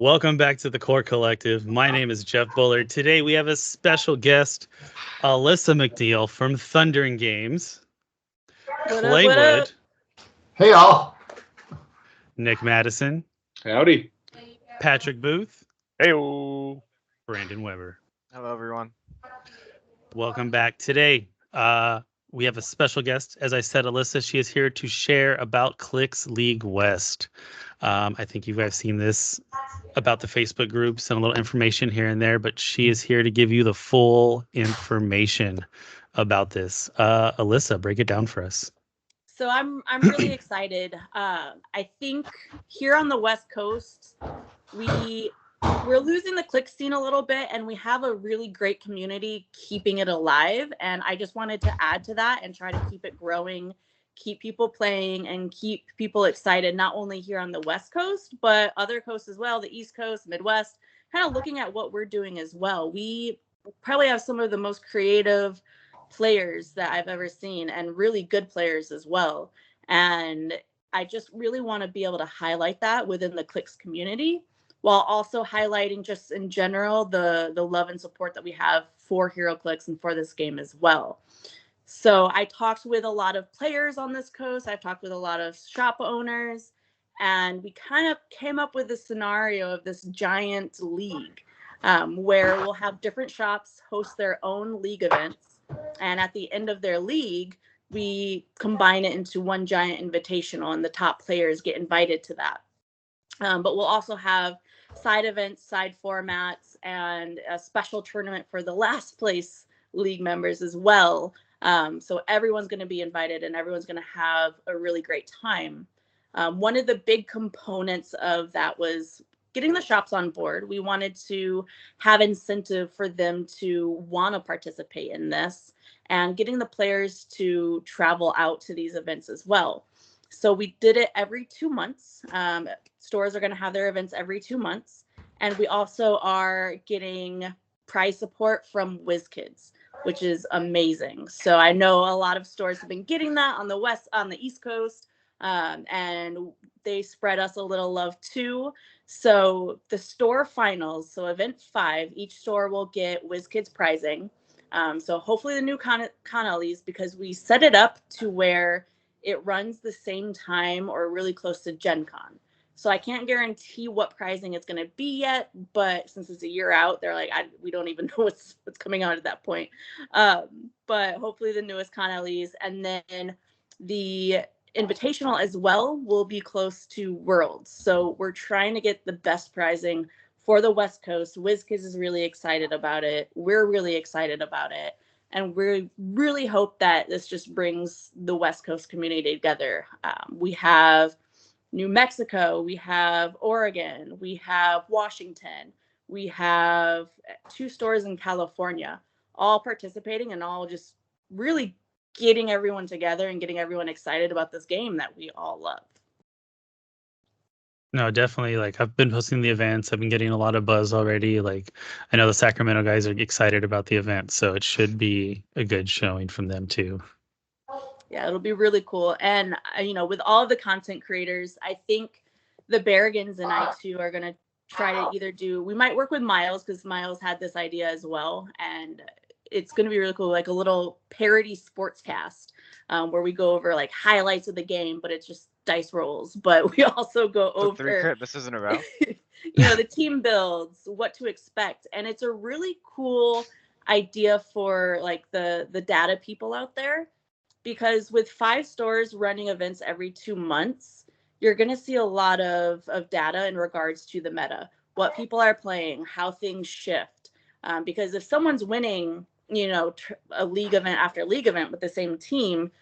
Welcome back to the Core Collective. My name is Jeff Bullard. Today we have a special guest, Alyssa McNeil from Thundering Games, Playwood, Hey, y'all. Nick Madison, Howdy. Patrick Booth, Hey-o. Brandon Weber. Hello, everyone. Welcome back. Today we have a special guest. As I said, Alyssa, she is here to share about Clix League West. I think you guys have seen this about the Facebook groups and a little information here and there, but she is here to give you the full information about this. Alyssa, break it down for us. So I'm really excited. I think here on the West Coast, we're losing the Clix scene a little bit, and we have a really great community keeping it alive. And I just wanted to add to that and try to keep it growing, keep people playing, and keep people excited, not only here on the West Coast, but other coasts as well, the East Coast, Midwest, kind of looking at what we're doing as well. We probably have some of the most creative players that I've ever seen, and really good players as well. And I just really want to be able to highlight that within the Clix community, while also highlighting just in general the love and support that we have for Heroclix and for this game as well. So I talked with a lot of players on this coast. I've talked with a lot of shop owners, and we kind of came up with a scenario of this giant league where we'll have different shops host their own league events. And at the end of their league, we combine it into one giant invitational, and the top players get invited to that. But we'll also have side events, side formats, and a special tournament for the last place league members as well. So everyone's going to be invited, and everyone's going to have a really great time. One of the big components of that was getting the shops on board. We wanted to have incentive for them to want to participate in this, and getting the players to travel out to these events as well. So we did it every 2 months. Stores are going to have their events every 2 months. And we also are getting prize support from WizKids, which is amazing. So I know a lot of stores have been getting that on the East Coast, and they spread us a little love too. So the store finals, so event 5, each store will get WizKids prizing. So hopefully the new Connellys, because we set it up to where it runs the same time or really close to Gen Con. So I can't guarantee what prizing it's going to be yet, but since it's a year out, they're like, we don't even know what's coming out at that point. But hopefully the newest Connellys, and then the invitational as well will be close to Worlds. So we're trying to get the best prizing for the West Coast. WizKids is really excited about it. We're really excited about it. And we really hope that this just brings the West Coast community together. We have New Mexico, we have Oregon, we have Washington, we have 2 stores in California, all participating and all just really getting everyone together and getting everyone excited about this game that we all love. No, definitely. Like, I've been posting the events. I've been getting a lot of buzz already. Like, I know the Sacramento guys are excited about the event, so it should be a good showing from them too. Yeah, it'll be really cool. And, with all of the content creators, I think the Berrigans and I too are going to try to we might work with Miles, because Miles had this idea as well. And it's going to be really cool, like a little parody sportscast where we go over like highlights of the game, but it's just dice rolls. But we also go over 3 crit misses in a row. The team builds, what to expect. And it's a really cool idea for like the data people out there. Because with 5 stores running events every 2 months, you're going to see a lot of data in regards to the meta, what people are playing, how things shift. Because if someone's winning, a league event after league event with the same team,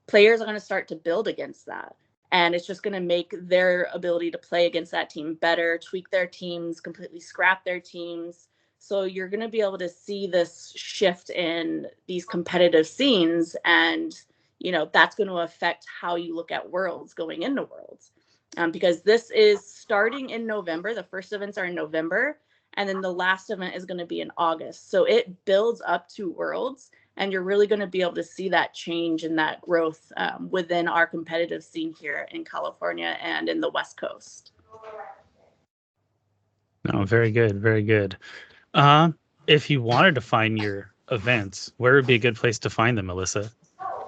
players are going to start to build against that. And it's just going to make their ability to play against that team better, tweak their teams, completely scrap their teams. So you're going to be able to see this shift in these competitive scenes, and that's going to affect how you look at Worlds going into Worlds. Because this is starting in November. The first events are in November, and then the last event is going to be in August. So it builds up to Worlds, and you're really going to be able to see that change and that growth within our competitive scene here in California and in the West Coast. No, very good, very good. Uh, if you wanted to find your events, where would be a good place to find them, Alyssa?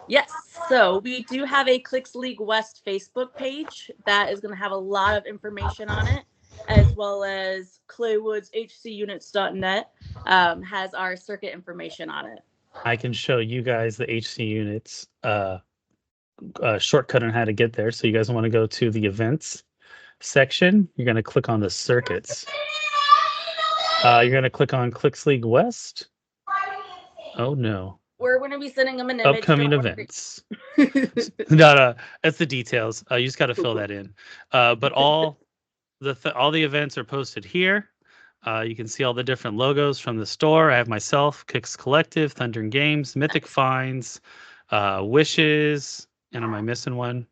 Yes, so we do have a Clix League West Facebook page that is going to have a lot of information on it, as well as claywoods.hcunits.net has our circuit information on it. I can show you guys the HC units shortcut on how to get there. So you guys want to go to the events section. You're going to click on the circuits. You're going to click on Clix League West. Oh no. We're going to be sending them an image. Upcoming events. No, that's the details. You just got to fill that in. But all the events are posted here. You can see all the different logos from the store. I have myself, Clix Collective, Thunder and Games, Mythic Finds, Wishes, and am I missing one?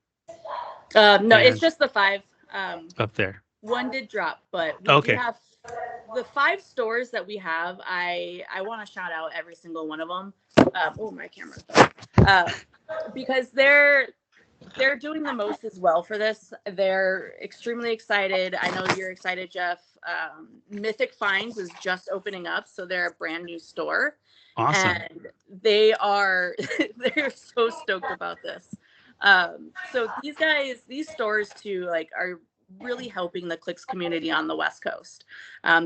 No, it's just the 5. Up there. One did drop, but we Okay. do have the 5 stores that we have. I want to shout out every single one of them. Oh, my camera. Because they're doing the most as well for this. They're extremely excited. I know you're excited, Jeff. Mythic Finds is just opening up, so they're a brand new store. Awesome. And they're so stoked about this. So these stores too, like, are really helping the Clix community on the West Coast.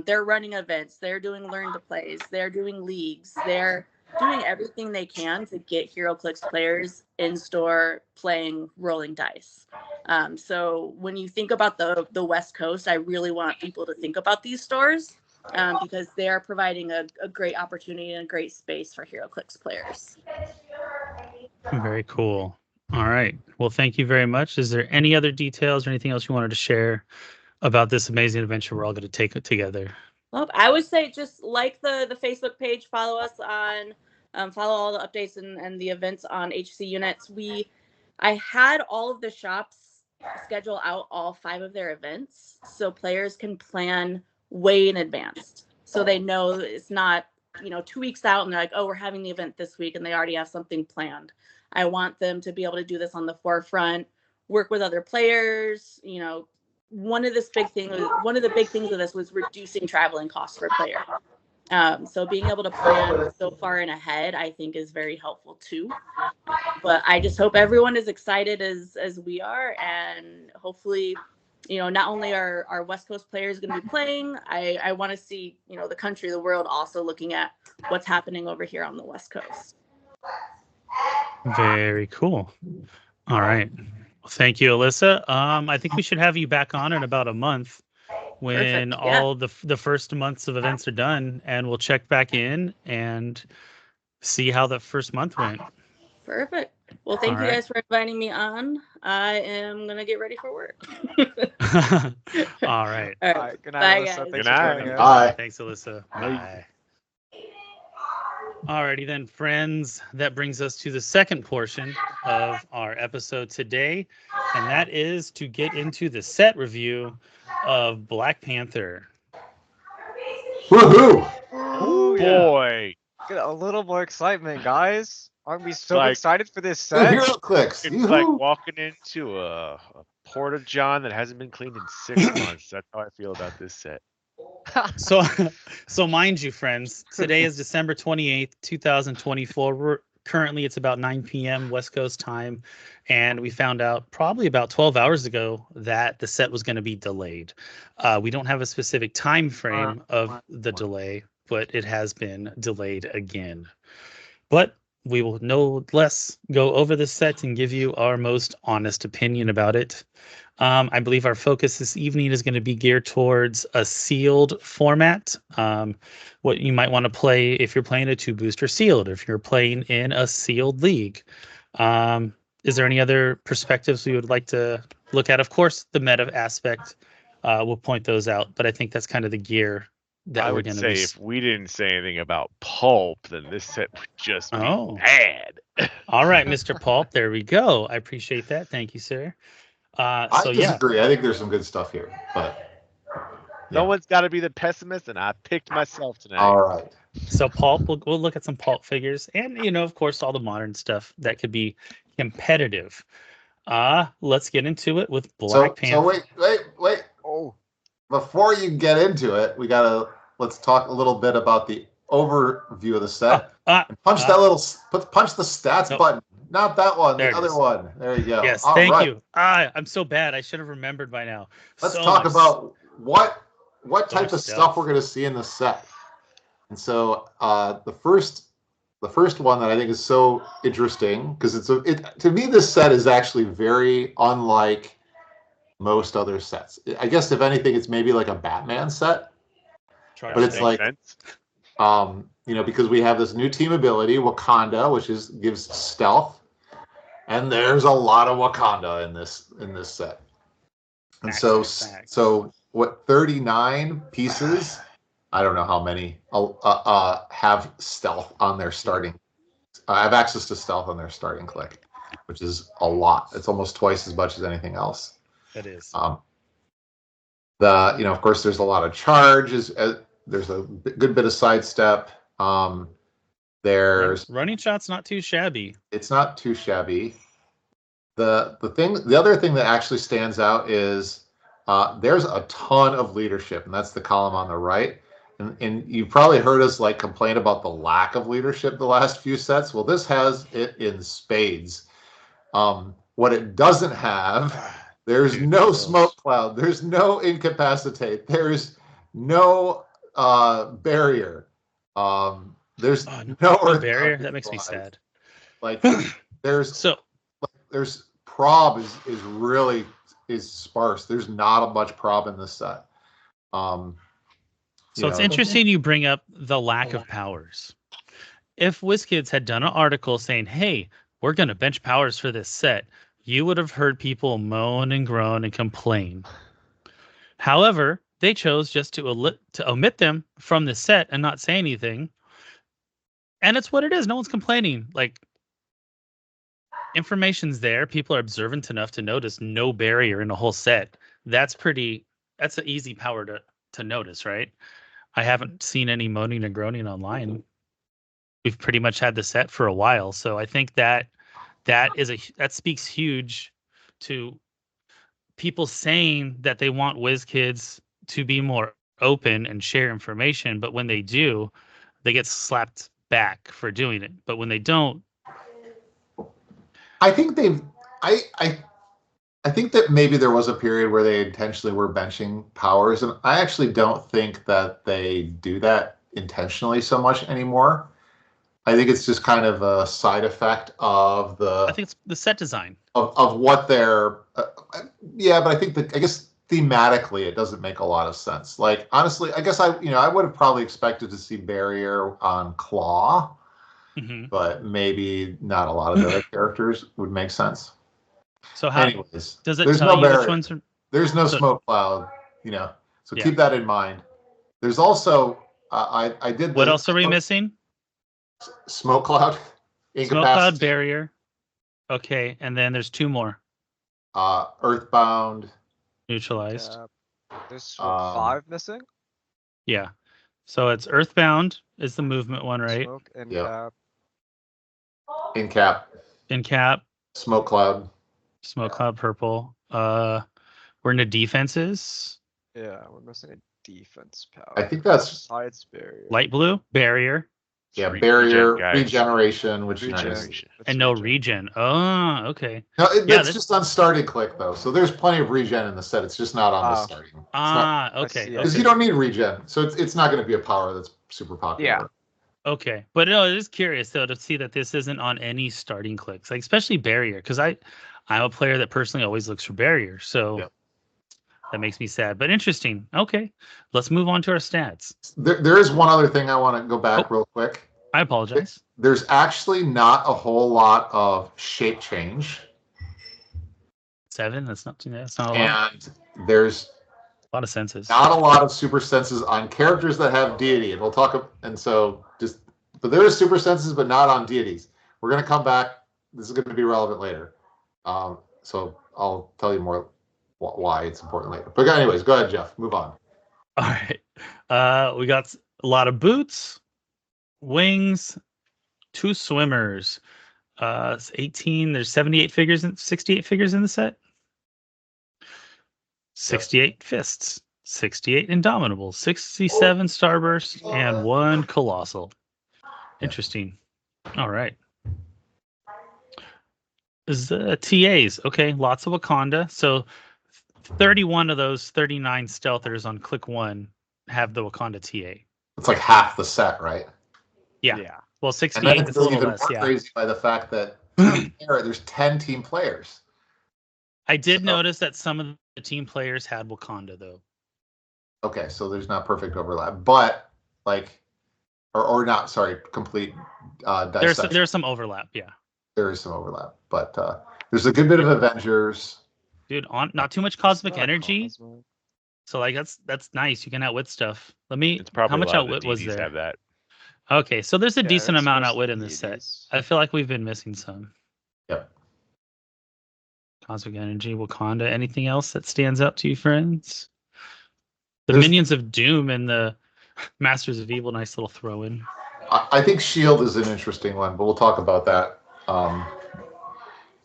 They're running events, they're doing learn to plays, they're doing leagues, they're doing everything they can to get Heroclix players in store playing rolling dice. So when you think about the West Coast, I really want people to think about these stores because they are providing a great opportunity and a great space for Heroclix players. Very cool. All right. Well, thank you very much. Is there any other details or anything else you wanted to share about this amazing adventure we're all going to take it together? Well, I would say just like the Facebook page, follow us on, follow all the updates and the events on HC Units. I had all of the shops schedule out all 5 of their events so players can plan way in advance. So they know it's not, 2 weeks out and they're like, oh, we're having the event this week and they already have something planned. I want them to be able to do this on the forefront, work with other players. One of the big things of this was reducing traveling costs for players. So being able to plan so far in ahead, I think, is very helpful too. But I just hope everyone is excited as we are, and hopefully, not only are our West Coast players going to be playing, I want to see, the country, the world also looking at what's happening over here on the West Coast. Very cool. All right. Well, thank you, Alyssa. I think we should have you back on in about a month when Perfect, yeah. all the first months of events are done, and we'll check back in and see how the first month went. Perfect. Well, thank All you right. guys for inviting me on. I am going to get ready for work. All right. All All right. right, good night, Bye, Alyssa. guys. Thanks Good for night. joining us. Bye. Thanks, Alyssa. Bye. Alrighty then, friends. That brings us to the second portion of our episode today, and that is to get into the set review of Black Panther. Woohoo! Oh yeah. boy. Get a little more excitement, guys. Aren't we so Like- excited for this The set? Heroclix. It's like Yoo-hoo. walking into a porta john that hasn't been cleaned in 6 months. That's how I feel about this set. So mind you, friends, today is December 28th, 2024. Currently, it's about 9 p.m. West Coast time, and we found out probably about 12 hours ago that the set was going to be delayed. We don't have a specific time frame of the delay, but it has been delayed again. But we will no less go over the set and give you our most honest opinion about it. I believe our focus this evening is going to be geared towards a sealed format. What you might want to play if you're playing a 2-booster sealed, if you're playing in a sealed league. Is there any other perspectives we would like to look at? Of course, the meta aspect, we'll point those out, but I think that's kind of the gear that I we're would going to say be. if we didn't say anything about pulp, then this set would just be Oh. bad. All right, Mr. Pulp, there we go. I appreciate that. Thank you, sir. I So yeah, disagree. I think there's some good stuff here, but No Yeah. one's got to be the pessimist, and I picked myself tonight. all right. so pulp, we'll look at some pulp figures, and of course, all the modern stuff that could be competitive. Let's get into it with Black So Panther. wait. Oh, before you get into it, let's talk a little bit about the overview of the set. Punch the stats button. Not that one, the other one. There you go. Yes, All thank right. you. I'm so bad. I should have remembered by now. Let's talk about what type of stuff we're going to see in the set. And so the first one that I think is so interesting, because to me this set is actually very unlike most other sets. I guess if anything, it's maybe like a Batman set, but it's like because we have this new team ability, Wakanda, which gives stealth, and there's a lot of Wakanda in this set. And so what 39 pieces, I don't know how many have stealth on their starting have access to stealth on their starting click, which is a lot. It's almost twice as much as anything else. It is. Of course there's a lot of charges. There's a good bit of sidestep. There's running shot's not too shabby. It's not too shabby. The other thing that actually stands out is there's a ton of leadership, and that's the column on the right. And you've probably heard us complain about the lack of leadership the last few sets. Well, this has it in spades. What it doesn't have, there's no smoke cloud, there's no incapacitate, there's no barrier. There's no barrier. That makes me sad. There's prob is really sparse. There's not much prob in this set. So it's interesting you bring up the lack of powers. If WizKids had done an article saying, "Hey, we're going to bench powers for this set," you would have heard people moan and groan and complain. However, they chose just to omit them from the set and not say anything. And it's what it is. No one's complaining. Information's there. People are observant enough to notice no barrier in a whole set. That's an easy power to notice, right? I haven't seen any moaning and groaning online. We've pretty much had the set for a while. So I think that speaks huge to people saying that they want WizKids to be more open and share information, but when they do, they get slapped back for doing it. But when they don't, I think I think that maybe there was a period where they intentionally were benching powers, and I actually don't think that they do that intentionally so much anymore. I think it's just kind of a side effect of I think it's the set design of what they're. But I guess thematically it doesn't make a lot of sense. Honestly, I guess I would have probably expected to see barrier on Claw, but maybe not a lot of the other characters would make sense. So anyways, does it tell you which ones are? There's no smoke cloud, so keep that in mind. There's also I did. What else are we missing? Smoke cloud. Smoke cloud, barrier. Okay, and then there's two more. Earthbound. Neutralized. There's 5 missing. Yeah. So it's Earthbound is the movement one, right? Smoke and cap. In cap. Smoke cloud. Smoke cloud purple. We're into defenses. Yeah, we're missing a defense power. I think that's besides barrier. Light blue, barrier. Yeah, barrier, regeneration, and no regen. Oh, okay. No, it's just on starting click though, so there's plenty of regen in the set. It's just not on the starting. Okay. Because you don't need regen, so it's not going to be a power that's super popular. Yeah. Okay, but no, it is curious though to see that this isn't on any starting clicks, especially barrier, because I'm a player that personally always looks for barrier, so that makes me sad. But interesting. Okay, let's move on to our stats. There is one other thing I want to go back real quick. I apologize. There's actually not a whole lot of shape change. 7. That's not a lot. And there's a lot of senses. Not a lot of super senses on characters that have deity, and we'll talk. And so but there is super senses, but not on deities. We're going to come back. This is going to be relevant later. So I'll tell you more why it's important later. But anyways, go ahead, Jeff. Move on. All right. We got a lot of boots, wings, 2 swimmers. 18. There's 68 figures and 68 figures in the set. 68 fists. 68 Indomitable, 67 Starburst, and 1 Colossal. Interesting. All right. Is the TAs. Okay, lots of Wakanda. So 31 of those 39 stealthers on Click 1 have the Wakanda TA. It's like half the set, right? Yeah. Yeah. Well, And 68 then is a little even less, more yeah. crazy by the fact that there's 10 team players. I did So- notice that some of the team players had Wakanda, though. Okay, so there's not perfect overlap, but like, or not. Sorry, complete dissection. There's some overlap, yeah. There is some overlap, but there's a good bit of Avengers. Dude, not too much cosmic It's not energy. cosmic. So like that's nice. You can outwit stuff. Let me. It's probably How much a lot outwit of the was DDs there? have that. Okay, so there's a Yeah, decent it's amount mostly outwit in this set. DDs. I feel like we've been missing some. Yep. Cosmic energy, Wakanda. Anything else that stands out to you, friends? The There's- Minions of Doom and the Masters of Evil. Nice little throw in. I think Shield is an interesting one, but we'll talk about that.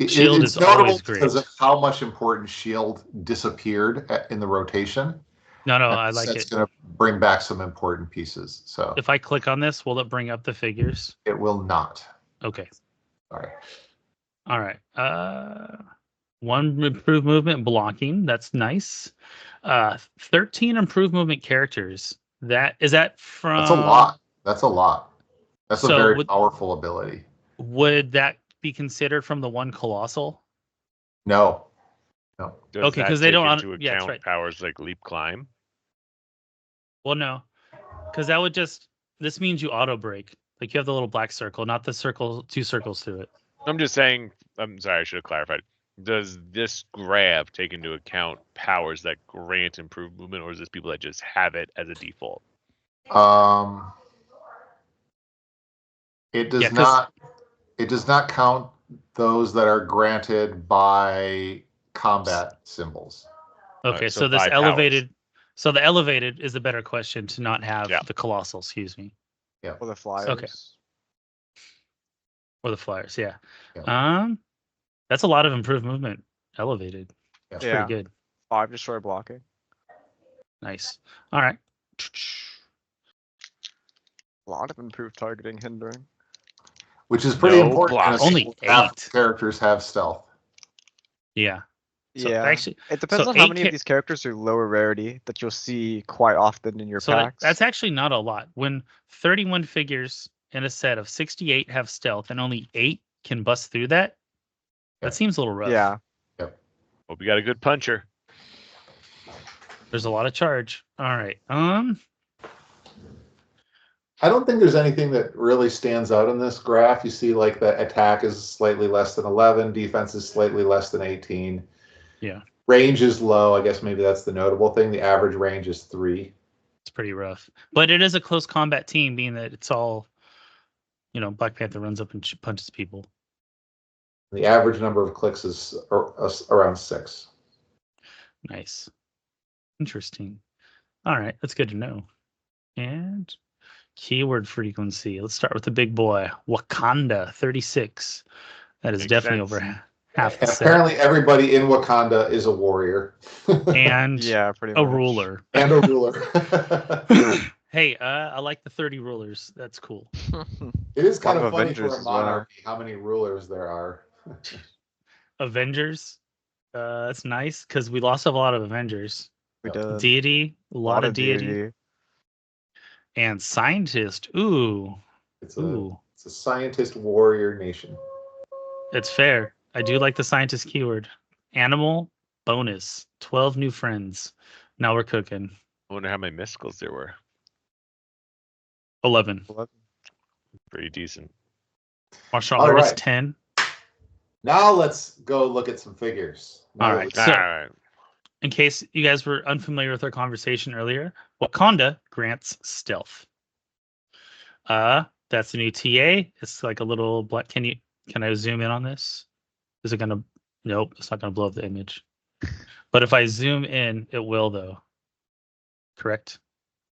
Shield it's is notable always great. because of how much important Shield disappeared in the rotation. No, And I like it's it. going to bring back some important pieces. So If I click on this, will it bring up the figures? it will not. Okay. Sorry. All right. 1 improved movement blocking. That's nice. 13 improved movement characters. Is that from? That's a lot. That's a lot. That's So a very would- powerful ability. Would that be considered from the 1 Colossal? No. Does Okay, that 'cause they take don't into yeah, that's account right. powers like leap climb? Well, no, because that would this means you auto break. Like you have the little black circle, not the circle, 2 circles through it. I'm just saying. I'm sorry, I should have clarified. Does this grab take into account powers that grant improved movement, or is this people that just have it as a default? It does Yeah, 'cause- not. It does not count those that are granted by combat symbols. Okay, so so this by powers. elevated. So the elevated is the better question to not have Yeah. the Colossal. Excuse me. Or the flyers. Okay. Or the Flyers. Yeah. Yeah. That's a lot of improved movement. Elevated. Yeah. It's Yeah. pretty good. 5 destroy blocking. Nice. All right. A lot of improved targeting, hindering. Which is pretty No important. block. As Only half 8. characters have stealth. Yeah. So Yeah. actually, It depends so on how 8 many of these characters are lower rarity that you'll see quite often in your so packs. that's actually not a lot. When 31 figures in a set of 68 have stealth and only 8 can bust through that, Yeah. that seems a little rough. Yeah. Hope you got a good puncher. There's a lot of charge. All right. I don't think there's anything that really stands out in this graph. You see, like the attack is slightly less than 11, defense is slightly less than 18. Yeah. Range is low. I guess maybe that's the notable thing. The average range is 3. It's pretty rough. But it is a close combat team, being that it's all, Black Panther runs up and punches people. The average number of clicks is around 6. Nice. Interesting. All right. That's good to know. And keyword frequency. Let's start with the big boy. Wakanda 36. That is Makes definitely sense. over half the And set. apparently everybody in Wakanda is a warrior. And Yeah, pretty a much. ruler. And a ruler. Hey, I like the 30 rulers. That's cool. It is kind Lot of of funny Avengers for a as well. monarchy how many rulers there are. Avengers. That's nice because we lost a lot of Avengers. We did. Deity, a lot of deity. deity. And scientist. Ooh. It's Ooh. a scientist warrior nation. It's fair. I do like the scientist keyword. Animal bonus. 12 new friends. Now we're cooking. I wonder how many mysticals there were. 11. Pretty decent. Martial All artist right. 10. Now let's go look at some figures. Now All that right, we- so- All right. In case you guys were unfamiliar with our conversation earlier, Wakanda grants stealth. That's the new TA. It's like a little black. Can I zoom in on this? Is it gonna? Nope, it's not gonna blow up the image. But if I zoom in, it will though. Correct?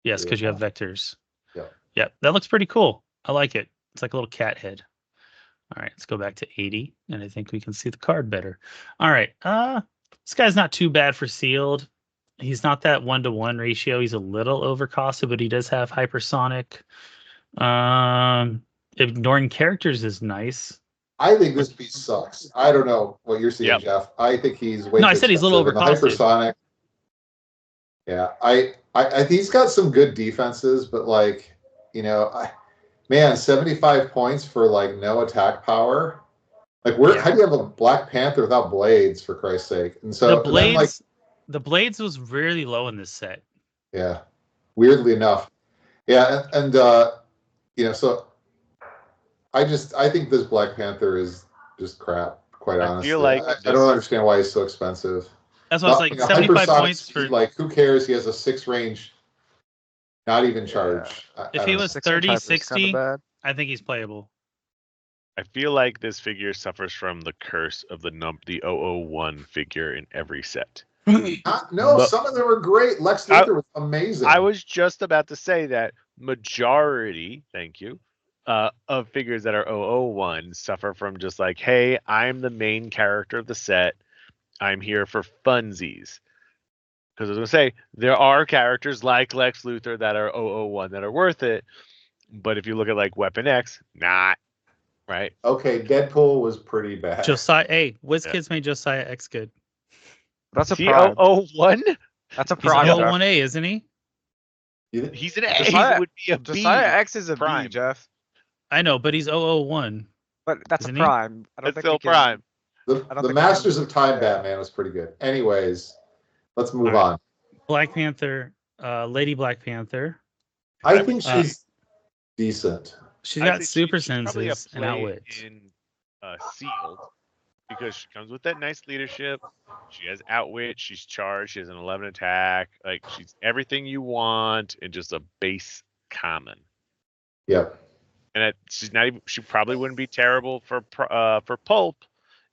Yes, because you have vectors. Yeah. Yep, that looks pretty cool. I like it. It's like a little cat head. All right, let's go back to 80, and I think we can see the card better. All right, this guy's not too bad for sealed. He's not that 1-to-1 ratio. He's a little overcosted, but he does have hypersonic. Ignoring characters is nice. I think this piece sucks. I don't know what you're seeing, Yep. Jeff. I think he's way No, too I said he's a little expensive. And the overcosted. hypersonic. Yeah, I he's got some good defenses, but like, you know, man, 75 points for like no attack power. Like, Yeah. how do you have a Black Panther without blades, for Christ's sake? And so The blades, the blades was really low in this set. Yeah, weirdly enough. Yeah, and you know, so I think this Black Panther is just crap, quite I honestly. feel like I don't understand why he's so expensive. That's why it's like 75 points for. Like, who cares? He has a 6 range, not even charge. If he was 30, 60, bad. I think he's playable. I feel like this figure suffers from the curse of the 001 figure in every set. No, some of them are great. Lex Luthor was amazing. I was just about to say that majority, thank you, of figures that are 001 suffer from just like, hey, I'm the main character of the set. I'm here for funsies. Because I was going to say, there are characters like Lex Luthor that are 001 that are worth it. But if you look at like Weapon X, not. Right? Okay, Deadpool was pretty bad. Josiah, hey, WizKids made Josiah X good. That's a prime. 001? That's a He's prime. a Jeff. 1A, isn't he? He's an A. Josiah- He would be a B. Josiah X is a prime. B, Jeff. I know, but he's 001. But that's Isn't a he? prime. I don't It's think still we can- prime. I don't The think Masters we of can- Time Batman was pretty good. Anyways, let's move All right. on. Black Panther, Lady Black Panther. I think she's decent. She's I'd got say super she's probably a senses and play outwits. in Sealed because she comes with that nice leadership. She has outwit. She's charged. She has an 11 attack. Like, she's everything you want and just a base common. Yep. And she's not even. She probably wouldn't be terrible for pulp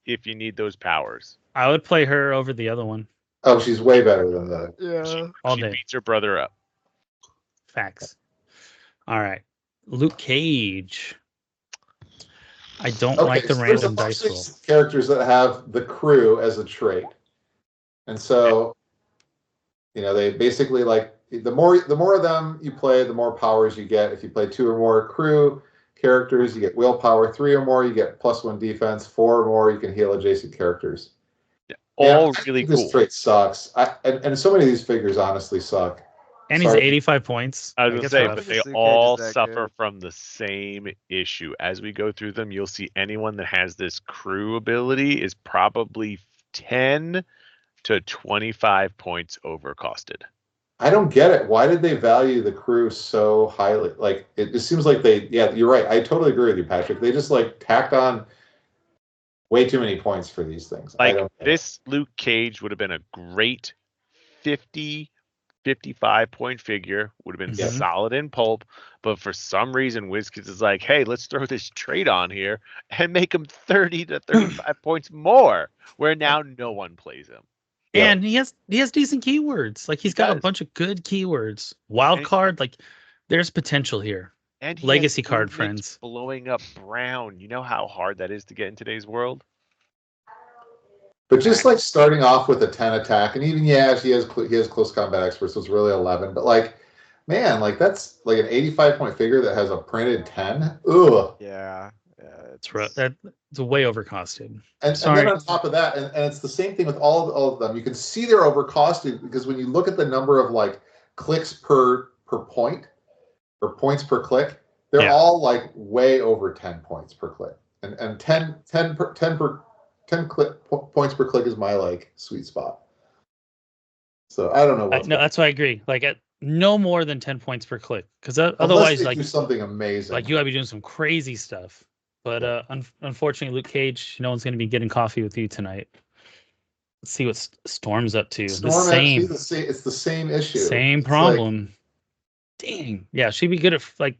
if you need those powers. I would play her over the other one. Oh, she's way better than that. Yeah. All She day. beats her brother up. Facts. All right. Luke Cage. I don't Okay, like the so there's random about dice 6 roll. characters that have the crew as a trait, and so you know they basically like the more of them you play, the more powers you get. If you play 2 or more crew characters, you get willpower. 3 or more, you get +1 defense. 4 or more, you can heal adjacent characters. All I really think cool. This trait sucks. And so many of these figures honestly suck. And he's Sorry. 85 points. I was Like, gonna it's say, rough. but they Luke Cage all is that suffer good. from the same issue. As we go through them, you'll see anyone that has this crew ability is probably 10 to 25 points overcosted. I don't get it. Why did they value the crew so highly? Like, it just seems like yeah, you're right. I totally agree with you, Patrick. They just like tacked on way too many points for these things. I Like, don't get this Luke Cage would have been a great 50, 55 point figure, would have been Mhm. solid in pulp, but for some reason WizKids is like, hey, let's throw this trait on here and make him 30 to 35 points more, where now no one plays him. Yeah. And he has decent keywords. Like, he's got a does. bunch of good keywords. Wild And- card, like, there's potential here. And he Legacy has card, movement friends. blowing up brown. You know how hard that is to get in today's world? But just like starting off with a 10 attack, and even he has close combat expert, so it's really 11. But like, man, like that's like an 85 point figure that has a printed 10. Ugh. Yeah. It's rough. That's way overcosted. And Sorry. then on top of that, and it's the same thing with all of them. You can see they're overcosted because when you look at the number of like clicks per point or points per click, they're Yeah. all like way over 10 points per click. And 10 points per click is my like sweet spot. So I don't know what. No, that's why I agree. Like, at no more than 10 points per click, because Unless otherwise, they like, do something amazing. you gotta be doing some crazy stuff. But unfortunately, Luke Cage, no one's gonna be getting coffee with you tonight. Let's see what Storm's up to. Storm The it's same the same issue. same It's problem. Dang. Yeah, she'd be good at like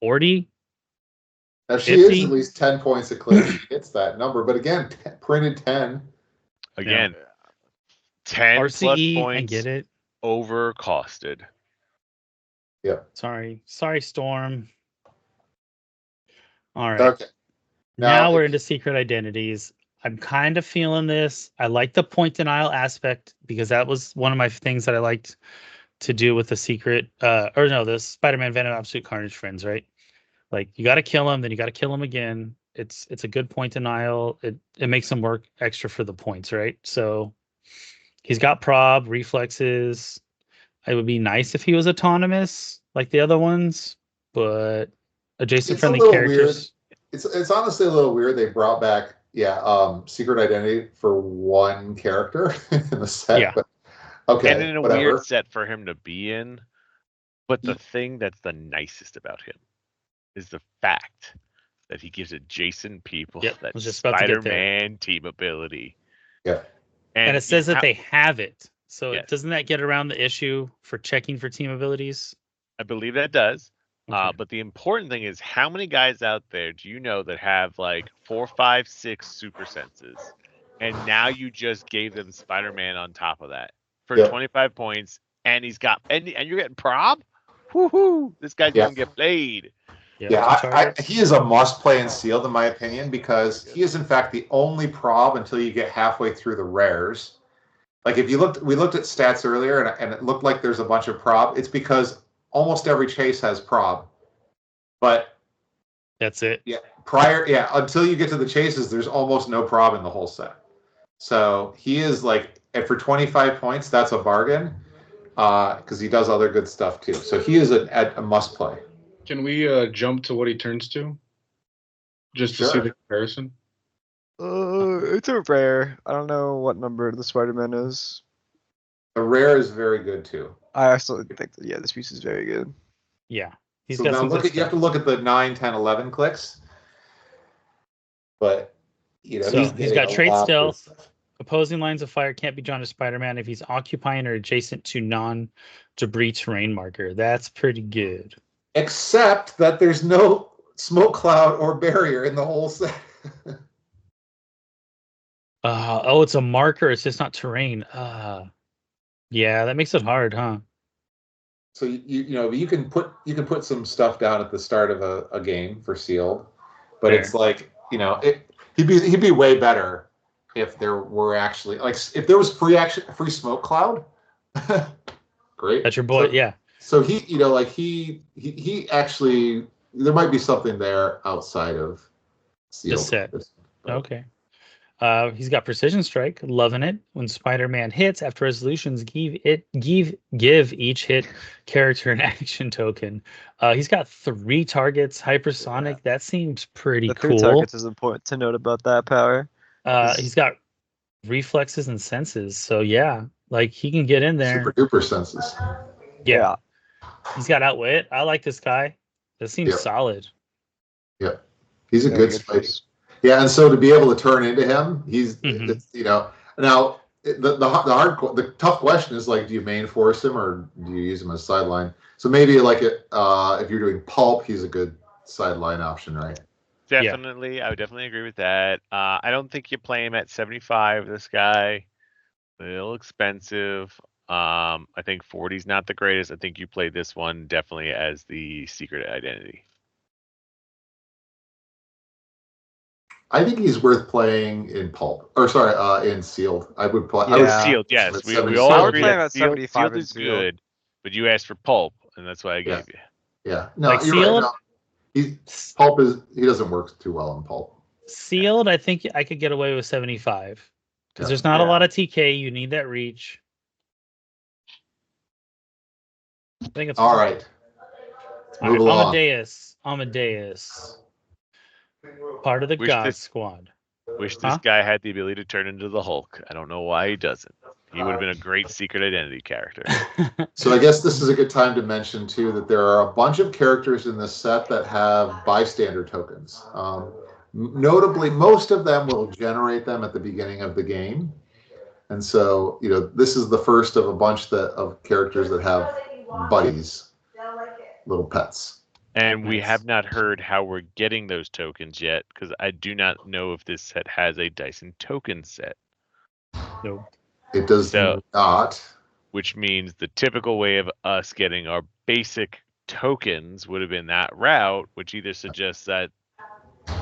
40. Now she 50? is at least 10 points a click. She hits that number, but again, printed 10. Again, 10 plus RCE, I points get it. overcosted. Sorry, Storm. All right. Okay. Now Now we're into secret identities. I'm kind of feeling this. I like the point denial aspect because that was one of my things that I liked to do with the secret, the Spider-Man Venom Absolute Carnage friends, right? Like you got to kill him, then you got to kill him again. It's a good point denial. It makes him work extra for the points, right? So he's got prob reflexes. It would be nice if he was autonomous like the other ones, but adjacent It's a friendly little characters. weird. It's honestly a little weird. They brought back secret identity for one character in the set. Yeah. But okay, And in a whatever. weird set for him to be in. But the thing that's the nicest about him is the fact that he gives adjacent people Yep, I that was just about to get there. Spider-Man team ability. Yeah. And it says that how- they have it. So Yes. doesn't that get around the issue for checking for team abilities? I believe that does. Okay. But the important thing is how many guys out there do you know that have like 4, 5, 6 super senses, and now you just gave them Spider-Man on top of that for 25 points, and he's got and you're getting prob. Woohoo! This guy's gonna get played. He is a must play in sealed in my opinion because he is in fact the only prob until you get halfway through the rares. Like if we looked at stats earlier and it looked like there's a bunch of prob. It's because almost every chase has prob, but that's it. Yeah, until you get to the chases, there's almost no prob in the whole set. So he is like, and for 25 points, that's a bargain because he does other good stuff too. So he is a must play. Can we jump to what he turns to, just to see the comparison? It's a rare. I don't know what number the Spider-Man is. The rare is very good too. I also think that, this piece is very good. Yeah. You have to look at the 9, 10, 11 clicks. But, he's got trait stealth. Opposing lines of fire can't be drawn to Spider-Man if he's occupying or adjacent to non-debris terrain marker. That's pretty good. Except that there's no smoke cloud or barrier in the whole set. It's a marker. It's just not terrain. Yeah, that makes it hard, huh? So you can put some stuff down at the start of a game for sealed, but it's like he'd be way better if there were actually if there was free smoke cloud. Great, that's your boy. So he actually there might be something there outside of sealed. The set. Okay. He's got precision strike, loving it. When Spider-Man hits after resolutions, give each hit character an action token. He's got 3 targets, hypersonic. That seems pretty cool. 3 targets is important to note about that power. He's got reflexes and senses, so he can get in there. Super duper senses. Yeah. He's got outwit. I like this guy. This seems solid. Yeah, he's a good spice. Yeah, and so to be able to turn into him, he's now the tough question is the do you main force him or do you use him as sideline? So maybe if you're doing pulp, he's a good sideline option, right? Definitely, I would definitely agree with that. I don't think you play him at 75. This guy, a little expensive. I think 40 is not the greatest. I think you play this one definitely as the secret identity. I think he's worth playing in pulp, in sealed. I would play. Sealed, yes. We all agree that sealed is good, but you asked for pulp, and that's why I gave you. Yeah, no, you're sealed. Right, pulp he doesn't work too well in pulp. Sealed, I think I could get away with 75 because there's not a lot of TK. You need that reach. I think it's all right. Move along. Amadeus. Part of the God Squad. Wish this guy had the ability to turn into the Hulk. I don't know why he doesn't. He would have been a great secret identity character. So I guess this is a good time to mention too that there are a bunch of characters in this set that have bystander tokens. Notably, most of them will generate them at the beginning of the game, and so this is the first of a bunch of characters that have buddies, little pets. And we have not heard how we're getting those tokens yet, because I do not know if this set has a Dyson token set. No. It does not. Which means the typical way of us getting our basic tokens would have been that route, which either suggests that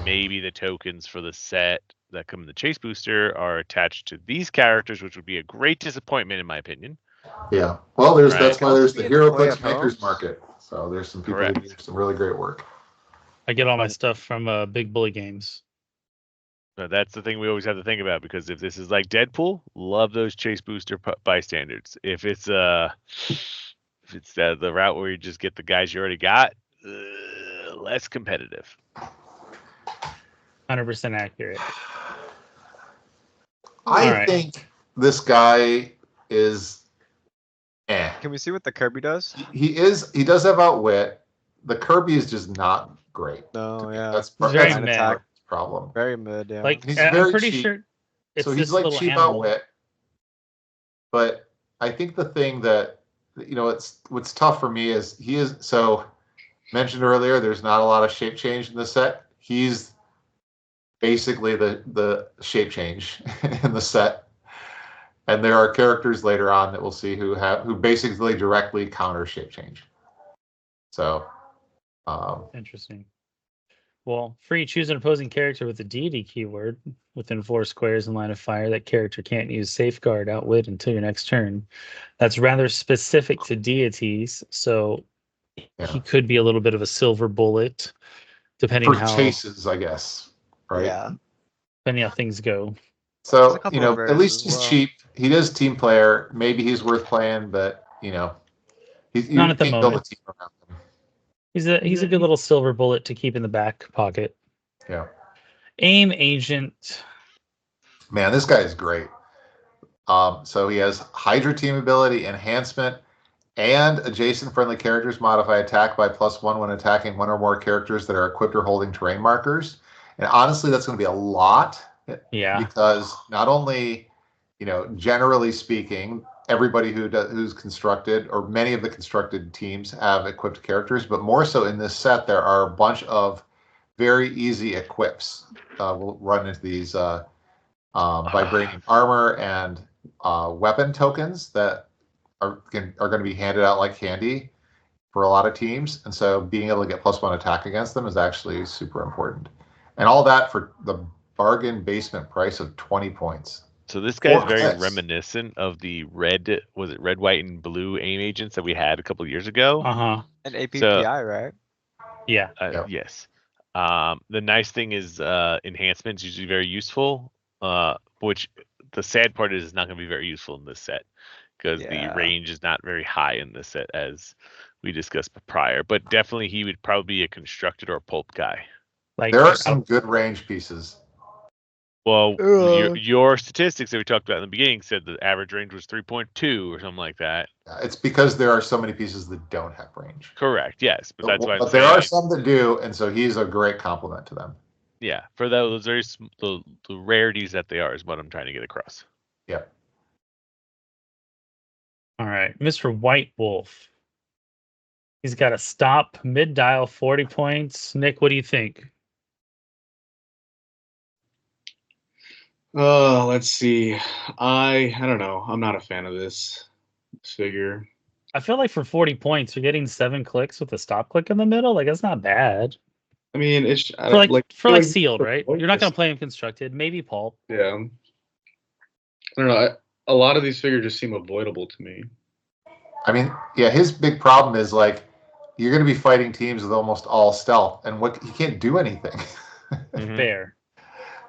maybe the tokens for the set that come in the chase booster are attached to these characters, which would be a great disappointment in my opinion. Yeah. Well, Right. that's why there's the Be able to play Heroclix at home. Makers Market. So there's some people who do some really great work. I get all my stuff from Big Bully Games. But that's the thing we always have to think about, because if this is like Deadpool, love those chase booster bystanders. If it's the route where you just get the guys you already got, less competitive. 100% accurate. I think this guy is Can we see what the Kirby does? He does have outwit. The Kirby is just not great. No, yeah. That's very an mid. problem. Very mid, yeah. Like, He's I'm very pretty cheap. sure it's So this he's like little cheap animal. outwit. But I think the thing that, what's tough for me is mentioned earlier, there's not a lot of shape change in the set. He's basically the shape change in the set. And there are characters later on that we'll see who basically directly counter shape change. So Interesting. Well, free choose an opposing character with the deity keyword within 4 squares in line of fire. That character can't use safeguard, outwit until your next turn. That's rather specific to deities, so he could be a little bit of a silver bullet, depending for how chases, I guess. Right. Yeah. depending how things go. So couple of at least variants he's as well. cheap. He is team player. Maybe he's worth playing, but he's Not at the can't build a moment. team around him. He's a good little silver bullet to keep in the back pocket. Yeah. Aim agent. Man, this guy is great. So he has Hydra team ability, enhancement, and adjacent friendly characters modify attack by +1 when attacking one or more characters that are equipped or holding terrain markers. And honestly, that's going to be a lot. Yeah. Because not only, generally speaking, everybody who's constructed, or many of the constructed teams have equipped characters, but more so in this set, there are a bunch of very easy equips. We'll run into these vibranium armor and weapon tokens that are going to be handed out like candy for a lot of teams, and so being able to get +1 attack against them is actually super important, and all that for the bargain basement price of 20 points. So this guy is very 4X. reminiscent of the red, white, and blue aim agents that we had a couple years ago. And APPI, right? Yeah. Yep. Yes. The nice thing is enhancements usually very useful, which the sad part is not going to be very useful in this set because the range is not very high in this set, as we discussed prior. But definitely he would probably be a constructed or a pulp guy. Like There are some good range pieces. Well, your statistics that we talked about in the beginning said the average range was 3.2 or something like that. It's because there are so many pieces that don't have range. Correct. Yes, but that's why. But there are some that do, and so he's a great complement to them. Yeah, for those very the rarities that they are is what I'm trying to get across. Yeah. All right, Mr. White Wolf. He's got a stop mid dial 40 points. Nick, what do you think? Let's see. I don't know. I'm not a fan of this figure. I feel like for 40 points, you're getting 7 clicks with a stop click in the middle. Like, that's not bad. I mean, it's for sealed, right? You're not going to play him constructed. Maybe pulp. Yeah. I don't know. A lot of these figures just seem avoidable to me. I mean, yeah, his big problem is you're going to be fighting teams with almost all stealth, and he can't do anything. Fair.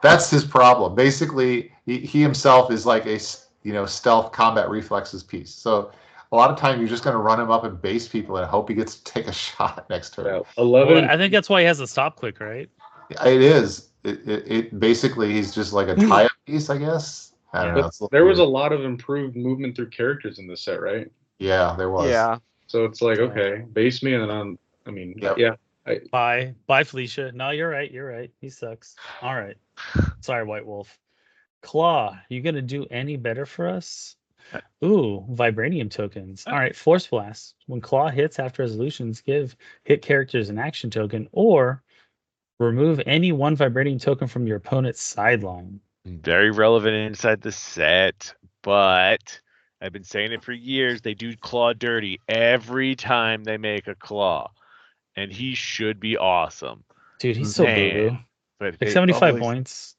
That's his problem. Basically, he himself is like a stealth combat reflexes piece. So a lot of times you're just going to run him up and base people and hope he gets to take a shot next turn. Yeah, 11. Well, I think that's why he has a stop click, right? It is. It basically he's just like a tie-up piece, I guess. I don't know. There was a lot of improved movement through characters in this set, right? Yeah, there was. Yeah. So it's like, okay, base me, and then Yep. Bye, Felicia. No, you're right. You're right. He sucks. All right. Sorry, White Wolf. Claw, you gonna do any better for us? Ooh, vibranium tokens. All right, Force Blast. When Claw hits after resolutions, give hit characters an action token, or remove any one vibranium token from your opponent's sideline. Very relevant inside the set, but I've been saying it for years. They do Claw dirty every time they make a Claw, and he should be awesome. Dude, he's so boo-boo. But Like 75 points.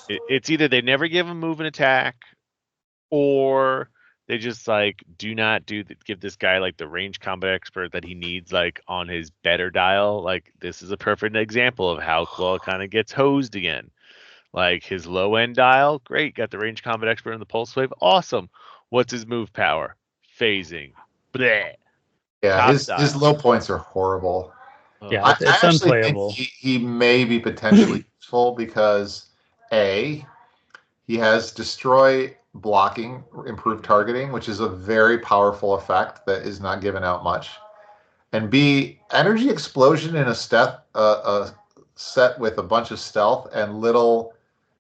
It's either they never give him move and attack, or they just like do not give this guy like the range combat expert that he needs like on his better dial. Like this is a perfect example of how Claw kind of gets hosed again. Like his low end dial, great, got the range combat expert and the pulse wave, awesome. What's his move power? Phasing. Bleh. Yeah, Top his dial. low points are horrible. Yeah, I it's actually think unplayable. he may be potentially useful because A, he has destroy blocking, improved targeting, which is a very powerful effect that is not given out much. And B, energy explosion in a set with a bunch of stealth and little,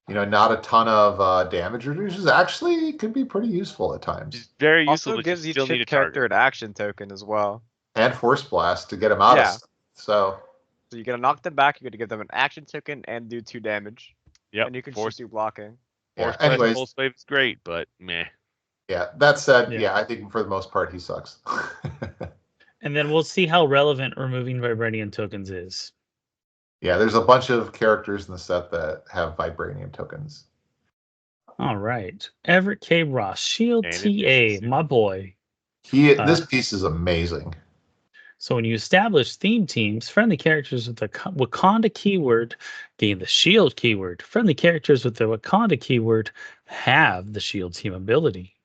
not a ton of damage reducers actually could be pretty useful at times. It's very useful, Also but gives you each still need a chip character target. an action token as well. And force blast to get him out of stuff. So you're gonna knock them back. You're gonna give them an action token and do 2 damage. Yep. And you can just do blocking. Force yeah. blast Anyways, pulse wave is great, but meh. Yeah. That said, Yeah. I think for the most part he sucks. And then we'll see how relevant removing vibranium tokens is. Yeah, there's a bunch of characters in the set that have vibranium tokens. All right. Everett K. Ross, Shield And TA, efficiency. my boy. This piece is amazing. So when you establish theme teams, friendly characters with the Wakanda keyword gain the Shield keyword. Friendly characters with the Wakanda keyword have the Shield team ability.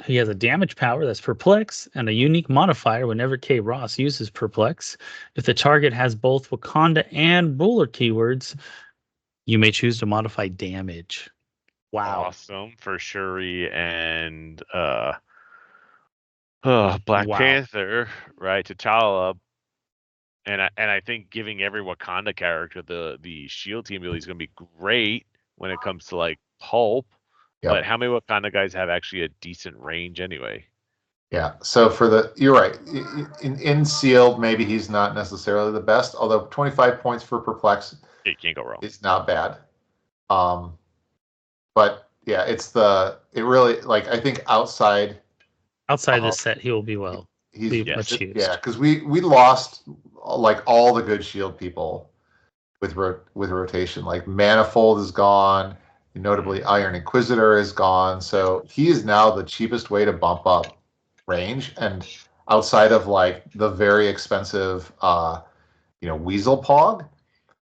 He has a damage power that's Perplex and a unique modifier whenever K. Ross uses Perplex. If the target has both Wakanda and Bullard keywords, you may choose to modify damage. Wow. Awesome for Shuri and Black Wow. Panther, right? T'Challa. And I think giving every Wakanda character the shield team ability is going to be great when it comes to like pulp. Yep. But how many Wakanda guys have actually a decent range anyway? Yeah. So you're right. In sealed, maybe he's not necessarily the best. Although 25 points for Perplex, You can't go wrong. Is not bad. But yeah, it really like I think outside this set, he will be much used. Yeah, because we lost like all the good shield people with rotation. Like Manifold is gone. Notably, Iron Inquisitor is gone. So he is now the cheapest way to bump up range. And outside of like the very expensive, Weasel Pog.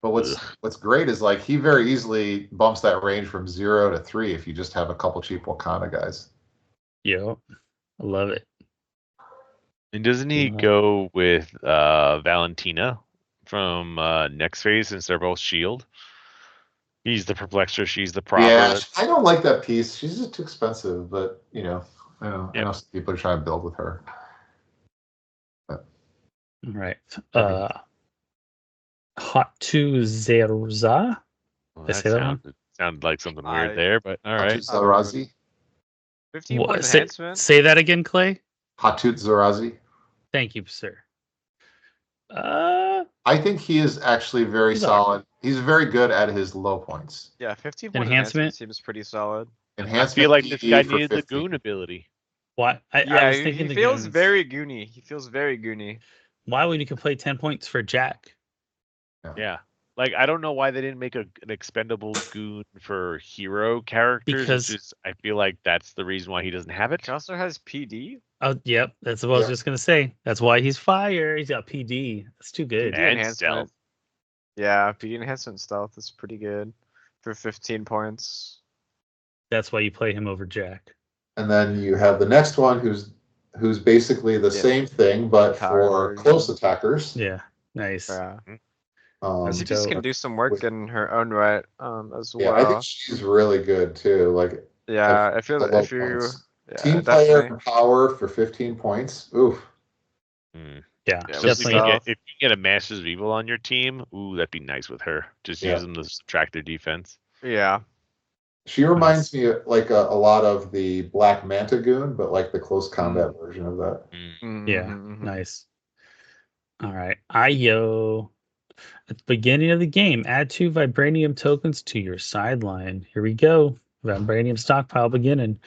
But what's great is like he very easily bumps that range from 0 to 3 if you just have a couple cheap Wakanda guys. Yeah, I love it. And doesn't he go with Valentina from next phase since they're both shield? He's the perplexer, she's the proper. Yeah, I don't like that piece. She's just too expensive, but I know some people are trying to build with her. All right. Hatu Zerza. Well, Did I say that one? Sounded like something weird there, but all right. Zarazi. 15 points enhancement. Say that again, Clay. Hatut Zarazi. Thank you, sir. I think he is actually very solid. He's very good at his low points. Yeah, 15 point enhancement seems pretty solid. I feel like this guy needed the goon ability. What? I was thinking he feels very goony. He feels very goony. Why would you could play 10 points for Jack? Yeah. Like, I don't know why they didn't make an expendable goon for hero characters. Because I feel like that's the reason why he doesn't have it. He also has PD. Oh, yep. That's what I was just going to say. That's why he's fire. He's got PD. That's too good. And stealth. Yeah, PD enhancement stealth is pretty good for 15 points. That's why you play him over Jack. And then you have the next one who's basically the same thing, but for close attackers. Yeah, nice. Yeah. She's gonna do some work in her own right as well. Yeah, I think she's really good too. Like, yeah, I feel that if you team player and power for 15 points. Oof. Yeah, definitely. If you get a Masters of Evil on your team, that'd be nice with her. Just use them to subtract their defense. Yeah. She reminds me like a lot of the Black Manta Goon, but like the close combat version of that. Yeah, nice. All right, Ayo. At the beginning of the game, add 2 vibranium tokens to your sideline. Here we go. Vibranium stockpile beginning.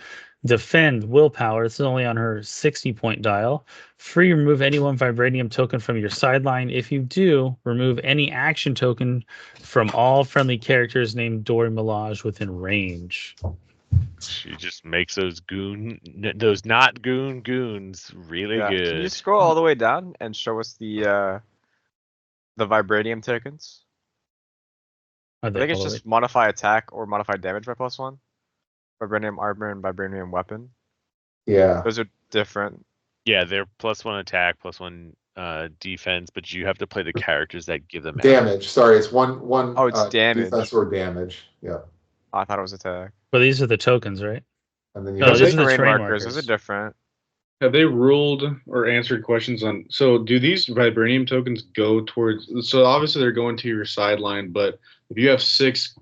Defend, willpower. This is only on her 60-point dial. Free, remove any one vibranium token from your sideline. If you do, remove any action token from all friendly characters named Dory Milage within range. She just makes those not goons really good. Can you scroll all the way down and show us the vibranium tokens? I think it's just modify attack or modify damage by +1. Vibranium armor and vibranium weapon. Yeah. Those are different. Yeah, they're +1 attack, +1 defense, but you have to play the characters that give them damage. Sorry, it's one. Oh, it's damage. Defense or damage. Yeah. Oh, I thought it was attack. Well, these are the tokens, right? And then you No, have these are the terrain terrain markers. markers. Those are different. Have they ruled or answered questions on? So do these vibranium tokens go towards? So obviously they're going to your sideline, but if you have 6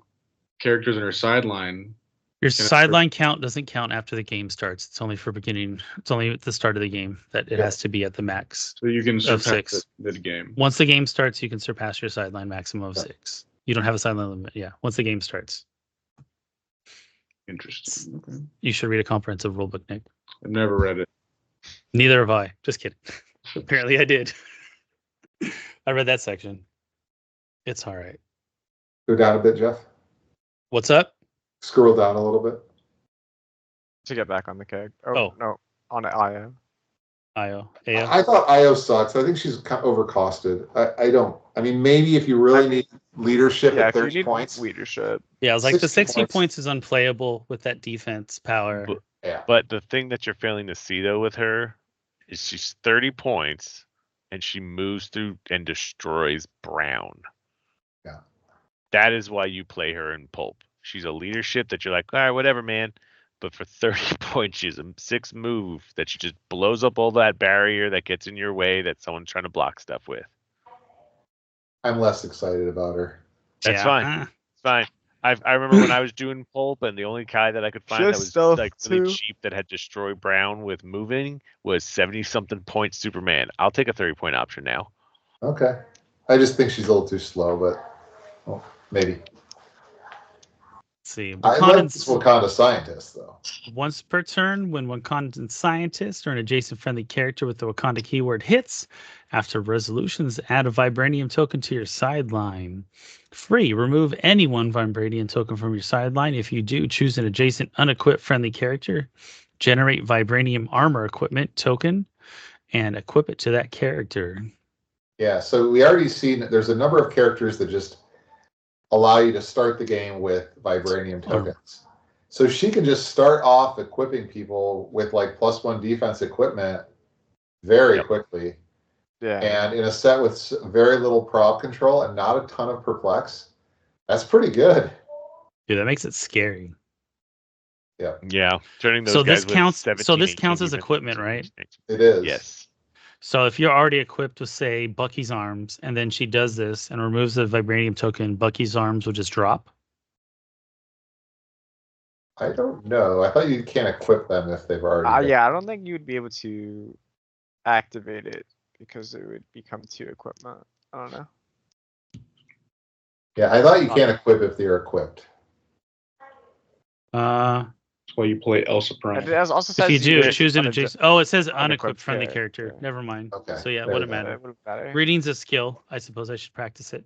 characters in your sideline, Your sideline count doesn't count after the game starts. It's only for beginning. It's only at the start of the game that it has to be at the max. so you can Of surpass 6. the game. Once the game starts, you can surpass your sideline maximum of 6. You don't have a sideline limit. Yeah, once the game starts. Interesting. Okay. You should read a comprehensive rulebook, Nick. I've never read it. Neither have I. Just kidding. Apparently I did. I read that section. It's all right. Go down a bit, Jeff. What's up? Scroll down a little bit. To get back on the keg. Oh. No, on the IO. IO. I thought IO sucks. I think she's kind of overcosted. I don't. I mean, maybe if you really need leadership at 30 points. Leadership. Yeah, I was like, the 60 points. points is unplayable with that defense power. Yeah. But the thing that you're failing to see though with her is she's 30 points and she moves through and destroys Brown. Yeah. That is why you play her in Pulp. She's a leadership that you're like, all right, whatever, man. But for 30 points, she's a 6 move that she just blows up all that barrier that gets in your way that someone's trying to block stuff with. I'm less excited about her. That's fine. It's fine. I remember when I was doing Pulp, and the only guy that I could find that was like really cheap that had Destroy Brown with moving was 70-something point Superman. I'll take a 30-point option now. Okay. I just think she's a little too slow, but maybe. See, I like this Wakanda scientist though. Once per turn, when Wakandan scientist or an adjacent friendly character with the Wakanda keyword hits, after resolutions, add a vibranium token to your sideline. Free, remove any one vibranium token from your sideline. If you do, choose an adjacent unequipped friendly character, generate vibranium armor equipment token, and equip it to that character. Yeah, so we already seen that there's a number of characters that just allow you to start the game with vibranium tokens. So she can just start off equipping people with like +1 defense equipment very quickly. Yeah. And in a set with very little prob control and not a ton of perplex, that's pretty good. Dude, that makes it scary. Yeah, turning those So guys this counts. with 17, So this 18 counts as defense. equipment, right? It is. Yes. So if you're already equipped with, say, Bucky's arms, and then she does this and removes the vibranium token, Bucky's arms will just drop? I don't know. I thought you can't equip them if they've already. Yeah, I don't think you'd be able to activate it because it would become 2 equipment. I don't know. Yeah, I thought you can't equip if they're equipped. That's why you play Elsa Prime. It also says If you do, can choose an adjacent. Oh, it says unequipped unequipped friendly character. character. Never mind. Okay. So yeah, it There wouldn't we go. matter. It wouldn't matter. Reading's a skill. I suppose I should practice it.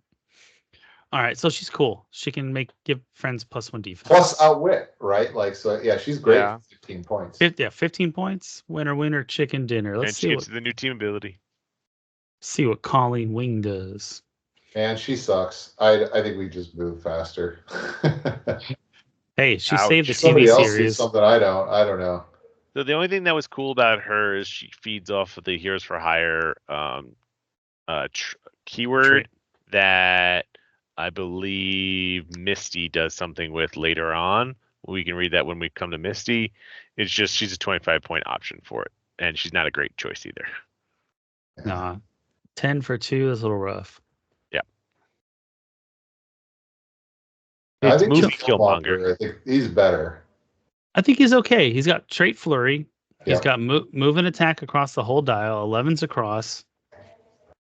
All right, so she's cool. She can give friends +1 defense. Plus outwit, right? Like, so yeah, she's great. Yeah. For 15 points. 15 points. Winner, chicken dinner. And Let's she see gets the new team ability. what Colleen Wing does. Man, she sucks. I think we just move faster. Hey, she Ouch. saved the Somebody TV else sees series. something I don't know. So the only thing that was cool about her is she feeds off of the Heroes for Hire keyword that I believe Misty does something with later on. We can read that when we come to Misty. It's just she's a 25-point option for it, and she's not a great choice either. Nah, 10 for 2 is a little rough. I It's think movie Killmonger, Killmonger. I think he's better. I think he's okay. He's got trait flurry. He's Yeah. got move and attack across the whole dial. 11's across.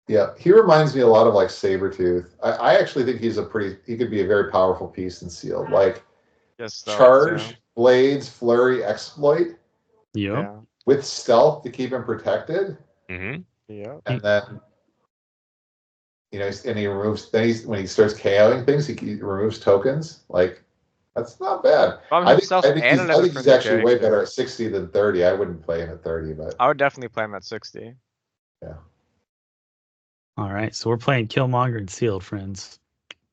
Yeah, he reminds me a lot of like Sabretooth. I actually think he could be a very powerful piece in sealed. Like Yes, charge Blades, Flurry, Exploit. Yep. With Stealth to keep him protected. Mm-hmm. Yeah. And then, and he removes. Then when he starts KOing things, he removes tokens. Like, that's not bad. I think he's actually way better at 60 than 30. I wouldn't play him at 30, but I would definitely play him at 60. Yeah. All right, so we're playing Killmonger and Sealed, friends.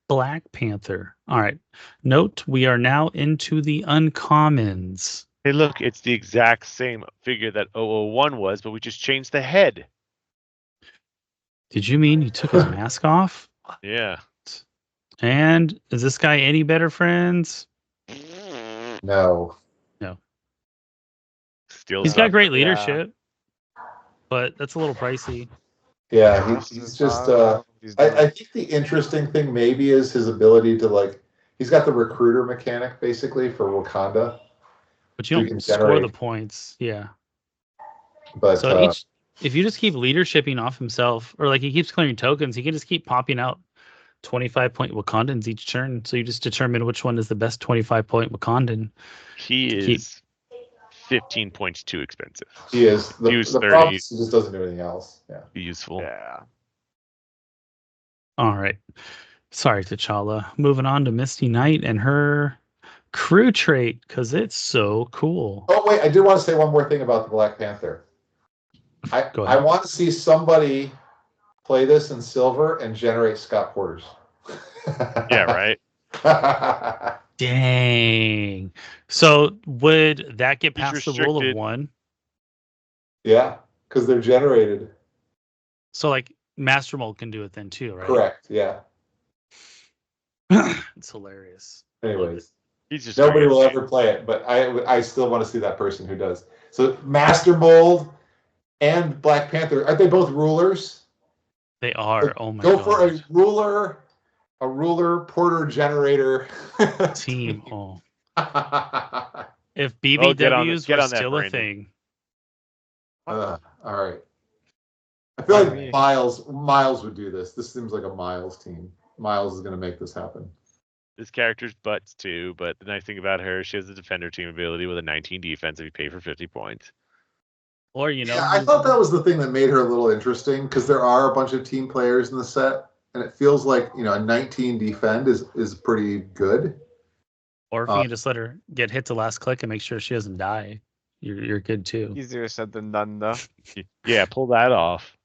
Black Panther. All right. Note, we are now into the uncommons. Hey, look, it's the exact same figure that 001 was, but we just changed the head. Did you mean you took his mask off? Yeah. And is this guy any better, friends? No. Still He's got great leadership, but that's a little pricey. Yeah, he's just. I think the interesting thing maybe is his ability to he's got the recruiter mechanic basically for Wakanda. But you don't score the points, yeah. But so if you just keep leadershiping off himself, or he keeps clearing tokens, he can just keep popping out 25-point Wakandans each turn. So you just determine which one is the best 25-point Wakandan. He is 15 points too expensive. He is. The 30. problem is he just doesn't do anything else. Yeah. Useful. Yeah. All right. Sorry, T'Challa. Moving on to Misty Knight and her crew trait, because it's so cool. Oh, wait. I do want to say one more thing about the Black Panther. I want to see somebody play this in silver and generate Scott Porters. Yeah, right? Dang. So would that get past the rule of 1? Yeah, because they're generated. So Master Mold can do it then too, right? Correct, yeah. It's hilarious. Anyways, he's just nobody will ever play it, but I still want to see that person who does. So Master Mold and Black Panther, aren't they both rulers? They are. Oh my god. God. Go for a ruler porter generator team. Oh. If BBWs were still a thing. All right. I feel like Miles would do this. This seems like a Miles team. Miles is going to make this happen. This character's butts too, but the nice thing about her, she has a defender team ability with a 19 defense if you pay for 50 points. Or, I thought that was the thing that made her a little interesting, because there are a bunch of team players in the set, and it feels like, a 19 defend is pretty good. Or if you can just let her get hit to last click and make sure she doesn't die, you're good too. Easier said than done, though. Yeah, pull that off.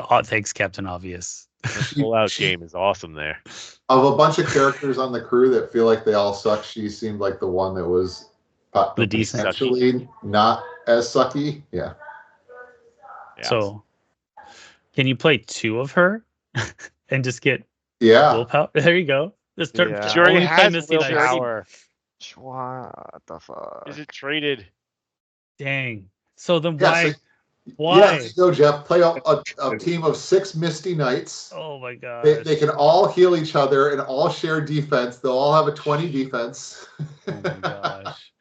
Oh, thanks, Captain Obvious. The pull-out game is awesome there. Of a bunch of characters on the crew that feel like they all suck, she seemed like the one that was the decent, actually not as sucky. Yeah. So, can you play 2 of her and just get willpower? There you go. Just turn. Sure, he has willpower. What the fuck? Is it traded? Dang. So then why? Yeah, go, Jeff. Play a team of 6 Misty Knights. Oh my god. They can all heal each other and all share defense. They'll all have a 20 defense. Oh my gosh.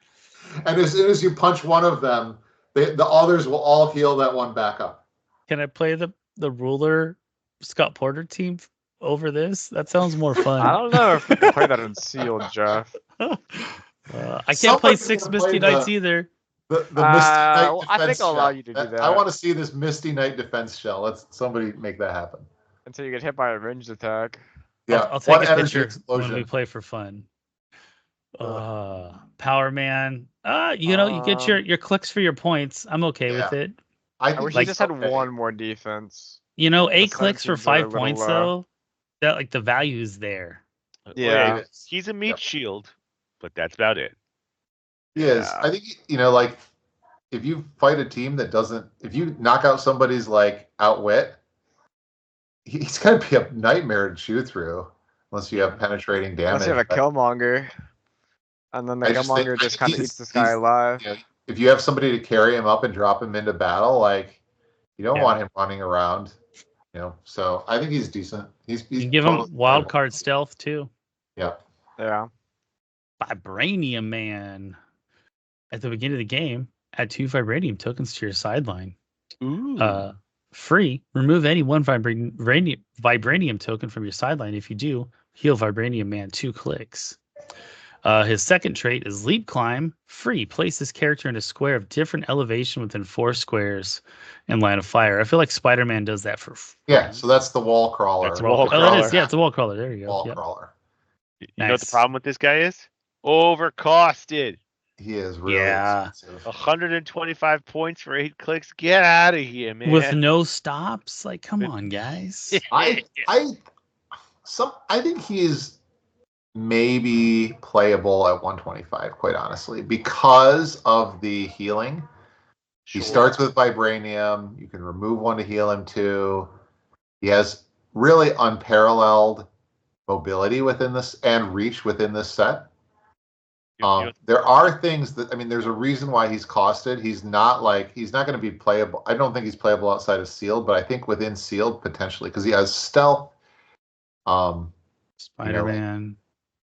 And as soon as you punch one of them, the others will all heal that one back up. Can I play the ruler Scott Porter team over this? That sounds more fun. I don't know if we can play that in sealed, Jeff. I can't play 6 Misty Knights either. The Misty Knight defense I think I'll allow you to do that. I want to see this Misty Knight defense shell. Let's somebody make that happen. Until you get hit by a ranged attack. Yeah, I'll take a picture when we play for fun. Power Man. You get your clicks for your points. I'm okay with it. I wish he just had one more defense. 8 clicks for 5 points though. That the value is there. Yeah, he's a meat shield, but that's about it. Yes, I think if you fight a team that doesn't, if you knock out somebody's outwit, he's gonna be a nightmare to chew through unless you have penetrating damage. Unless you have a Killmonger, and then the Killmonger just kind of eats this guy alive. If you have somebody to carry him up and drop him into battle, you don't want him running around. So I think he's decent. You can give him wild card stealth too. Yeah. Yeah. Vibranium Man. At the beginning of the game, add 2 Vibranium tokens to your sideline. Ooh. Free. Remove any 1 Vibranium token from your sideline. If you do, heal Vibranium Man 2 clicks. His second trait is Leap Climb. Free. Place this character in a square of different elevation within 4 squares in line of fire. I feel like Spider-Man does that for free. Yeah, so that's the wall crawler. That's a wall Oh, crawler. that is. Yeah, it's a wall crawler. There you go. Wall Yep. crawler. You know what the Nice. problem with this guy is? Overcosted. He is really Yeah. expensive. 125 points for 8 clicks. Get out of here, man. With no stops? Like, come on, guys. I think he is maybe playable at 125, quite honestly, because of the healing. He starts with Vibranium. You can remove one to heal him too. He has really unparalleled mobility within this and reach within this set. There are things that, I mean, there's a reason why he's costed. He's not going to be playable. I don't think he's playable outside of sealed, but I think within sealed potentially, because he has stealth. Spider-Man.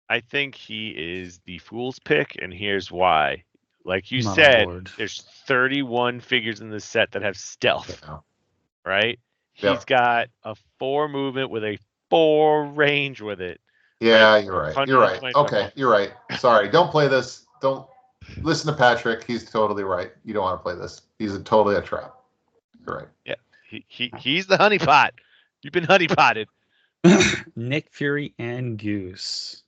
I think he is the fool's pick, and here's why. Like you I'm said, there's 31 figures in this set that have stealth, right? Yeah. He's got a 4 movement with a 4 range with it. Yeah, you're right. You're right. 125 Okay, points. you're right. Sorry, don't play this. Don't listen to Patrick. He's totally right. You don't want to play this. He's totally a trap. You're right. Yeah, he's the honeypot. You've been honeypotted. Nick Fury and Goose.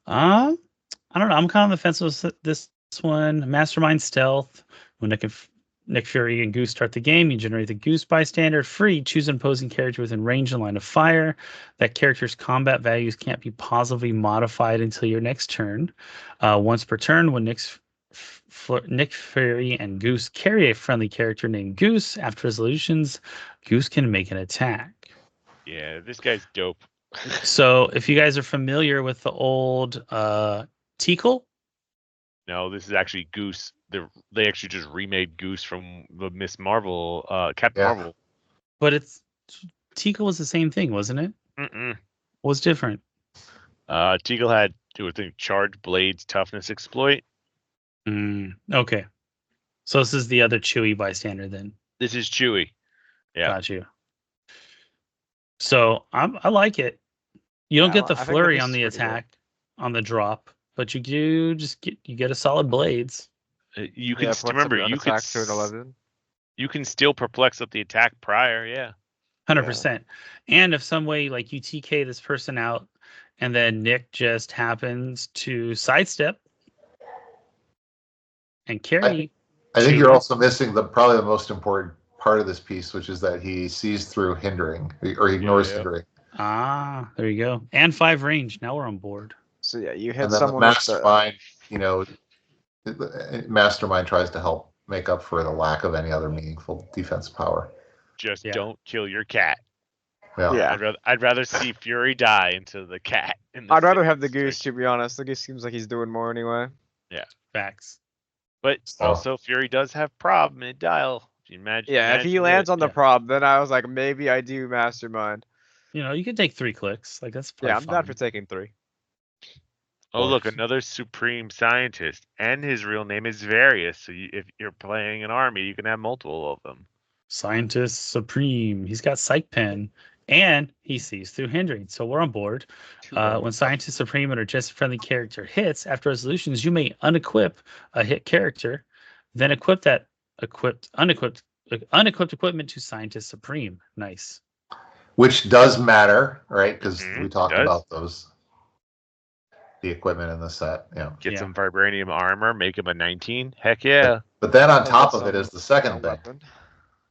I don't know. I'm kind of on the fence with this one. Mastermind Stealth. When Nick Fury and Goose start the game, you generate the Goose bystander. Free. Choose an opposing character within range and line of fire. That character's combat values can't be positively modified until your next turn. Once per turn, when Nick Fury and Goose carry a friendly character named Goose, after resolutions, Goose can make an attack. Yeah, this guy's dope. So if you guys are familiar with the old Teakle. No, this is actually Goose. They actually just remade Goose from the Miss Marvel, Captain Marvel. But Teakle was the same thing, wasn't it? Mm-mm. What was different? Teakle had, I think, Charge Blades Toughness Exploit. Okay. So this is the other Chewy bystander then. This is Chewy. Yeah. Got you. So I like it. You don't get the flurry on the attack on the drop, but you do you get a solid blades. You can remember you can still perplex up the attack prior, 100%. And if some way like you TK this person out, and then Nick just happens to sidestep and carry. I think you're also missing probably the most important part of this piece, which is that he sees through hindering, or he ignores hindering. There you go. And 5 range. Now we're on board. So yeah, you hit and then someone. Mastermind, Mastermind tries to help make up for the lack of any other meaningful defense power. Just don't kill your cat. Yeah. I'd rather see Fury die into the cat. I'd rather have the Goose, to be honest. The Goose seems like he's doing more anyway. Yeah. Facts. But also Fury does have prob mid-dial. If he lands on the prob, then I was like, maybe I do Mastermind. You can take 3 clicks. Like that's I'm down for taking 3. Oh, look, another Supreme Scientist. And his real name is Various. So if you're playing an army, you can have multiple of them. Scientist Supreme. He's got Psych Pen. And he sees through hindering. So we're on board. When Scientist Supreme and or just friendly character hits, after resolutions, you may unequip a hit character. Then equip that unequipped equipment to Scientist Supreme. Nice. Which does matter, right? Because we talked about the equipment in the set. Get some vibranium armor, make him a 19. Heck yeah. But then on top of it is the second thing.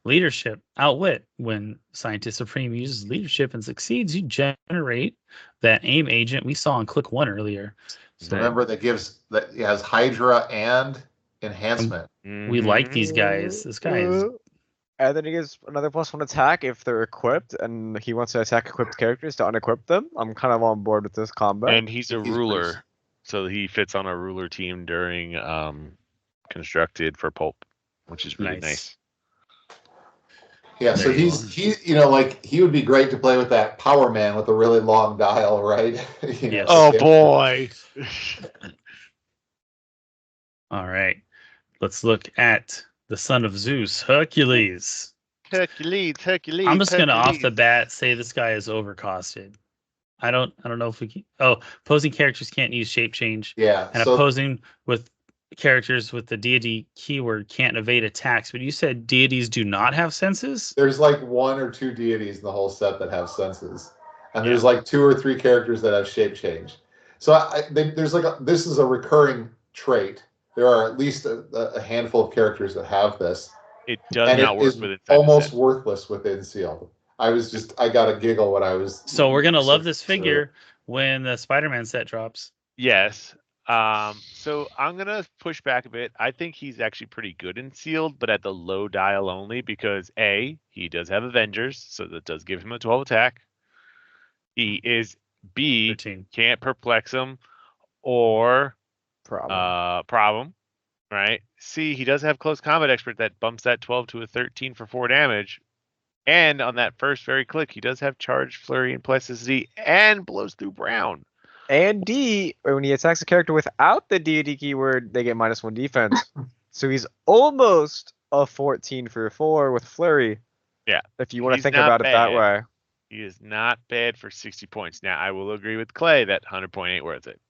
Leadership. Outwit. When Scientist Supreme uses leadership and succeeds, you generate that aim agent we saw on Click 1 earlier. So remember that it has Hydra and enhancement. We like these guys. This guy is. And then he gives another +1 attack if they're equipped, and he wants to attack equipped characters to unequip them. I'm kind of on board with this combat. And he's a ruler, so he fits on a ruler team during constructed for pulp, which is really nice. Yeah, so he would be great to play with that Power Man with a really long dial, right? Oh boy. All right. Let's look at the son of Zeus, Heroclix. Heroclix. I'm just going to off the bat say this guy is overcosted. I don't know if we can. Oh, opposing characters can't use shape change. Yeah. And opposing with characters with the deity keyword can't evade attacks. But you said deities do not have senses? There's like 1 or 2 deities in the whole set that have senses. And there's like 2 or 3 characters that have shape change. So there's like this is a recurring trait. There are at least a handful of characters that have this. It does not work with it. Almost worthless within sealed. I got a giggle when I was. So we're gonna love this figure when the Spider-Man set drops. Yes. So I'm gonna push back a bit. I think he's actually pretty good in sealed, but at the low dial only because A, he does have Avengers, so that does give him a 12 attack. He is B, 13. Can't perplex him or problem. Right. C, he does have close combat expert that bumps that 12 to a 13 for 4 damage. And on that first fairy click, he does have charge, flurry, and plasticity, and blows through Brown. And D, when he attacks a character without the deity keyword, they get -1 defense. So he's almost a 14 for 4 with flurry. Yeah. If you want to think about it that way. He is not bad for 60 points. Now, I will agree with Clay that 100 point ain't worth it.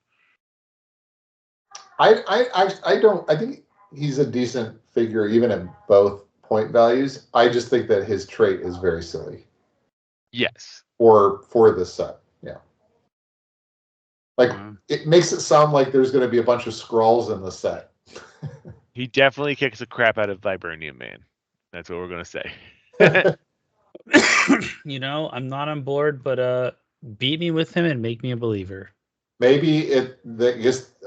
I think he's a decent figure even at both point values. I just think that his trait is very silly. Yes. For this set. Yeah. Like it makes it sound like there's going to be a bunch of scrolls in the set. He definitely kicks the crap out of Vibranium Man. That's what we're going to say. You know, I'm not on board, but beat me with him and make me a believer. Maybe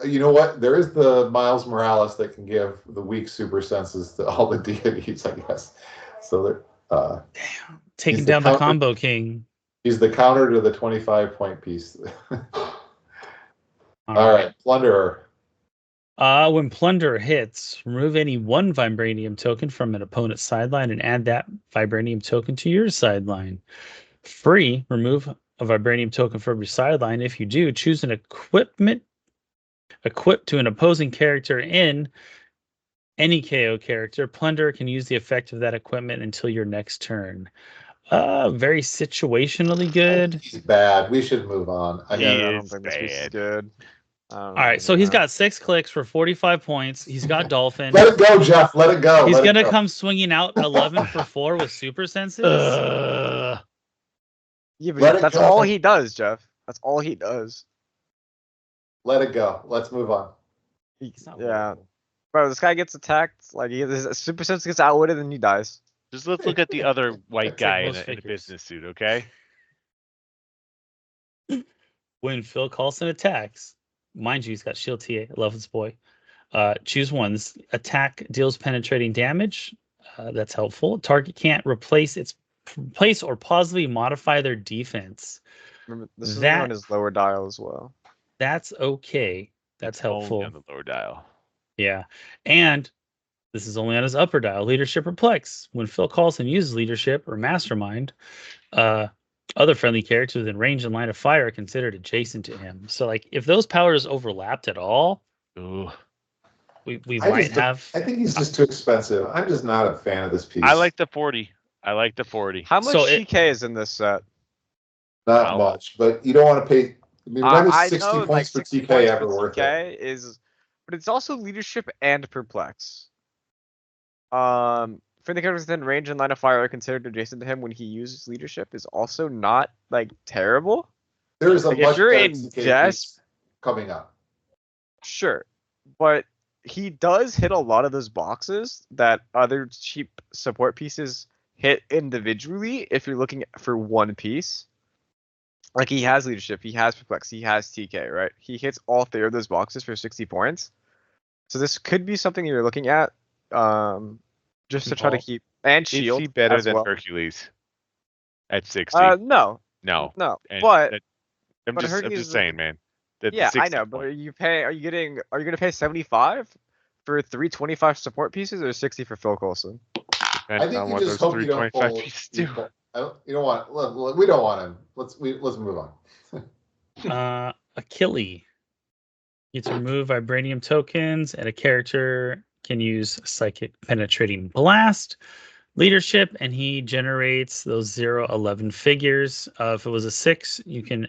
you know what? There is the Miles Morales that can give the weak super senses to all the deities, I guess. So they're taking down the combo king. He's the counter to the 25-point piece. All right, Plunderer. When Plunderer hits, remove any 1 Vibranium token from an opponent's sideline and add that Vibranium token to your sideline. Free, remove a Vibranium token from your sideline. If you do, choose an equipment equipped to an opposing character in any KO character. Plunderer can use the effect of that equipment until your next turn. Very situationally good. He's bad. We should move on. I don't think this piece is good. All right, so he's got 6 clicks for 45 points. He's got Dolphin. Let it go, Jeff. Let it go. He's going to come swinging out 11 for 4 with super senses. Yeah, but that's all he does, Jeff. That's all he does. Let it go. Let's move on. Yeah. Bro, this guy gets attacked. Like, his super sense gets outwitted and he dies. Just let's look at the other white guy in a business suit, okay? When Phil Coulson attacks, mind you, he's got Shield TA, Eleventh Boy. Choose one. This attack deals penetrating damage. That's helpful. Target can't replace or positively modify their defense. Remember, this is on his lower dial as well. That's okay. That's helpful. Only on the lower dial. Yeah. And this is only on his upper dial, Leadership or Plex. When Phil Coulson uses Leadership or Mastermind, other friendly characters within range and line of fire are considered adjacent to him. So, like, if those powers overlapped at all, we might have. I think he's just too expensive. I'm just not a fan of this piece. I like the 40. How much TK is in this set? Not much, but you don't want to pay. I mean, when is 60 points for TK ever worth it? But it's also Leadership and Perplex. Friendly characters within range and line of fire are considered adjacent to him when he uses Leadership is also not like terrible. There is a like, much if you're better in TK piece coming up. Sure, but he does hit a lot of those boxes that other cheap support pieces hit individually. If you're looking for one piece, like he has Leadership, he has Perplex, he has TK, right? He hits all 3 of those boxes for 60 points. So this could be something you're looking at. Just to try to keep and shield. Is he better than Hercules at 60? No. And but I'm just saying, man. Yeah, I know. But are you gonna pay 75 for 325 support pieces or 60 for Phil Coulson? I think you just hope you don't pull. You don't want. Look, we don't want him. Let's move on. Achilles. You get to remove Vibranium tokens, and a character can use Psychic Penetrating Blast, Leadership, and he generates those 0-11 figures. If it was a 6, you can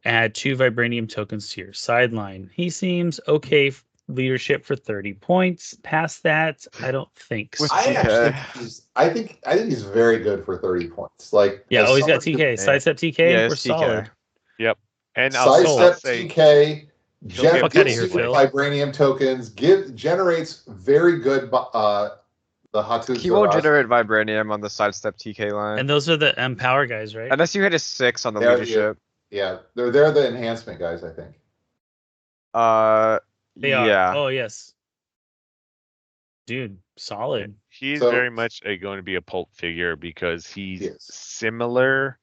Add 2 vibranium tokens to your sideline. He seems okay. Leadership for 30 points. Past that, I don't think so. I think he's very good for 30 points. Like, yeah, he's got TK. Sidestep TK. Yeah, We're it's TK. solid. Yep. And sidestep TK. Fuck outta here, Phil. Vibranium tokens. Generates very good. The Hatu. He won't generate vibranium on the sidestep TK line. And those are the Empower guys, right? Unless you hit a 6 on the leadership. Yeah, they're the enhancement guys, I think. They are. Oh yes. Dude, solid. He's very much going to be a pulp figure because he's similar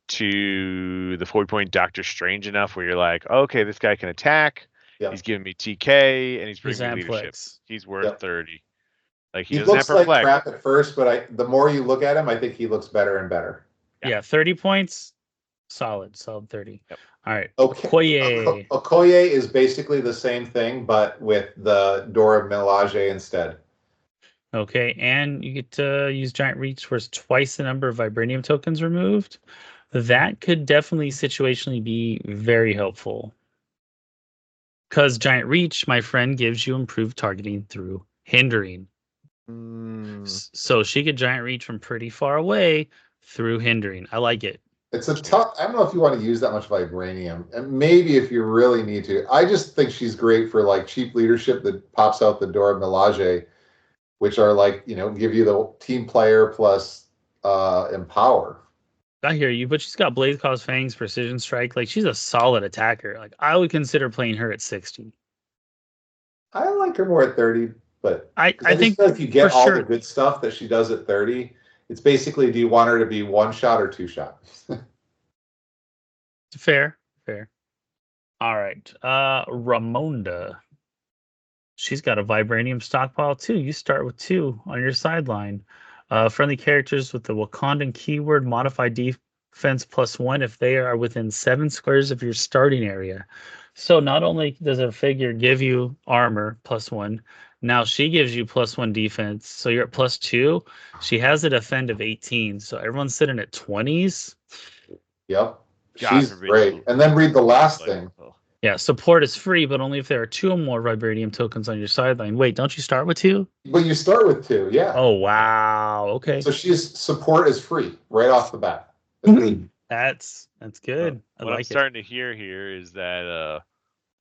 to the 40-point Doctor Strange enough where you're like, okay, this guy can attack. Yep. He's giving me TK and he's bringing me leadership. He's worth 30. Like he looks like crap at first, but the more you look at him, I think he looks better and better. Yeah, 30 points. Solid 30. Yep. All right. Okoye. Okoye is basically the same thing, but with the Dora Milaje instead. Okay, and you get to use Giant Reach where it's twice the number of vibranium tokens removed. That could definitely situationally be very helpful. Because Giant Reach, my friend, gives you improved targeting through hindering. So she could Giant Reach from pretty far away through hindering. I like it. It's a tough. I don't know if you want to use that much vibranium, and maybe if you really need to. I just think she's great for like cheap leadership that pops out the Dora Milaje, which are like give you the team player plus empower. I hear you, but she's got Blaze Claws, Fangs, Precision Strike. Like she's a solid attacker. Like I would consider playing her at 60. I like her more at 30, but I think if you get all the good stuff that she does at 30. It's basically, do you want her to be 1-shot or 2-shot? Fair. All right. Ramonda. She's got a vibranium stockpile too. You start with 2 on your sideline. Friendly characters with the Wakandan keyword modify defense +1 if they are within 7 squares of your starting area. So not only does a figure give you armor +1, now she gives you +1 defense. So you're at +2. She has a defend of 18. So everyone's sitting at 20s. Yep. She's great. And then read the last thing. Yeah, support is free, but only if there are 2 or more vibranium tokens on your sideline. Wait, don't you start with 2? But you start with 2, yeah. Oh, wow. Okay. So support is free right off the bat. That's good. What I'm starting to hear here is that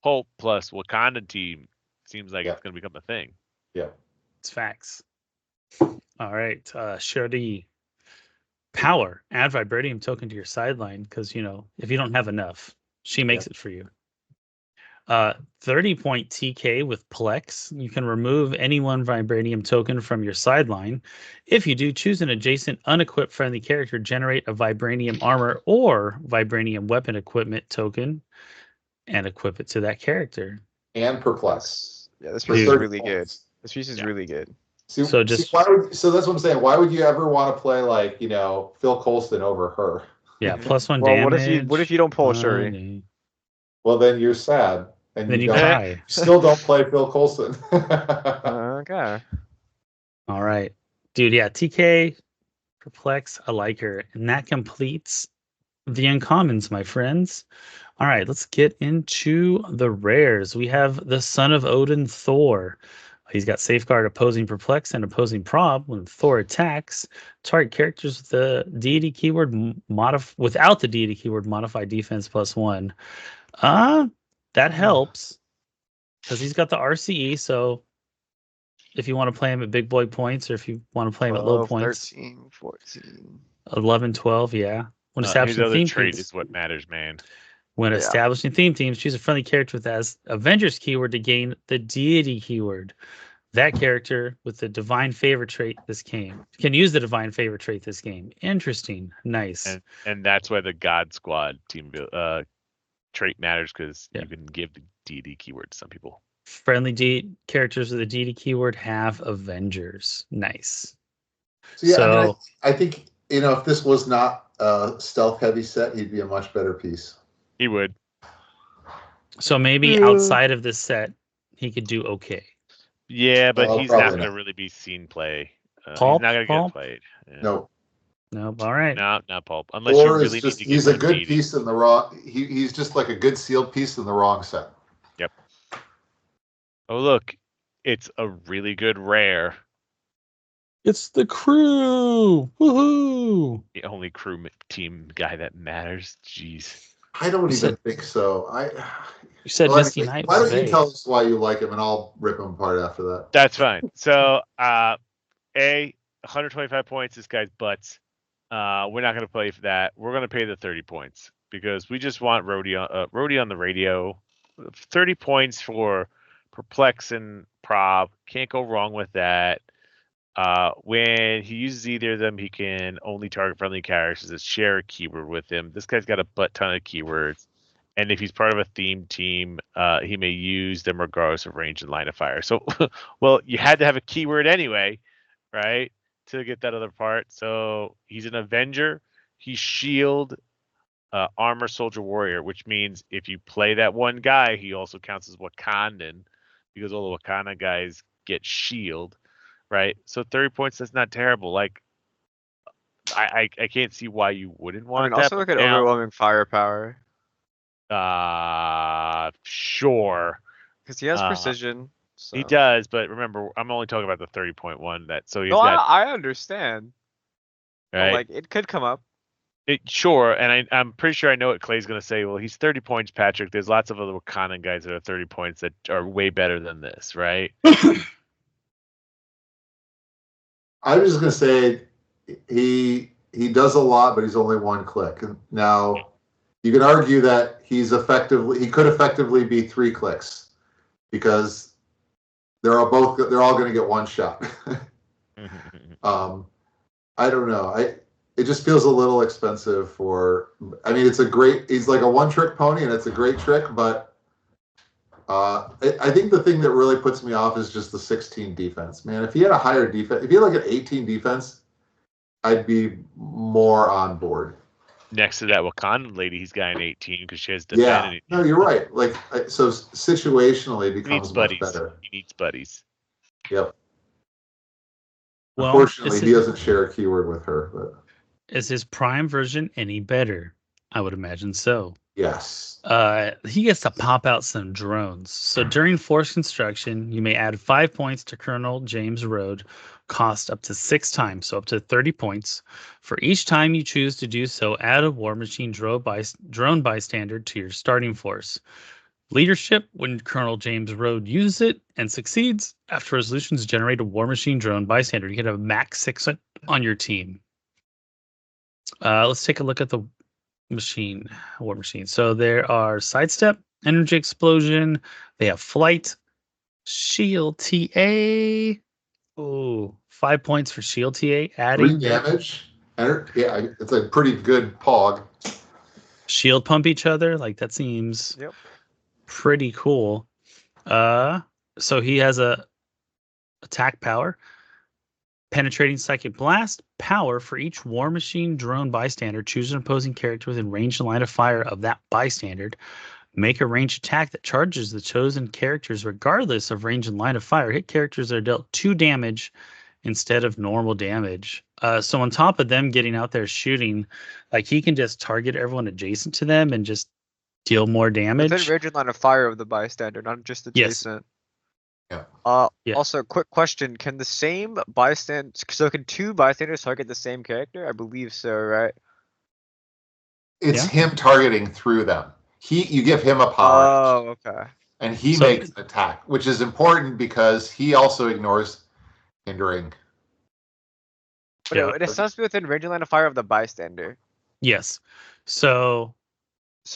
Pulp plus Wakanda team seems like it's going to become a thing. Yeah. It's facts. All right. Shodi. Power. Add vibranium token to your sideline because, if you don't have enough, she makes it for you. 30-point TK with Plex. You can remove any 1 vibranium token from your sideline. If you do, choose an adjacent unequipped friendly character, generate a vibranium armor or vibranium weapon equipment token, and equip it to that character. And perplex. Yeah, this piece is really good. This piece is really good. So that's what I'm saying. Why would you ever want to play like Phil Coulson over her? Yeah, +1 damage. What if you don't pull Shuri? Well, then you're sad, and then you die. Still don't play Phil Coulson. Okay. All right, dude. Yeah, TK, perplex. I like her, and that completes the uncommons, my friends. All right, let's get into the rares. We have the Son of Odin, Thor. He's got Safeguard, Opposing Perplex, and Opposing Prob. When Thor attacks, target characters with the deity keyword without the deity keyword modify defense +1. That helps because he's got the RCE. So if you want to play him at big boy points, or if you want to play him at low points, 13, 14, 11, 12, yeah. When establishing theme trait is what matters, man. When establishing theme teams, choose a friendly character with as Avengers keyword to gain the deity keyword. That character with the divine favor trait can use the divine favor trait this game. Interesting. Nice. And that's why the God Squad team trait matters, because you can give the deity keyword to some people. Friendly characters with the deity keyword have Avengers. Nice. So I think if this was not a stealth heavy set, he'd be a much better piece. He would. So maybe outside of this set, he could do okay. Yeah, but he's not going to really be seen play. He's not going to get played. Yeah. No. Nope. All right. No, not pulp. Unless you really need to get he's a good graffiti. piece in the wrong. He's just like a good sealed piece in the wrong set. Yep. Oh look, it's a really good rare. It's the crew. Woohoo! The only crew team guy that matters. Jeez. I don't even think so. You said Misty Knight. Why don't you tell us why you like him, and I'll rip him apart after that. That's fine. So, 125 points. This guy's butts. We're not going to play for that. We're going to pay the 30 points because we just want Rhodey on the radio. 30 points for Perplex and Prob. Can't go wrong with that. When he uses either of them, he can only target friendly characters that share a keyword with him. This guy's got a butt ton of keywords. And if he's part of a theme team, he may use them regardless of range and line of fire. So, well, you had to have a keyword anyway, right, to get that other part. So he's an Avenger. He's Shield, Armor, Soldier, Warrior, which means if you play that one guy, he also counts as Wakandan because all the Wakanda guys get Shield, right? So 30 points, that's not terrible. Like, I can't see why you wouldn't want that. Also look at overwhelming firepower. Sure. Because he has precision. So. He does, but remember, I'm only talking about the 30.1. I understand. Right? But, like, it could come up. Sure, and I'm pretty sure I know what Clay's going to say. Well, he's 30 points, Patrick. There's lots of other Wakandan guys that are 30 points that are way better than this, right? I was just going to say he does a lot, but he's only one click. Now, you can argue that he could effectively be 3 clicks because they're all going to get one shot. I don't know. It just feels a little expensive he's like a one-trick pony, and it's a great trick, but I think the thing that really puts me off is just the 16 defense. Man, if he had a higher defense, if he had like an 18 defense, I'd be more on board. Next to that Wakandan lady, he's got an 18 because she has defense. Yeah, no, you're right. Like, so situationally, it becomes much better. He needs buddies. Yep. Well, unfortunately, he doesn't share a keyword with her. But is his Prime version any better? I would imagine so. Yes. He gets to pop out some drones. So during force construction, you may add 5 points to Colonel James Road, cost up to 6 times, so up to 30 points. For each time you choose to do so, add a War Machine drone bystander to your starting force. Leadership, when Colonel James Road uses it and succeeds, after resolutions generate a War Machine drone bystander. You can have a max 6 on your team. Let's take a look at the War Machine. So there are Sidestep, Energy Explosion, they have Flight, Shield TA. Oh, 5 points for Shield TA. Adding 3 damage. Yeah, it's a pretty good pog. Shield pump each other. Like, that seems pretty cool. So he has a attack power, penetrating psychic blast, power for each War Machine drone bystander. Choose an opposing character within range and line of fire of that bystander. Make a ranged attack that charges the chosen characters regardless of range and line of fire. Hit characters that are dealt 2 damage instead of normal damage. So on top of them getting out there shooting, like, he can just target everyone adjacent to them and just deal more damage. Within range and line of fire of the bystander, not just adjacent. Yes. Also, quick question: can the same bystander? So can 2 bystanders target the same character? I believe so, right? It's him targeting through them. You give him a power. Oh, okay. And he makes an attack, which is important because he also ignores hindering. But it has to be within range and line of fire of the bystander. Yes. So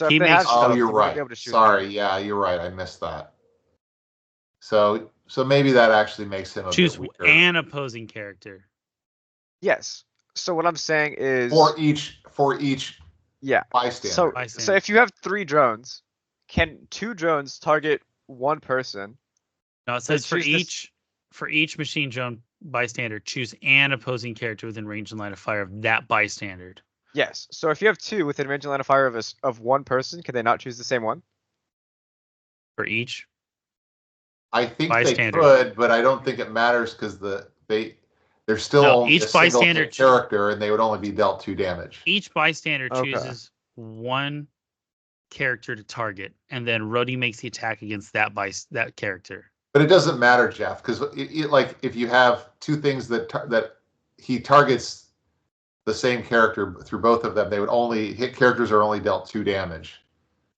if they have stealth, you're right. Sorry, yeah, you're right. I missed that. So maybe that actually makes him choose an opposing character. Yes. So what I'm saying is for each bystander. So if you have 3 drones, can 2 drones target 1 person? No, it says for each machine drone bystander, choose an opposing character within range and line of fire of that bystander. Yes. So if you have 2 within range and line of fire of 1 person, can they not choose the same one? For each? I think bystander. They could, but I don't think it matters because they They're still No, only each a single bystander character, and they would only be dealt 2 damage. Each bystander Okay. chooses one character to target, and then Rhodey makes the attack against that character. But it doesn't matter, Jeff, because like if you have 2 things that he targets the same character through both of them, they would only hit characters are only dealt 2 damage.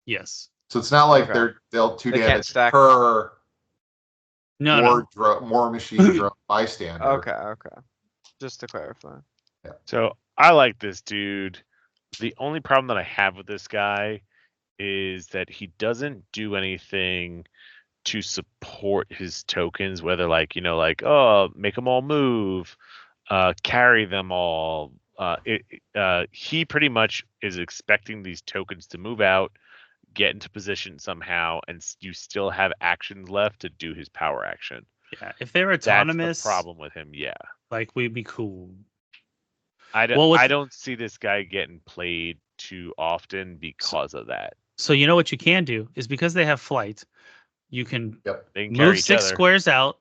Yes. So it's not like Okay. they're dealt 2 They can't damage stack. per No. War Machine drone bystander. Okay. Just to clarify. Yeah. So I like this dude. The only problem that I have with this guy is that he doesn't do anything to support his tokens, whether like make them all move, carry them all. He pretty much is expecting these tokens to move out, get into position somehow, and you still have actions left to do his power action. Yeah, if they're autonomous, that's the problem with him. Yeah, like we'd be cool. I don't see this guy getting played too often because of that. So you know what you can do is because they have flight, you can move 6 squares out,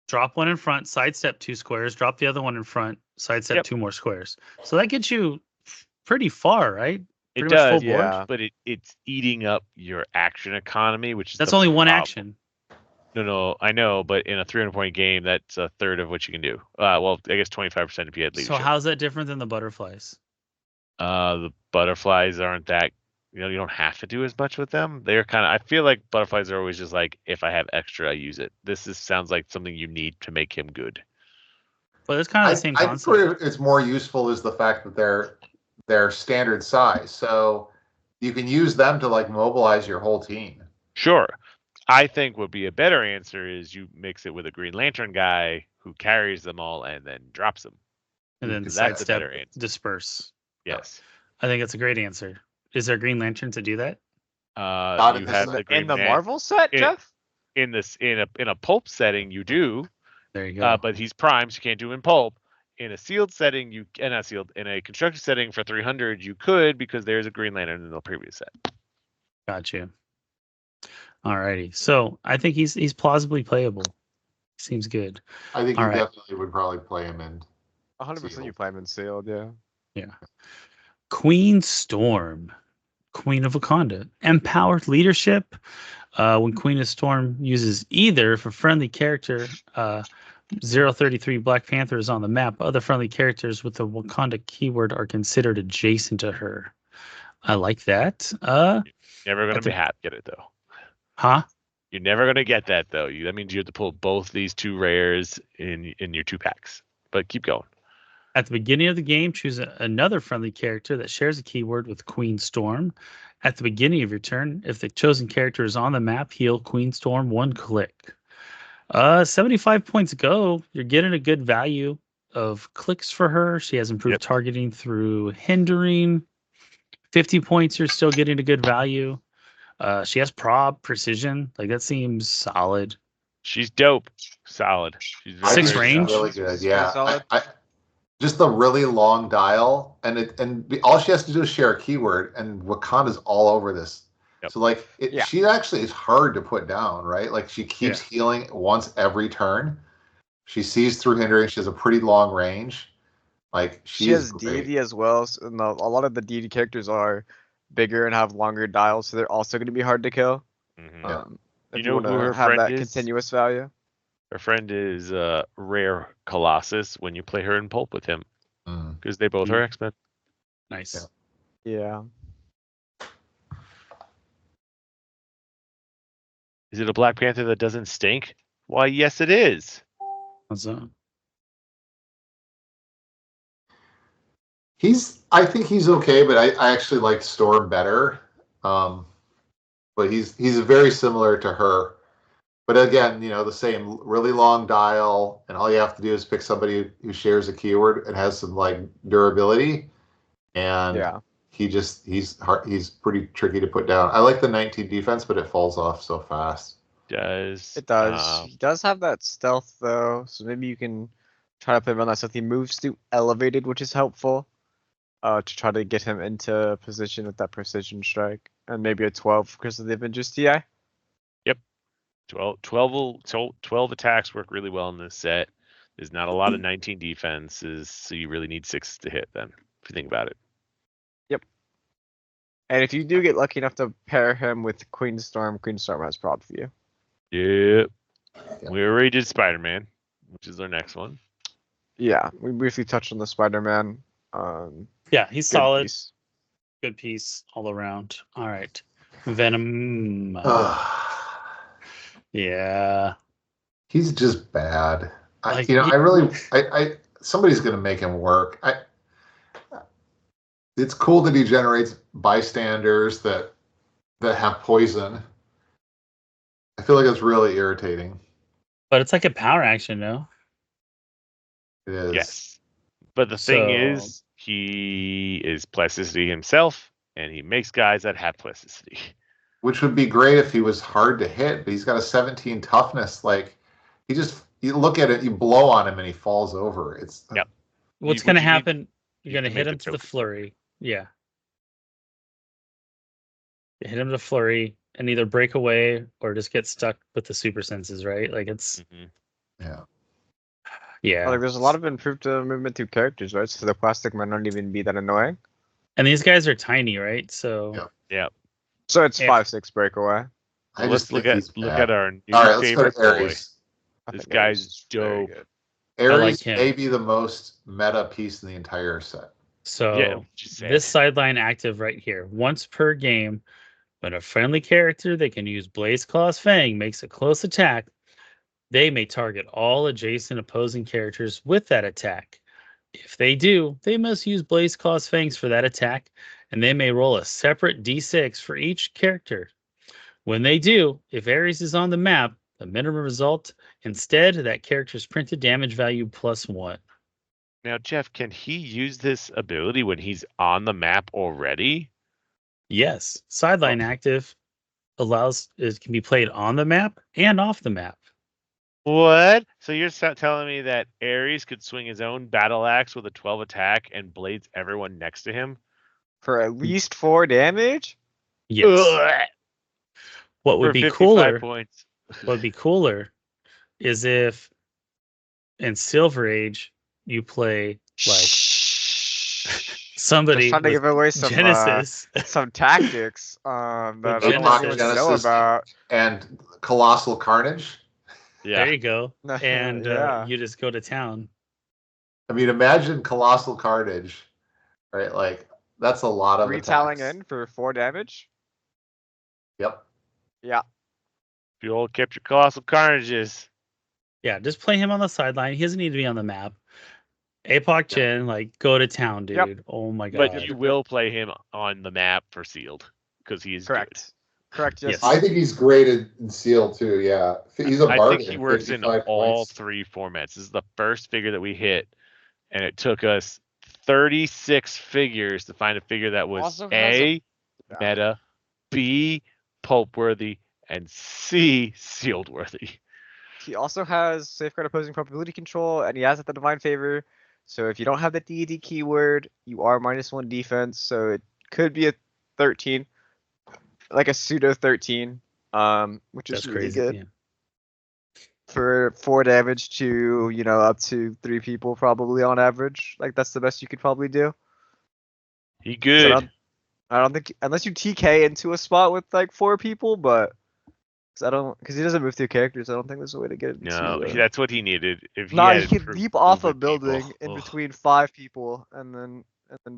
drop one in front, sidestep 2 squares, drop the other one in front, sidestep 2 more squares. So that gets you pretty far, right? It does, but it's eating up your action economy, which is that's only one problem. action. No, I know, but in a 300-point game, that's a third of what you can do. Well, I guess 25% if you had leadership. So how's that different than the butterflies? The butterflies aren't that. You don't have to do as much with them. They're kind of. I feel like butterflies are always just like, if I have extra, I use it. Sounds like something you need to make him good. But it's kind of the same concept. I think it's more useful is the fact that they're standard size, so you can use them to like mobilize your whole team. Sure. I think would be a better answer is you mix it with a Green Lantern guy who carries them all and then drops them. And then that's a better answer. Disperse. Yes. I think that's a great answer. Is there a Green Lantern to do that? You have the Green in the Marvel set, Jeff? In a pulp setting, you do. There you go. But he's prime, so you can't do him in pulp. In a sealed setting, not sealed. In a constructed setting for 300, you could because there's a Green Lantern in the previous set. Gotcha. Alrighty, so I think he's plausibly playable. Seems good. I think you definitely would probably play him in 100%. You play him in sealed, yeah. Yeah. Queen Storm, Queen of Wakanda, empowered leadership. When Queen of Storm uses either, if a friendly character 033 Black Panther is on the map, other friendly characters with the Wakanda keyword are considered adjacent to her. I like that. Never gonna get it though. Huh? You're never gonna get that though. That means you have to pull both these 2 rares in your 2 packs. But keep going. At the beginning of the game, choose another friendly character that shares a keyword with Queen Storm. At the beginning of your turn, if the chosen character is on the map, heal Queen Storm 1 click. 75 points go. You're getting a good value of clicks for her. She has improved targeting through hindering. 50 points, you're still getting a good value. She has precision. Like that seems solid. She's dope. Solid. She's 6 range. Really good. Yeah. Just the really long dial, and all she has to do is share a keyword, and Wakanda's all over this. Yep. So like, she actually is hard to put down, right? Like she keeps healing once every turn. She sees through hindering. She has a pretty long range. Like she has deity as well. So, and a lot of the deity characters are bigger and have longer dials, so they're also going to be hard to kill. Mm-hmm. If you know who her friend is? Continuous value. Her friend is Rare Colossus when you play her in pulp with him, because they both are X-Men. Nice. Yeah. Is it a Black Panther that doesn't stink? Why, yes, it is. What's that? I think he's okay, but I actually like Storm better. But he's very similar to her. But again, the same really long dial, and all you have to do is pick somebody who shares a keyword and has some like durability. And he's pretty tricky to put down. I like the 19 defense, but it falls off so fast. It does. He does have that stealth though, so maybe you can try to play around that stealth. He moves to elevated, which is helpful. To try to get him into position with that precision strike, and maybe a 12 because of the Avengers TI. Yep, 12 attacks work really well in this set. There's not a lot of 19 defenses, so you really need 6 to hit them, if you think about it. Yep. And if you do get lucky enough to pair him with Queenstorm has prop for you. Yep. We already did Spider-Man, which is our next one. Yeah, we briefly touched on the Spider-Man. Yeah, he's solid. Piece. Good piece all around. All right. Venom. Yeah. He's just bad. Like, somebody's going to make him work. It's cool that he generates bystanders that have poison. I feel like it's really irritating. But it's like a power action, no? It is. Yes. But the thing is, he is plasticity himself, and he makes guys that have plasticity. Which would be great if he was hard to hit, but he's got a 17 toughness. Like, you look at it, you blow on him, and he falls over. Yep. What's going to happen? You're going to hit him to the flurry. Yeah. You hit him to the flurry and either break away or just get stuck with the super senses, right? Like, it's... Yeah. Yeah. Like, there's a lot of improved movement through characters, right? So the plastic might not even be that annoying. And these guys are tiny, right? So... Yeah. So it's 5-6 breakaway. Let's look at our new favorite boy. This guy's dope. Ares may be the most meta piece in the entire set. So this sideline active right here. Once per game, when a friendly character that can use Blaze Claw's Fang makes a close attack, they may target all adjacent opposing characters with that attack. If they do, they must use Blaze Claw's Fangs for that attack, and they may roll a separate d6 for each character. When they do, if Ares is on the map, the minimum result, instead, that character's printed damage value +1. Now, Jeff, can he use this ability when he's on the map already? Yes. Sideline active it can be played on the map and off the map. What? So you're telling me that Ares could swing his own battle axe with a 12 attack and blades everyone next to him? For at least 4 damage? Yes. Ugh. What would be cooler? What would be cooler is if in Silver Age you play like somebody trying to give away some Genesis, some tactics that I don't want anyone to know about, and Colossal Carnage. Yeah, there you go. And you just go to town. I mean, imagine Colossal Carnage, right? Like, that's a lot of retelling in for 4 damage. Yep. Yeah. You all kept your Colossal Carnages. Yeah, just play him on the sideline. He doesn't need to be on the map. Apoc Chin, like, go to town, dude. Yep. Oh my god. But you will play him on the map for sealed because he is correct. Good. Correct. Yes. I think he's great in sealed too. Yeah, he's a bargain. I think he works in all 3 formats. This is the first figure that we hit, and it took us 36 figures to find a figure that was A, meta, B, pulp worthy, and C, sealed worthy. He also has safeguard opposing probability control, and he has the divine favor. So if you don't have the deity keyword, you are -1 defense. So it could be a 13, like a pseudo 13, which is really crazy, good. Yeah. For 4 damage to, up to 3 people probably on average. Like, that's the best you could probably do. He good. So I don't think, unless you TK into a spot with like 4 people, but because he doesn't move through characters, I don't think there's a way to get it. No, that's what he needed. If he he could leap off a building in between 5 people and then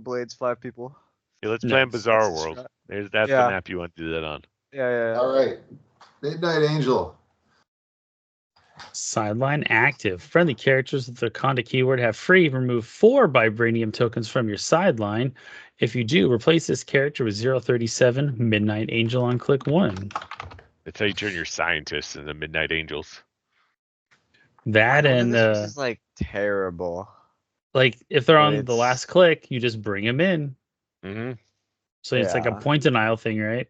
blades 5 people. Yeah, let's play in Bizarre World. That's the map you want to do that on. Yeah. All right, Midnight Angel. Sideline active. Friendly characters with the Conda keyword have free remove 4 vibranium tokens from your sideline. If you do, replace this character with 037 Midnight Angel on click 1. That's how you turn your scientists into Midnight Angels. That and this is like terrible. Like if they're on the last click, you just bring them in. Mm-hmm. So it's like a point denial thing, right?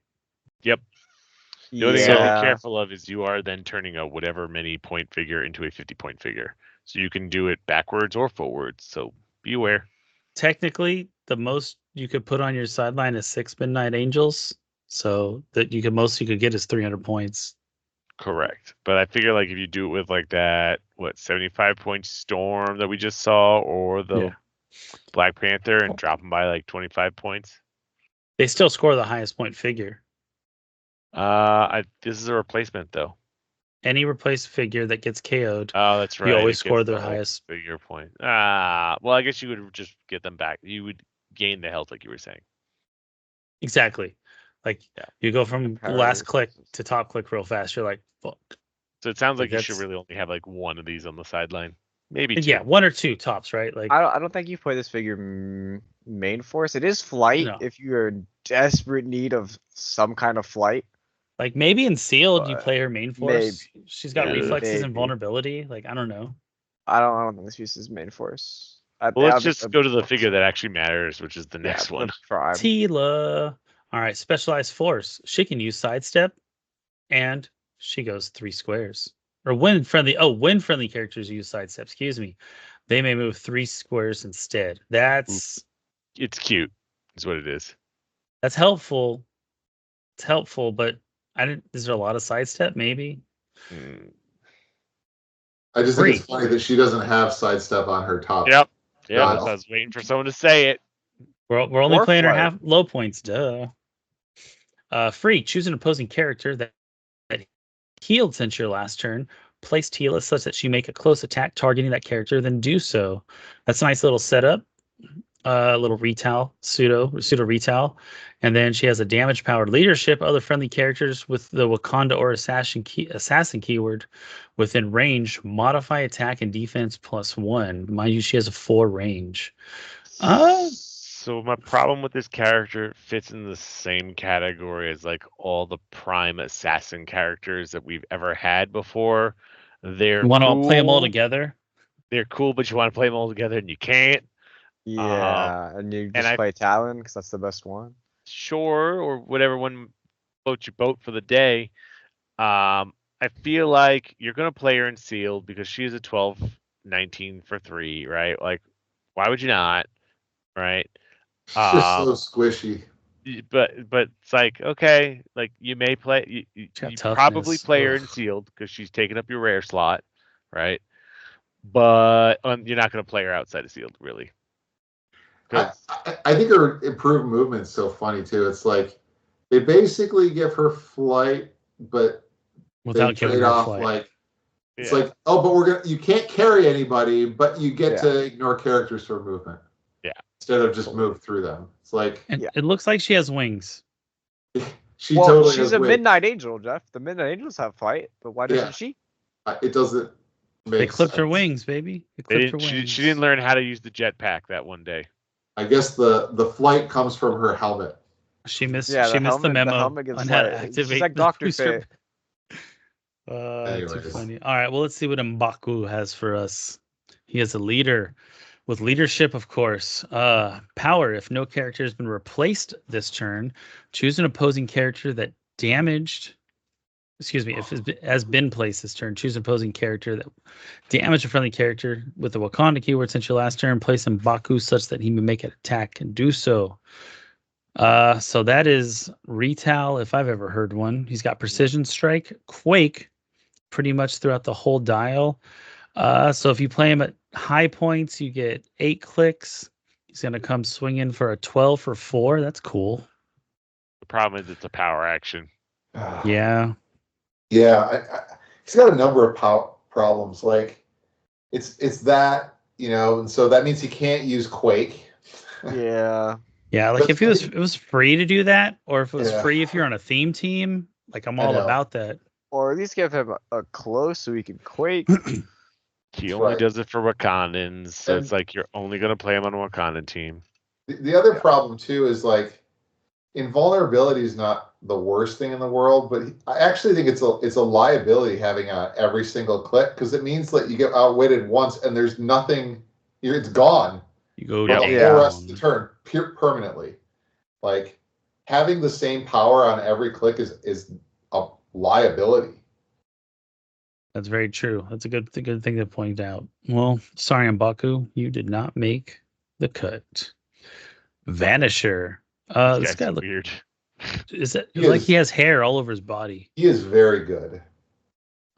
Yep. The only thing you have to be careful of is you are then turning a whatever many point figure into a 50-point figure. So you can do it backwards or forwards. So be aware. Technically, the most you could put on your sideline is 6 Midnight Angels. So that most you could get is 300 points. Correct. But I figure like if you do it with like that 75-point storm that we just saw, or the Black Panther, and drop them by like 25 points. They still score the highest point figure. This is a replacement though. Any replaced figure that gets KO'd, oh, that's right. You always score the highest figure point. Well, I guess you would just get them back. You would gain the health, like you were saying. Exactly. Like you go from last click to top click real fast. You're like, fuck. So it sounds like you should really only have like one of these on the sideline. Maybe two. Yeah, one or two tops, right? Like I don't think you play this figure main force. It is flight if you're in desperate need of some kind of flight. Like maybe in sealed you play her main force. Maybe. She's got reflexes and vulnerability. Like I don't know. I don't think this uses main force. Well, let's just go to the figure that actually matters, which is the next one. Tila. All right, specialized force. She can use sidestep, and she goes 3 squares. Or when friendly characters use sidestep, excuse me, they may move 3 squares instead. It's cute, is what it is. That's helpful. It's helpful, but is there a lot of sidestep? Maybe. I just think it's funny that she doesn't have sidestep on her top. Yep. Yeah, I was waiting for someone to say it. We're only playing her low points. Duh. Free. Choose an opposing character that healed since your last turn. Place Tila such that she make a close attack targeting that character, then do so. That's a nice little setup. Little retail, pseudo retail. And then she has a damage powered leadership. Other friendly characters with the Wakanda or assassin keyword within range modify attack and defense +1. Mind you, she has a 4 range. So my problem with this character fits in the same category as like all the prime assassin characters that we've ever had before. You want to play them all together? They're cool, but you want to play them all together and you can't. Yeah, and you just play Talon because that's the best one. Sure, or whatever one floats your boat for the day. I feel like you're going to play her in sealed because she is a 12-19 for 3, right? Like, why would you not? Right? She's so squishy. But it's like, okay, like you may play, you probably play her in sealed because she's taking up your rare slot, right? But you're not going to play her outside of sealed, really. I think her improved movement's so funny too. It's like they basically give her flight, but without trade off flight. Like it's like, but you can't carry anybody, but you get to ignore characters for movement. Yeah. Instead of just move through them. It's like it looks like she has wings. She's a wings. Midnight Angel, Jeff. The Midnight Angels have flight, but why doesn't she? It doesn't make They clipped sense. her wings, baby. She didn't learn how to use the jetpack that one day. I guess the flight comes from her helmet. She missed the memo on how to activate. It's like Dr. Fate. Too funny. All right, well, let's see what M'Baku has for us. He is a leader with leadership, of course. Power. If no character has been replaced this turn, choose an opposing character that damaged. Excuse me. If it has been placed this turn, choose an opposing character that damaged a friendly character with the Wakanda keyword since your last turn. Place M'Baku such that he may make an attack and do so. So that is retail, if I've ever heard one. He's got precision strike, quake, pretty much throughout the whole dial. So if you play him at high points, you get 8 clicks. He's gonna come swinging for a 12 for 4. That's cool. The problem is it's a power action. Yeah. Yeah, he's got a number of problems. Like, it's that, and so that means he can't use Quake. Yeah. Yeah, like if it was free to do that, or if it was free if you're on a theme team, like I'm all about that. Or at least give him a close so he can Quake. He only does it for Wakandans, so it's like you're only going to play him on a Wakandan team. The other problem, too, is like, invulnerability is not the worst thing in the world, but I actually think it's a liability having every single click, because it means that you get outwitted once and there's nothing, it's gone. You go down the whole rest of the turn permanently. Like, having the same power on every click is a liability. That's very true. That's a good thing to point out. Well, sorry, M'Baku, you did not make the cut. Vanisher. This guy looks weird. Is it like he has hair all over his body? He is very good.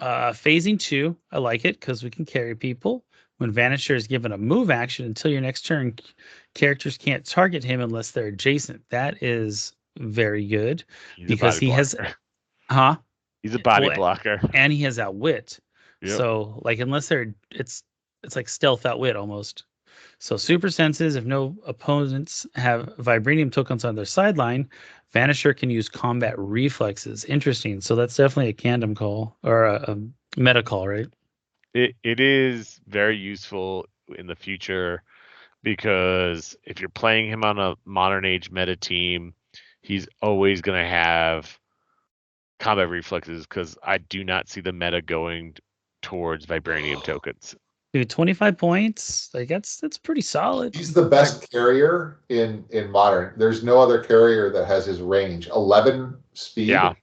Phasing 2, I like it because we can carry people. When Vanisher is given a move action until your next turn, characters can't target him unless they're adjacent. That is very good because he has, He's a body blocker, and he has Outwit. Yep. So like unless they're, it's like stealth Outwit almost. So super senses. If no opponents have Vibranium tokens on their sideline, Vanisher can use combat reflexes. Interesting. So that's definitely a Candom call or a meta call, right? It is very useful in the future because if you're playing him on a modern age meta team, he's always going to have combat reflexes because I do not see the meta going towards Vibranium tokens. Dude, 25 points. Like that's pretty solid. He's the best carrier in modern. There's no other carrier that has his range. 11 speed. Yeah.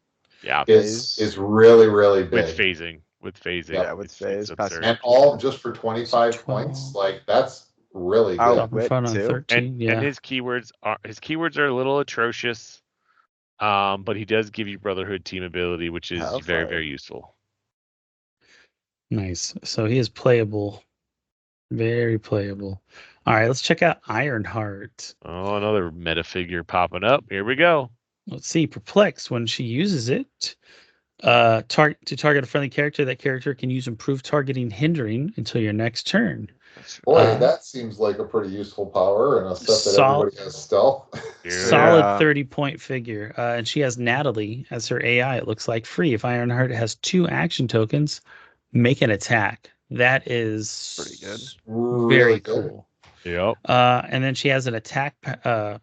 Is really, really big. With phasing. Yep. Yeah, with phase. And all just for 25 points. Like that's really good. Up in front on 13. And his keywords are a little atrocious. But he does give you Brotherhood team ability, which is very, very useful. Nice. So he is playable. Very playable. All right, let's check out Ironheart. Oh, another meta figure popping up. Here we go. Let's see. Perplex. When she uses it, to target a friendly character, that character can use improved targeting hindering until your next turn. Boy, that seems like a pretty useful power and a set that everybody has stealth. Solid 30-point figure. And she has Natalie as her AI. It looks like free. If Ironheart has 2 action tokens, make an attack. That is pretty good. Very cool. Yep. And then she has an attack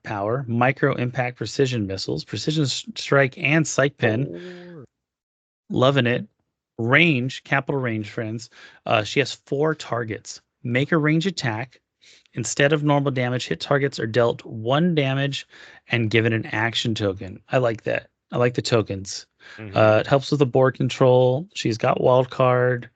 power, micro impact precision missiles, precision strike, and psych pen. Loving it. Range, capital range, friends. She has 4 targets. Make a range attack. Instead of normal damage, hit targets are dealt 1 damage and given an action token. I like that. I like the tokens. Mm-hmm. It helps with the board control. She's got wild card,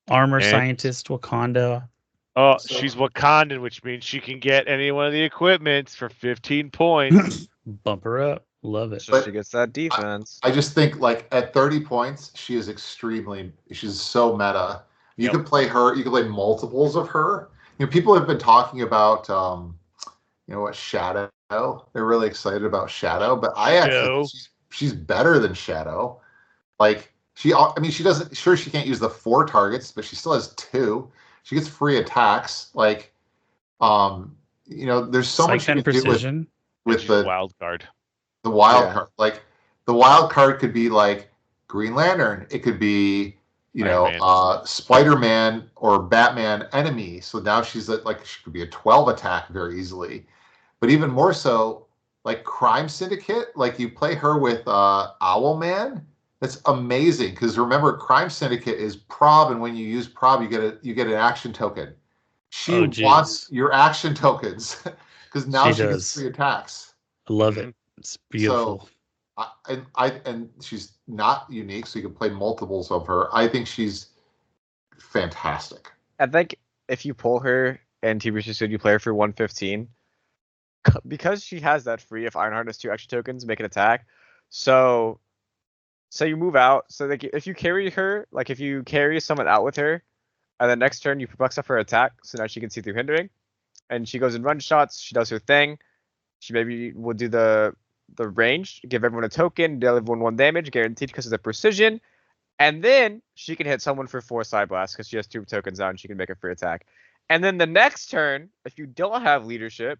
armor scientist, Wakanda. Oh, she's Wakandan, which means she can get any one of the equipments for 15 points. Bump her up. Love it. So she gets that defense. I just think like at 30 points, she's so meta. You could play her. You could play multiples of her. You know, people have been talking about, Shadow. They're really excited about Shadow, but I actually think she's better than Shadow. Like she doesn't. Sure, she can't use the 4 targets, but she still has 2. She gets free attacks. Like, there's so much you can do with the wild card. The wild card, like the wild card could be like Green Lantern. It could be, Spider-Man or Batman enemy. So now she's she could be a 12 attack very easily. But even more so, like Crime Syndicate, like you play her with Owlman. That's amazing because remember, Crime Syndicate is prob, and when you use prob, you get an action token. She wants your action tokens because now she gets free attacks. I love it. It's beautiful. So, and she's not unique, so you can play multiples of her. I think she's fantastic. I think if you pull her and TBC said you play her for 115, because she has that free, if Ironheart has 2 action tokens, make an attack. So you move out. So like if you carry her, like if you carry someone out with her, and then next turn you perplex up her attack, so now she can see through hindering, and she goes in run shots. She does her thing. She maybe will do the range, give everyone a token, deal everyone 1 damage, guaranteed because of the precision, and then she can hit someone for 4 side blasts because she has 2 tokens out and she can make a free attack. And then the next turn, if you don't have leadership,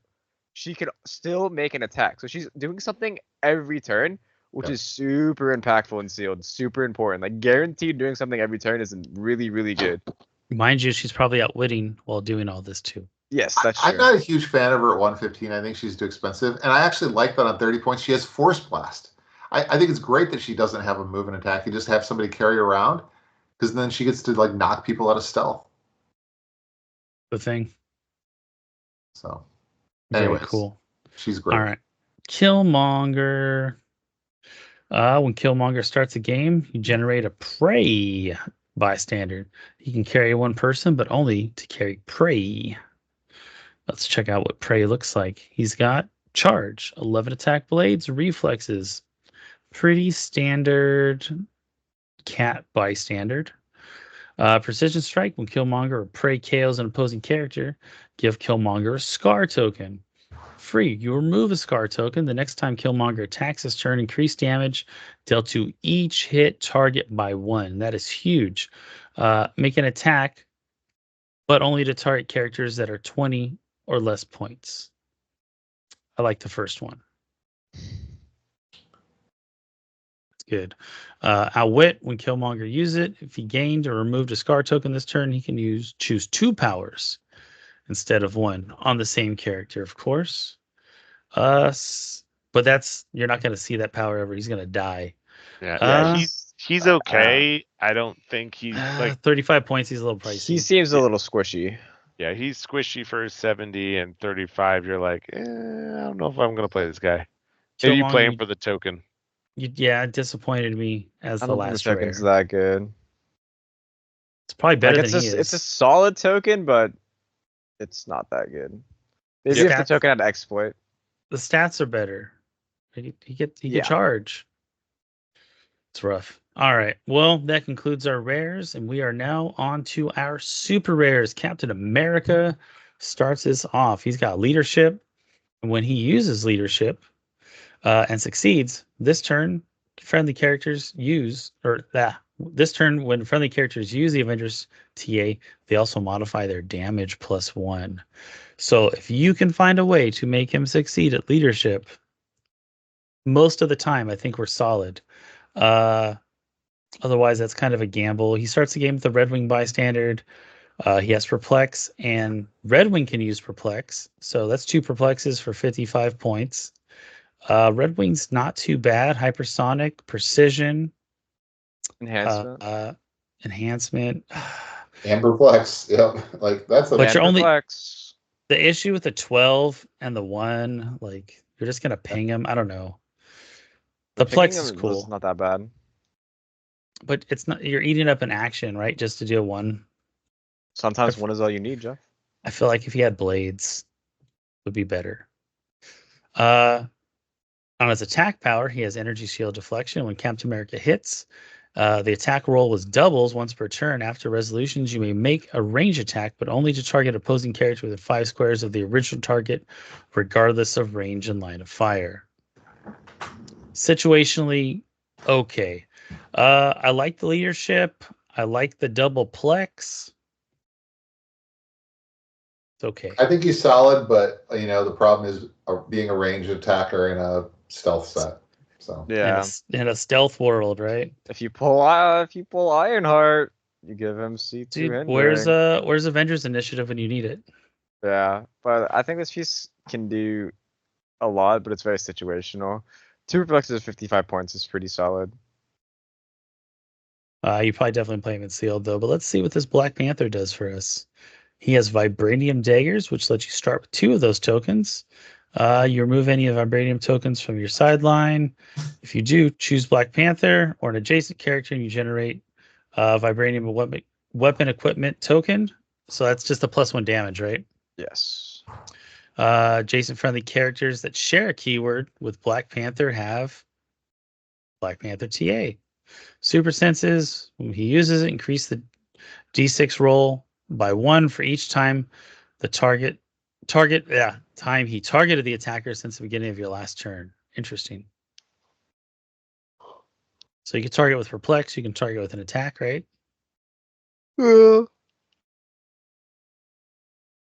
she can still make an attack. So she's doing something every turn, which is super impactful and sealed, super important. Like guaranteed doing something every turn is really, really good. Mind you, she's probably outwitting while doing all this too. Yes, that's true. I'm not a huge fan of her at 115. I think she's too expensive. And I actually like that on 30 points. She has Force Blast. I think it's great that she doesn't have a move and attack. You just have somebody carry around because then she gets to knock people out of stealth. The thing. So, very cool. She's great. All right. Killmonger. When Killmonger starts a game, you generate a prey bystander. He can carry 1 person, but only to carry prey. Let's check out what prey looks like. He's got charge, 11 attack blades, reflexes. Pretty standard cat bystander. Precision strike, when Killmonger or prey KOs an opposing character, give Killmonger a scar token. Free, you remove a scar token. The next time Killmonger attacks this turn, increase damage dealt to each hit target by 1. That is huge. Make an attack, but only to target characters that are 20 or less points. I like the first one. It's good. Outwit, when Killmonger uses it, if he gained or removed a scar token this turn, he can choose 2 powers instead of 1 on the same character, of course. But you're not going to see that power ever. He's going to die. Yeah, he's okay. I don't think he's like 35 points. He's a little pricey. He seems a little squishy. Yeah, he's squishy for 70 and 35. You're like, I don't know if I'm going to play this guy. Maybe you play him for the token. It disappointed me as the last rare. I don't think the token's that good. It's probably better than he is. It's a solid token, but it's not that good. Maybe if the token had exploit. The stats are better. He can charge. It's rough. All right. Well, that concludes our rares, and we are now on to our super rares. Captain America starts this off. He's got leadership, and when he uses leadership and succeeds, this turn friendly characters this turn when friendly characters use the Avengers TA, they also modify their damage +1. So if you can find a way to make him succeed at leadership, most of the time I think we're solid. Otherwise, that's kind of a gamble. He starts the game with the Red Wing bystander. He has Perplex, and Red Wing can use Perplex. So that's 2 Perplexes for 55 points. Red Wing's not too bad. Hypersonic, Precision, Enhancement. Enhancement. And Perplex. Yep. Like that's a but you're only Perplex. The issue with the 12 and the 1, like you're just gonna ping him. I don't know. The Plex is cool. It's not that bad. But it's not, you're eating up an action, right? Just to do 1. Sometimes 1 is all you need, Jeff. I feel like if he had blades, it would be better. On his attack power, he has energy shield deflection. When Captain America hits, the attack roll was doubles once per turn. After resolutions, you may make a range attack, but only to target opposing character within 5 squares of the original target, regardless of range and line of fire. Situationally, okay. I like the leadership. I like the double plex. It's okay. I think he's solid, but the problem is being a ranged attacker in a stealth set. So yeah, in a stealth world, right? If you pull Ironheart, you give him C2. Dude, where's Avengers Initiative when you need it? Yeah, but I think this piece can do a lot, but it's very situational. 2 Perplexes at 55 points is pretty solid. You probably definitely play him in sealed though, but let's see what this Black Panther does for us. He has Vibranium Daggers, which lets you start with 2 of those tokens. You remove any of the Vibranium tokens from your sideline. If you do, choose Black Panther or an adjacent character, and you generate Vibranium weapon equipment token. So that's just a +1 damage, right? Yes. Adjacent friendly characters that share a keyword with Black Panther have Black Panther TA. Super senses, when he uses it, increase the D6 roll by 1 for each time the time he targeted the attacker since the beginning of your last turn. Interesting. So you can target with Perplex, you can target with an attack, right?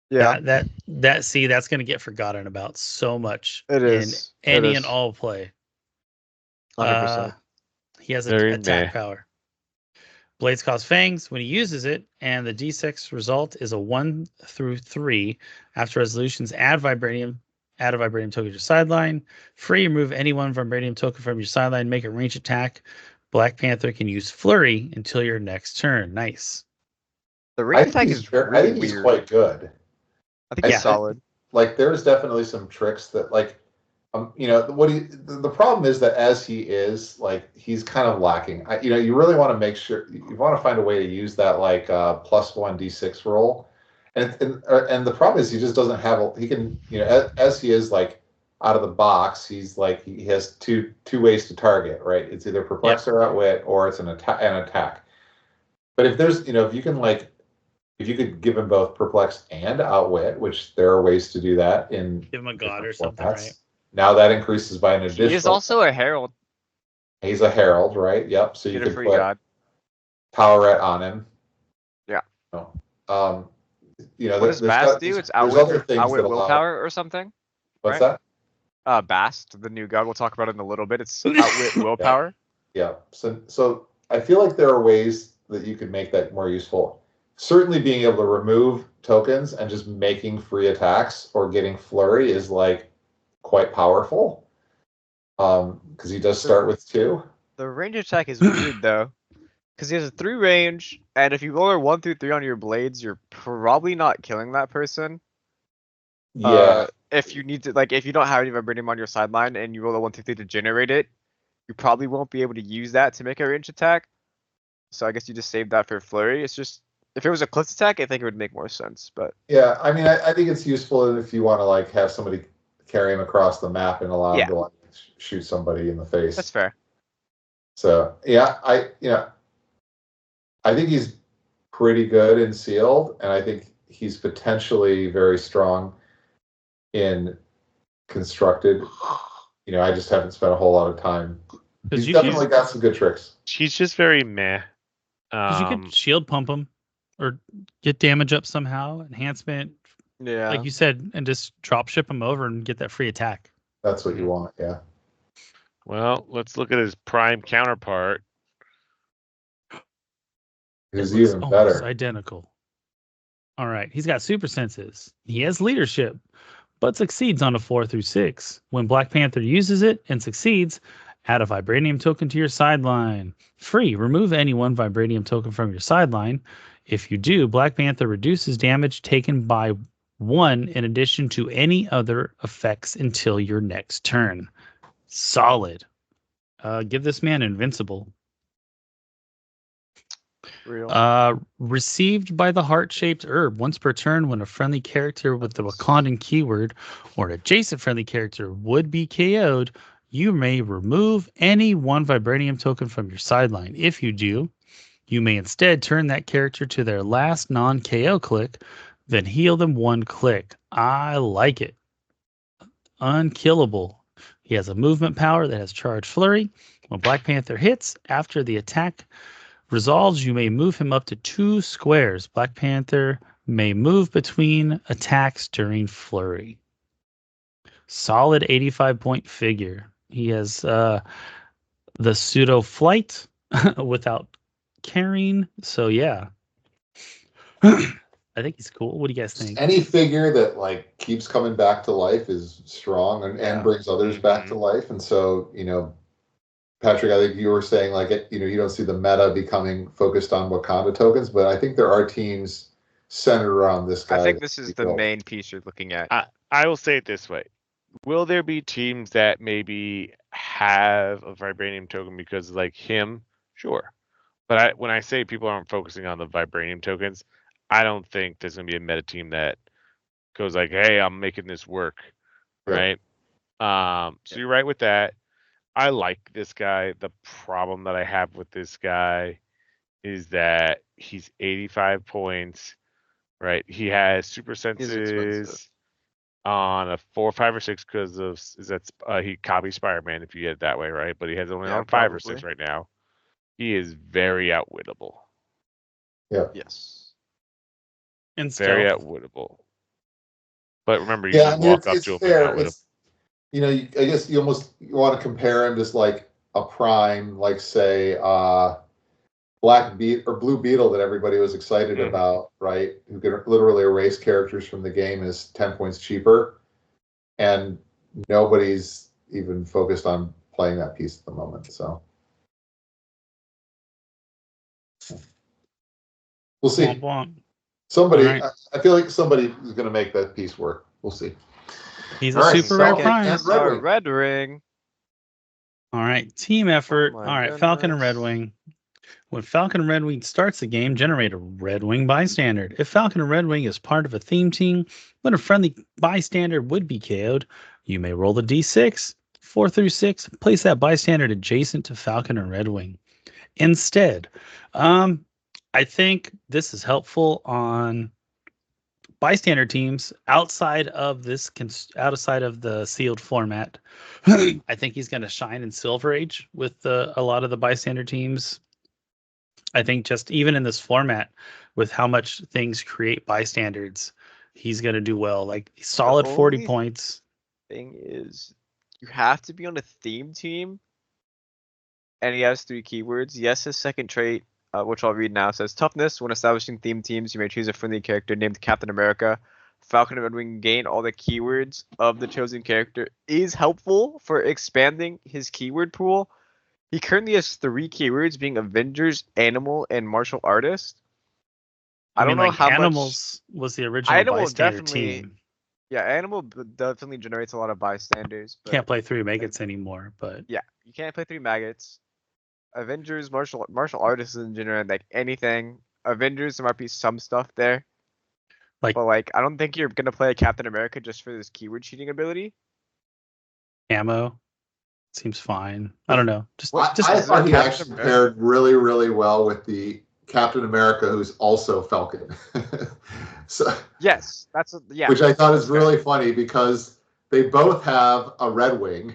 Yeah. That's going to get forgotten about so much. It is. In any and all play. 100%. He has an attack power. Blades cost fangs when he uses it, and the D6 result is a 1 through 3. After resolutions, add a Vibranium token to your sideline. Free, remove any 1 Vibranium token from your sideline, make a range attack. Black Panther can use Flurry until your next turn. Nice. The range attack is really I think he's quite good. I think he's solid. Like there's definitely some tricks that the problem is that as he is, like, he's kind of lacking. You really want to make sure you want to find a way to use that +1 D6 roll, and the problem is he just doesn't have. He can, as he is, like, out of the box, he's like he has two ways to target, right? It's either perplex or outwit, or it's an attack. But if there's, if you can if you could give him both perplex and outwit, which there are ways to do that in give him a god or something, formats, right? now that increases by an additional. He's also a herald. He's a herald, right? Yep. So you Get a could free put god. Powerette on him. Yeah. What does Bast do? It's outwit willpower or something. What's right? that? Bast, the new god we'll talk about it in a little bit. It's outwit willpower. Yeah. So I feel like there are ways that you could make that more useful. Certainly being able to remove tokens and just making free attacks or getting flurry is like quite powerful. Because he does start with 2. The range attack is weird though. Because he has a 3 range, and if you roll a 1 through 3 on your blades, you're probably not killing that person. Yeah. If you need to, if you don't have any vibranium on your sideline and you roll a 1 through 3 to generate it, you probably won't be able to use that to make a range attack. So I guess you just save that for flurry. It's just, if it was a Clix attack, I think it would make more sense. But yeah, I mean, I think it's useful if you want to have somebody carry him across the map and allow him to shoot somebody in the face. That's fair. So yeah, I think he's pretty good in sealed, and I think he's potentially very strong in constructed. I just haven't spent a whole lot of time. He's definitely got some good tricks. He's just very meh. Because you could shield pump him or get damage up somehow, enhancement. Yeah. Like you said, and just drop ship him over and get that free attack. That's what you want, yeah. Well, let's look at his prime counterpart. He's even better. Identical. All right. He's got super senses. He has leadership, but succeeds on a 4 through 6. When Black Panther uses it and succeeds, add a vibranium token to your sideline. Free. Remove any 1 vibranium token from your sideline. If you do, Black Panther reduces damage taken by 1 in addition to any other effects until your next turn. Solid. Give this man invincible. Real. Received by the heart-shaped herb once per turn when a friendly character with the Wakandan keyword or an adjacent friendly character would be KO'd, you may remove any 1 vibranium token from your sideline. If you do, you may instead turn that character to their last non-KO click, then heal them 1 click. I like it. Unkillable. He has a movement power that has charge flurry. When Black Panther hits, after the attack resolves, you may move him up to 2 squares. Black Panther may move between attacks during flurry. Solid 85-point figure. He has the pseudo flight without carrying. So yeah. I think he's cool. What do you guys think? Any figure that keeps coming back to life is strong and brings others back to life. And so, Patrick, I think you were saying you don't see the meta becoming focused on Wakanda tokens, but I think there are teams centered around this guy. I think this is the main piece you're looking at. I will say it this way. Will there be teams that maybe have a vibranium token because him? Sure. But when I say people aren't focusing on the vibranium tokens, I don't think there's going to be a meta team that goes hey, I'm making this work. Right? So you're right with that. I like this guy. The problem that I have with this guy is that he's 85 points, right? He has super senses on a 4, 5, or 6 because of he copies Spider-Man if you get it that way, right? But he has only on 5 or 6 right now. He is very outwittable. Yeah. Yes. And very outwittable. But remember, you can walk up to him and outwit him. I guess you want to compare him to a prime, say Blue Beetle that everybody was excited about, right? Who could literally erase characters from the game is 10 points cheaper, and nobody's even focused on playing that piece at the moment. So we'll see. Womp womp. Somebody, right. I feel like somebody is going to make that piece work. We'll see. He's a super rare prime. Red Ring. All right, team effort. All right, Falcon and Red Wing. When Falcon and Red Wing starts a game, generate a Red Wing bystander. If Falcon and Red Wing is part of a theme team, when a friendly bystander would be KO'd, You may roll the d6, 4 through 6, place that bystander adjacent to Falcon or Red Wing. Instead, I think this is helpful on bystander teams outside of the sealed format. I think he's going to shine in Silver Age with a lot of the bystander teams. I think just even in this format, with how much things create bystanders, he's going to do well. Like solid 40 points. Thing is, you have to be on a theme team, and he has 3 keywords. Yes, his second trait, which I'll read now, says toughness. When establishing theme teams, you may choose a friendly character named Captain America. Falcon and Red Wing gain all the keywords of the chosen character is helpful for expanding his keyword pool. He currently has 3 keywords, being Avengers, Animal, and Martial Artist. I don't know how Animals was the original bystander team. Yeah, Animal definitely generates a lot of bystanders. But can't play 3 maggots anymore, but yeah, you can't play 3 maggots. Avengers, martial artists doesn't generate like anything. Avengers, there might be some stuff there, but like I don't think you're gonna play a Captain America just for this keyword cheating ability. Ammo seems fine. I don't know. I thought he actually paired really, really well with the Captain America, who's also Falcon. So yes, which I thought is really funny because they both have a Red Wing.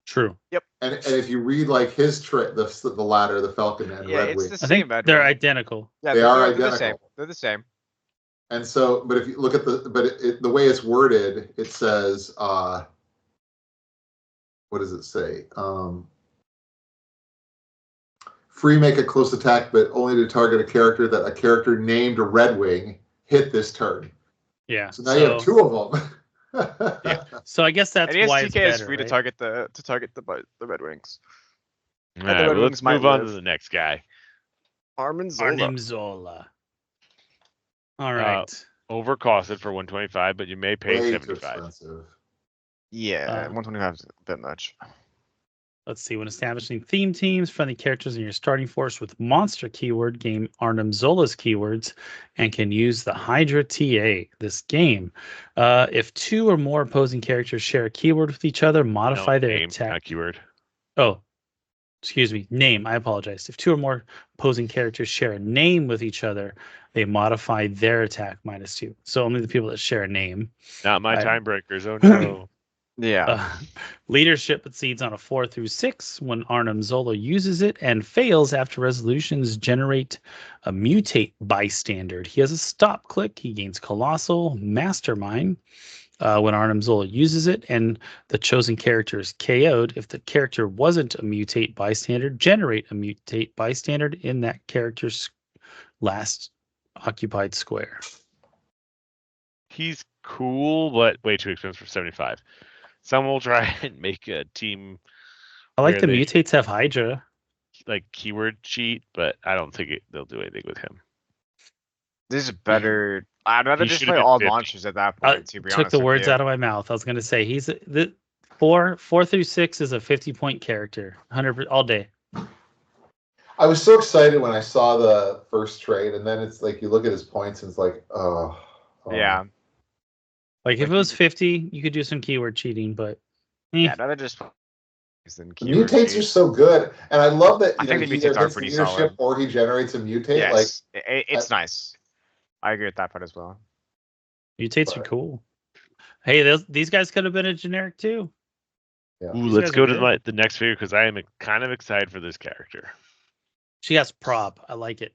True. Yep. And if you read like his trait, the ladder, the Falcon and Red Wing, the same. I think they're identical. Yeah, they are identical. They're the same. And so, but if you look at the way it's worded, it says, what does it say? Free make a close attack, but only to target a character that a character named Red Wing hit this turn. Yeah. So now you have 2 of them. Yeah. So I guess that's why it's better, free right? to target the Red Wings. All right, well, let's move on to the next guy. Arnim Zola. All right. Overcosted for 125, but you may pay 75. Yeah, 125 is a bit much. Let's see. When establishing theme teams, friendly characters in your starting force with monster keyword gain Arnim Zola's keywords and can use the Hydra TA this game. If 2 or more opposing characters share a keyword with each other, modify their attack. Not keyword. Oh, excuse me. Name. I apologize. If 2 or more opposing characters share a name with each other, they modify their attack -2. So only the people that share a name. Not my timebreakers. Oh no. Yeah. Leadership succeeds on a 4 through 6 when Arnim Zola uses it and fails after resolutions generate a mutate bystander. He has a stop click. He gains Colossal Mastermind when Arnim Zola uses it, and the chosen character is KO'd. If the character wasn't a mutate bystander, generate a mutate bystander in that character's last occupied square. He's cool, but way too expensive for 75. Some will try and make a team. I like the mutates have Hydra. Like keyword cheat, but I don't think they'll do anything with him. This is better. I'd rather just play all monsters at that point. To be honest, took the words out of my mouth. I was going to say he's the 4 through 6 is a 50-point character, 100 all day. I was so excited when I saw the first trade, and then it's like you look at his points and it's like, oh. Yeah. Like if it was 50, you could do some keyword cheating, but yeah, rather just. Mutates are so good, and I love that. I think the mutates are pretty solid. Or he generates a mutate. Yes, it's nice. I agree with that part as well. Mutates are cool. Hey, these guys could have been a generic too. Yeah. Ooh, let's go to the next figure because I am kind of excited for this character. She has prop. I like it.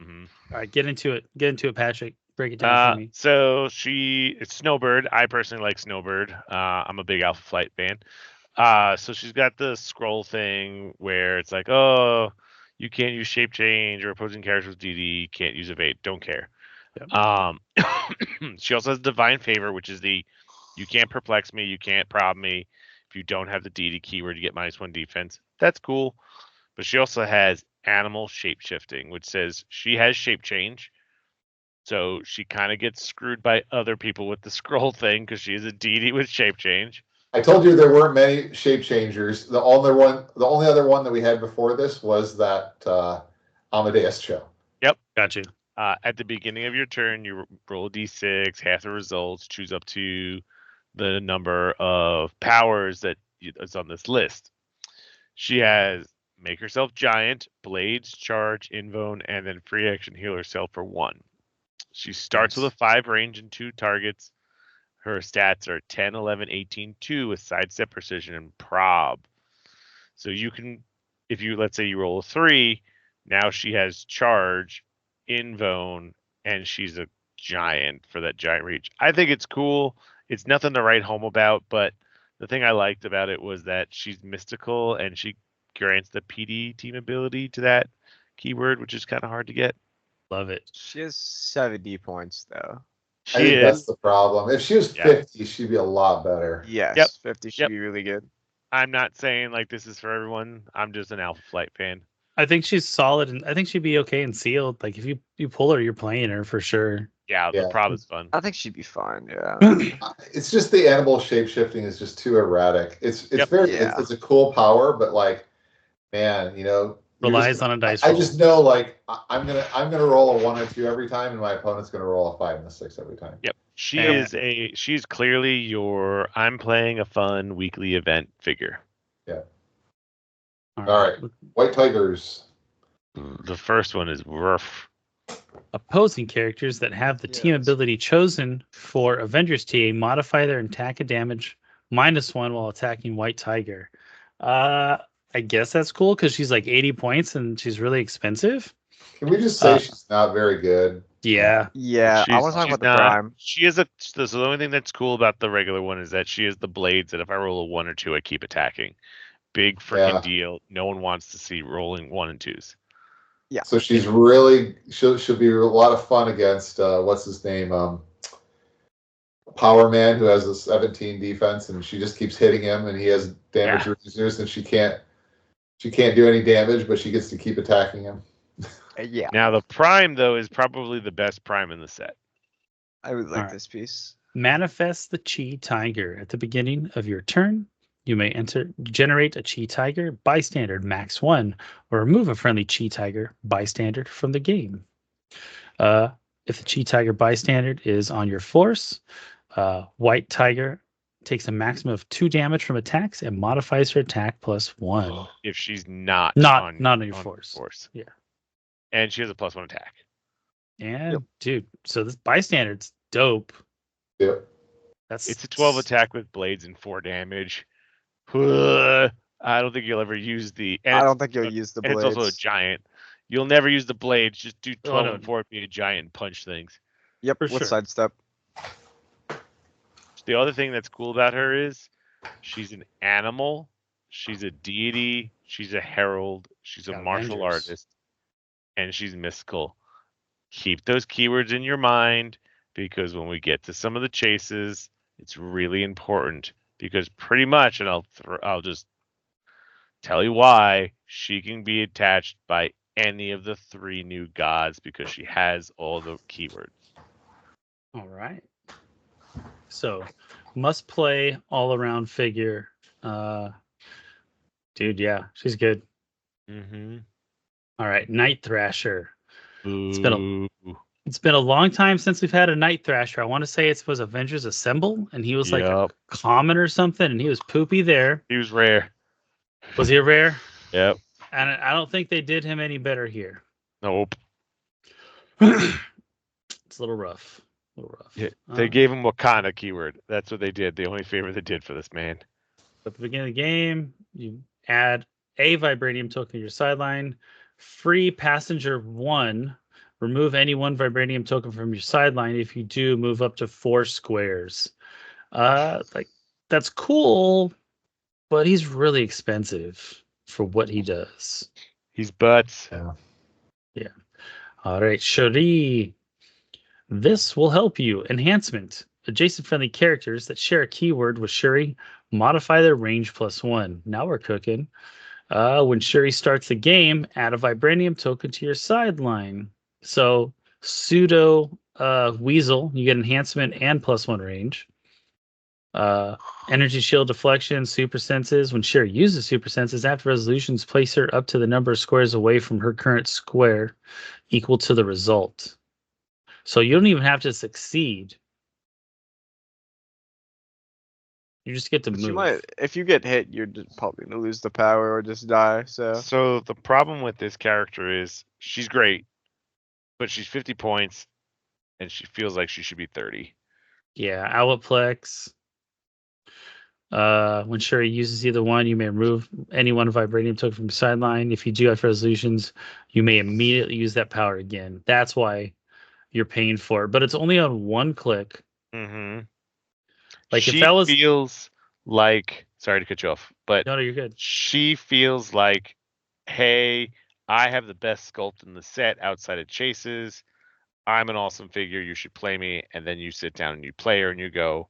Mm-hmm. All right, get into it. Get into it, Patrick. Break it down for me. So it's Snowbird. I personally like Snowbird. I'm a big Alpha Flight fan. So she's got the scroll thing where it's like, oh, you can't use shape change or opposing characters with DD, can't use evade, don't care. Yep. She also has divine favor, which is you can't perplex me, you can't prob me. If you don't have the DD keyword, you get -1 defense. That's cool. But she also has animal shape shifting, which says she has shape change. So she kind of gets screwed by other people with the scroll thing because she's a DD with shape change. I told you there weren't many shape changers. The only other one that we had before this was that Amadeus show. Yep, got you. At the beginning of your turn, you roll a d6, half the results, choose up to the number of powers that is on this list. She has make herself giant, blades, charge, invone, and then free action heal herself for 1. She starts with a 5 range and 2 targets. Her stats are 10, 11, 18, 2 with sidestep, precision, and prob. So you can, if you, let's say you roll a 3, now she has charge, invone, and she's a giant for that giant reach. I think it's cool. It's nothing to write home about, but the thing I liked about it was that she's mystical and she grants the PD team ability to that keyword, which is kind of hard to get. Love it. She has 70 points though. I think that's the problem. If she was 50, she'd be a lot better. Yes, 50 should be really good. I'm not saying like this is for everyone. I'm just an Alpha Flight fan. I think she's solid, and I think she'd be okay in sealed. Like if you pull her, you're playing her for sure. Yeah, the prob is fun. I think she'd be fine. Yeah. It's just the animal shape shifting is just too erratic. It's it's a cool power, but like, man, you know, relies on a dice roll. I just know like I'm gonna roll a 1 or 2 every time, and my opponent's gonna roll a 5 and a 6 every time. Yep. She's clearly your I'm playing a fun weekly event figure. Yeah. All right. White Tigers. The first one is rough. Opposing characters that have the team ability chosen for Avengers TA modify their attack and damage -1 while attacking White Tiger. I guess that's cool because she's like 80 points and she's really expensive. Can we just say she's not very good? Yeah. Yeah. I want to talk about the prime. She is so the only thing that's cool about the regular one is that she has the blades that if I roll a 1 or 2, I keep attacking. Big freaking deal. No one wants to see rolling 1 and 2s. Yeah. So she's really she'll be a lot of fun against what's his name? Power Man, who has a 17 defense, and she just keeps hitting him, and he has damage reducers, and she can't do any damage, but she gets to keep attacking him. Yeah. Now the prime though is probably the best prime in the set. I would like this piece. Manifest the Chi Tiger at the beginning of your turn. You may generate a Chi Tiger bystander max 1, or remove a friendly Chi Tiger bystander from the game. If the Chi Tiger bystander is on your force, White Tiger takes a maximum of 2 damage from attacks and modifies her attack +1. If she's not on your force. Yeah. And she has a +1 attack. And dude, so this bystander's dope. Yep. It's a 12 attack with blades and 4 damage. I don't think you'll ever use the. I don't think you'll use the blades. And it's also a giant. You'll never use the blades. Just do 12 and 4, be a giant and punch things. Yep, with sidestep. The other thing that's cool about her is she's an animal. She's a deity. She's a herald. She's a martial artist. And she's mystical. Keep those keywords in your mind because when we get to some of the chases, it's really important. Because pretty much, and I'll just tell you why, she can be attached by any of the 3 new gods because she has all the keywords. All right. So, must play all around figure. Dude, yeah, she's good. Mm-hmm. All right, Night Thrasher. It's been a long time since we've had a Night Thrasher. I want to say it was Avengers Assemble, and he was like a common or something, and he was poopy there. He was rare. Was he a rare? Yep. And I don't think they did him any better here. Nope. It's a little rough. Yeah, they gave him Wakanda keyword. That's what they did. The only favor they did for this man. At the beginning of the game, you add a vibranium token to your sideline. Free passenger 1. Remove any 1 vibranium token from your sideline. If you do, move up to 4 squares. Like that's cool, but he's really expensive for what he does. He's butts. Yeah. All right, Shuri. This will help you. Enhancement. Adjacent friendly characters that share a keyword with Shuri modify their range +1. Now we're cooking. When Shuri starts the game, add a vibranium token to your sideline. So pseudo Weasel, you get enhancement and +1 range. Energy shield deflection, super senses. When Shuri uses super senses, after resolutions, place her up to the number of squares away from her current square equal to the result. So you don't even have to succeed. You just get to But move. you might, if you get hit, you're just probably gonna lose the power or just die. So the problem with this character is she's great, but she's 50 points, and she feels like she should be 30. Yeah, Outplex. When Sherry uses either one, you may remove any one vibranium token from your sideline. If you do have resolutions, you may immediately use that power again. That's why you're paying for it. But it's only on one click. Mm-hmm. Like she if that was feels like, sorry to cut you off, but no, you're good. She feels like, hey, I have the best sculpt in the set outside of Chase's. I'm an awesome figure. You should play me. And then you sit down and you play her and you go,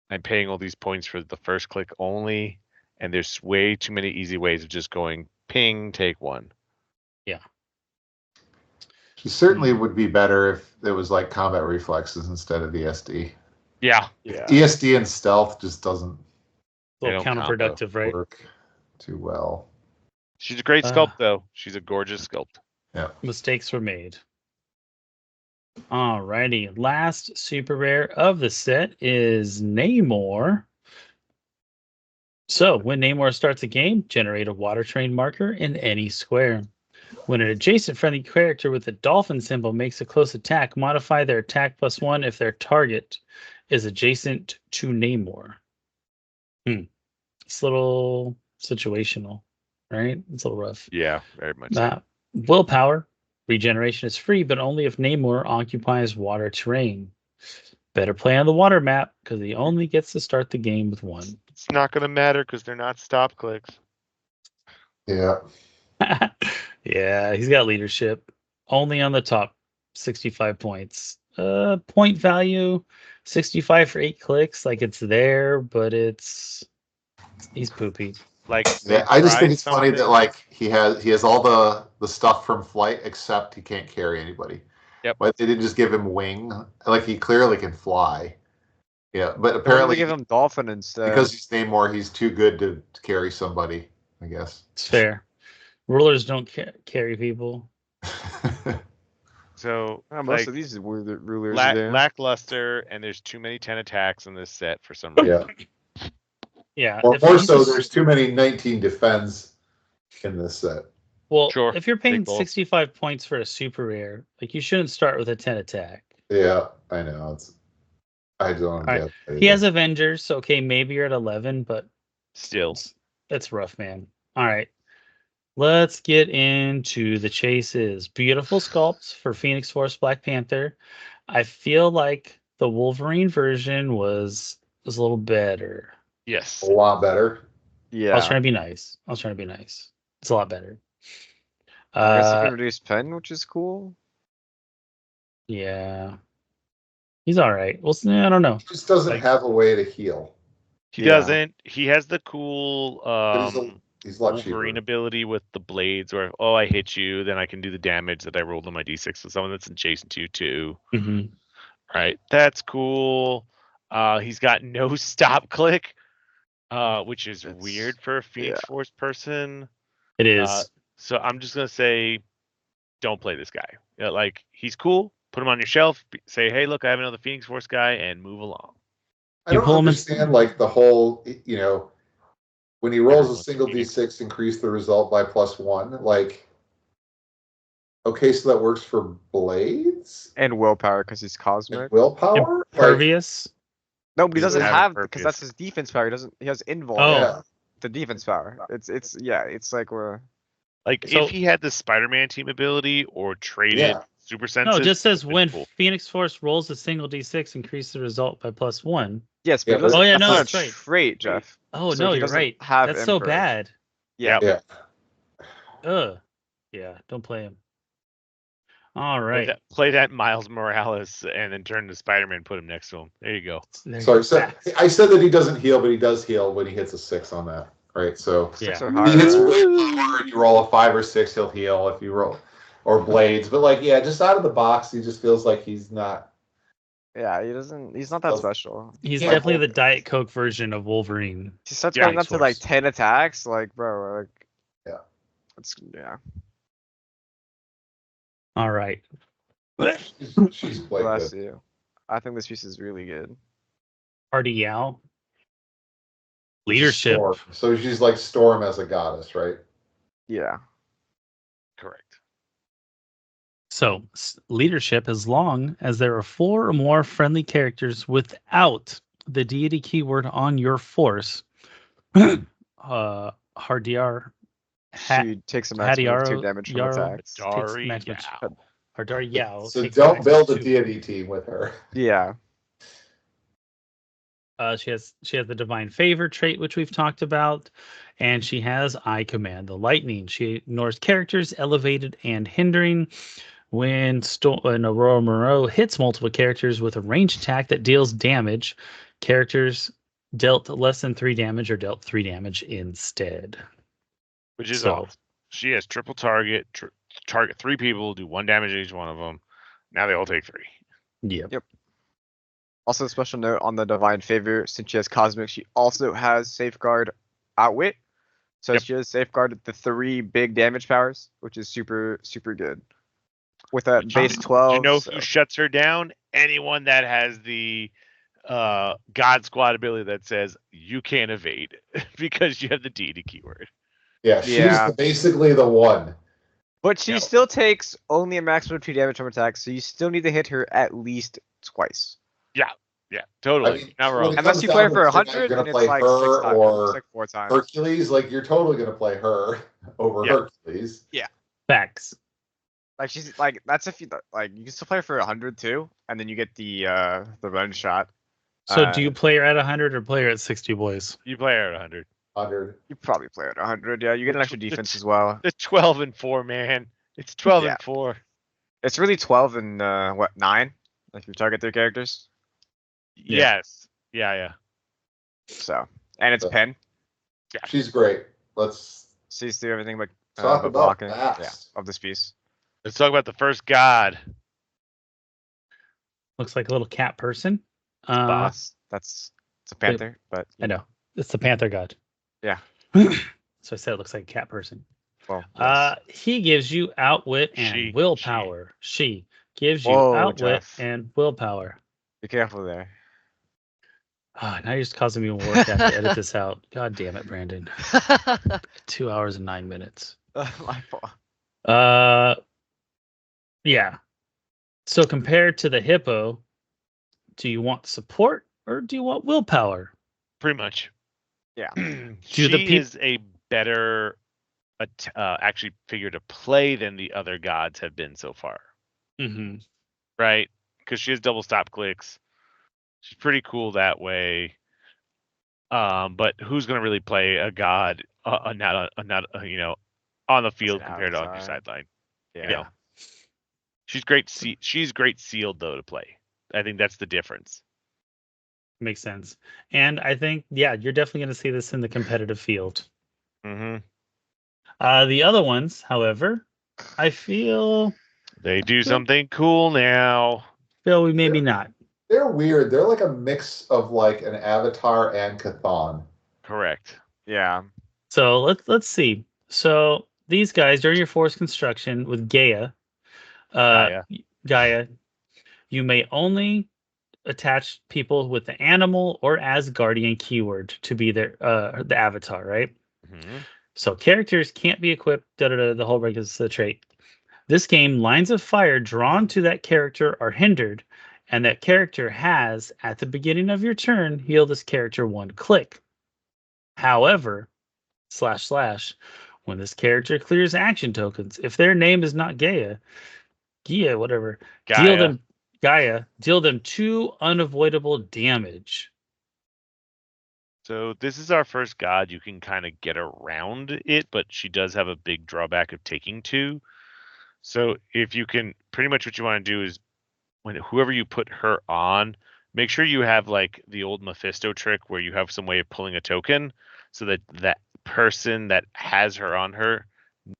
I'm paying all these points for the first click only. And there's way too many easy ways of just going ping, take one. Yeah. She certainly would be better if it was like combat reflexes instead of ESD. Yeah. ESD and stealth just doesn't A little counterproductive, right? work too well. She's a great sculpt, though. She's a gorgeous sculpt. Yeah. Mistakes were made. Alrighty. Last super rare of the set is Namor. So when Namor starts a game, generate a water train marker in any square. When an adjacent friendly character with a dolphin symbol makes a close attack, modify their attack +1 if their target is adjacent to Namor. It's a little situational, right? It's a little rough. Yeah, very much so. Willpower. Regeneration is free, but only if Namor occupies water terrain. Better play on the water map, because he only gets to start the game with 1. It's not going to matter, because they're not stop clicks. Yeah. Yeah, he's got leadership. Only on the top 65 points. Point value, 65 for 8 clicks. Like, it's there, but he's poopy. Like, yeah, I just think it's funny that like he has all the stuff from flight, except he can't carry anybody. Yep. But they didn't just give him wing. Like he clearly can fly. Yeah, but apparently they give him dolphin instead. Because he's Namor, he's too good to carry somebody, I guess. It's fair. Rulers don't carry people. So most of these rulers lackluster, and there's too many 10 attacks in this set for some reason. Yeah. Or more so, there's too many 19 defense in this set. Well, sure. If you're paying 65 points for a super rare, like you shouldn't start with a 10 attack. Yeah, I know. I don't get it. He has Avengers, so okay, maybe you're at 11, but still, that's rough, man. All right. Let's get into the chases. Beautiful sculpts for Phoenix Force Black Panther. I feel like the Wolverine version was a little better. Yes. A lot better. Yeah. I was trying to be nice. It's a lot better. I guess you can reduce pen, which is cool. Yeah. He's all right. Well, I don't know. He just doesn't have a way to heal. He doesn't. He has the cool he's Wolverine ability with the blades where, I hit you, then I can do the damage that I rolled on my D6 to someone that's adjacent to you too. Mm-hmm. Right. That's cool. He's got no stop click. Which is weird for a Phoenix Force person. It is. So I'm just gonna say, don't play this guy. Like he's cool. Put him on your shelf. Say, hey, look, I have another Phoenix Force guy, and move along. I don't understand like the whole, when he rolls a single D6, increase the result by +1. Like, okay, so that works for blades and willpower because he's cosmic. And willpower, impervious. No, but he doesn't have because that's his defense power. He has invuln. Oh, the defense power. It's like we're if he had the Spider-Man team ability or traded super senses. No, it just says when Phoenix Force rolls a single D6, increase the result by +1. Yes, but that's right. Trait, Jeff. Oh so no, you're right. That's so bad. Yeah. Yeah. Don't play him. All right. Play that Miles Morales and then turn to Spider-Man and put him next to him. There you go. Sorry, I said that he doesn't heal, but he does heal when he hits a 6 on that. Right, so he hits willpower and you roll a 5 or 6, he'll heal if you roll, or blades. But just out of the box, he just feels like he's not. Yeah, he's not that special. He's definitely the Diet Coke version of Wolverine. He starts going up to 10 attacks, bro. All right. She's quite Bless good. you. I think this piece is really good. Artie Yao. Leadership. Storm. So she's like Storm as a goddess, right? Yeah. Correct. So leadership, as long as there are 4 or more friendly characters without the deity keyword on your force, Hardiar. She takes a maximum of 2 damage from attacks. Dari Yao. Hardar Yao. So don't build a deity team with her. Yeah. She has the divine favor trait, which we've talked about, and she has I command the lightning. She ignores characters elevated and hindering. When Aurora Moreau hits multiple characters with a ranged attack that deals damage, characters dealt less than 3 damage are dealt 3 damage instead. Which is all. She has triple target. Target 3 people, do 1 damage to each one of them. Now they all take 3. Yep. Also, a special note on the divine favor, since she has cosmic, she also has safeguard outwit. So she has safeguard the 3 big damage powers, which is super, super good. With that base 12. You know who shuts her down? Anyone that has the God Squad ability that says you can't evade because you have the deity keyword. Yeah, she's basically the one. But she still takes only a maximum of 2 damage from attacks, so you still need to hit her at least twice. Yeah, totally. I mean, not wrong. Unless you play her for 100, you're and gonna play like her 6 times, or like 4 times. Hercules. Like you're totally gonna play her over Hercules. Yeah. Facts. Like she's like that's if you like you can still play her for 100 too, and then you get the run shot. So do you play her at 100 or play her at 60, boys? You play her at 100. 100. You probably play her at 100. Yeah, you get an extra defense as well. The 12 and 4, man. It's 12 and 4. It's really 12 and 9. Like you target 3 characters. Yes. Yeah. So and it's pen. Yeah. She's great. Let's sees through everything but talk about blocking. that. Yeah, of this piece. Let's talk about the first god. Looks like a little cat person. Boss. It's a panther, but I know it's the panther god. Yeah. So I said it looks like a cat person. Well, yes. He gives you outwit and willpower. She gives you outwit and willpower. Be careful there. Now you're just causing me more work. I have to edit this out. God damn it, Brandon. 2 hours and 9 minutes. My fault. Yeah. So compared to the hippo, do you want support or do you want willpower? Pretty much. Yeah. She is a better actually figure to play than the other gods have been so far. Mm-hmm. Right? Because she has double stop clicks. She's pretty cool that way. But who's going to really play a god not on the field compared to on your sideline? Yeah. You know? She's great. She's great sealed though to play. I think that's the difference. Makes sense. And I think, you're definitely going to see this in the competitive field. Mm-hmm. The other ones, however, I feel they do something cool now. We maybe not. They're weird. They're like a mix of like an Avatar and Chthon. Correct. Yeah. So let's see. So these guys during your force construction with Gaia, you may only attach people with the animal or Asgardian keyword to be the avatar, right? Mm-hmm. So characters can't be equipped. The whole break is the trait. This game, lines of fire drawn to that character are hindered, and that character has, at the beginning of your turn, heal this character 1 click. However, / when this character clears action tokens, if their name is not Gaia, whatever, deal them 2 unavoidable damage. So this is our first god. You can kind of get around it, but she does have a big drawback of taking 2. So if you can, pretty much what you want to do is when whoever you put her on, make sure you have like the old Mephisto trick where you have some way of pulling a token so that that person that has her on her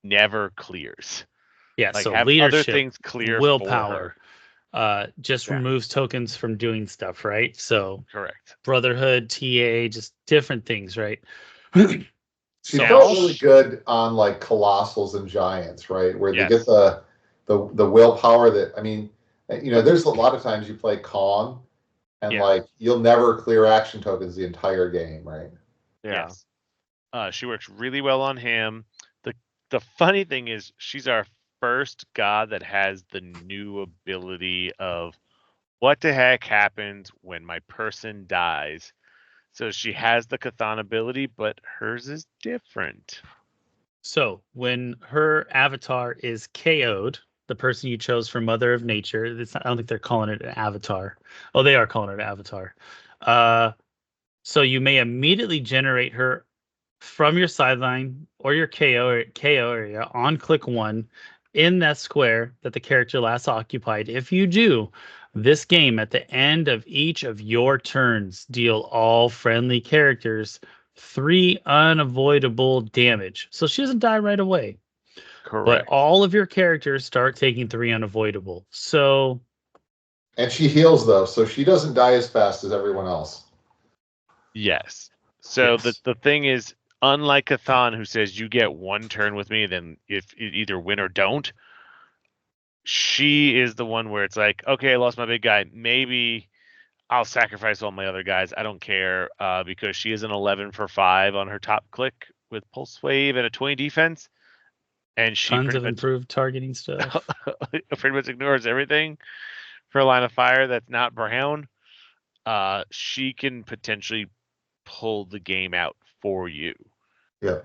never clears. Yeah, like so have leadership, other things clear, willpower, just removes tokens from doing stuff, right? So correct. Brotherhood, TA, just different things, right? She felt really good on like Colossals and Giants, right? Where they get the willpower that, I mean, there's a lot of times you play Kong and like you'll never clear action tokens the entire game, right? Yeah. Yes. She works really well on him. The funny thing is, she's our first god that has the new ability of what the heck happens when my person dies. So she has the Chthon ability, but hers is different. So when her avatar is KO'd, the person you chose for Mother of Nature, I don't think they're calling it an avatar. Oh, they are calling it an avatar. So you may immediately generate her from your sideline or your KO area on click 1 in that square that the character last occupied. If you do, this game at the end of each of your turns deal all friendly characters 3 unavoidable damage. So she doesn't die right away. Correct. But all of your characters start taking 3 unavoidable. So And she heals though, so she doesn't die as fast as everyone else. Yes. So yes. the thing is, unlike Chthon, who says you get 1 turn with me, then if you either win or don't, she is the one where it's like, okay, I lost my big guy. Maybe I'll sacrifice all my other guys. I don't care, because she is an 11 for 5 on her top click with Pulse Wave and a 20 defense, and she Tons of improved targeting stuff. pretty much ignores everything for a line of fire that's not brown. She can potentially pull the game out for you. Yeah.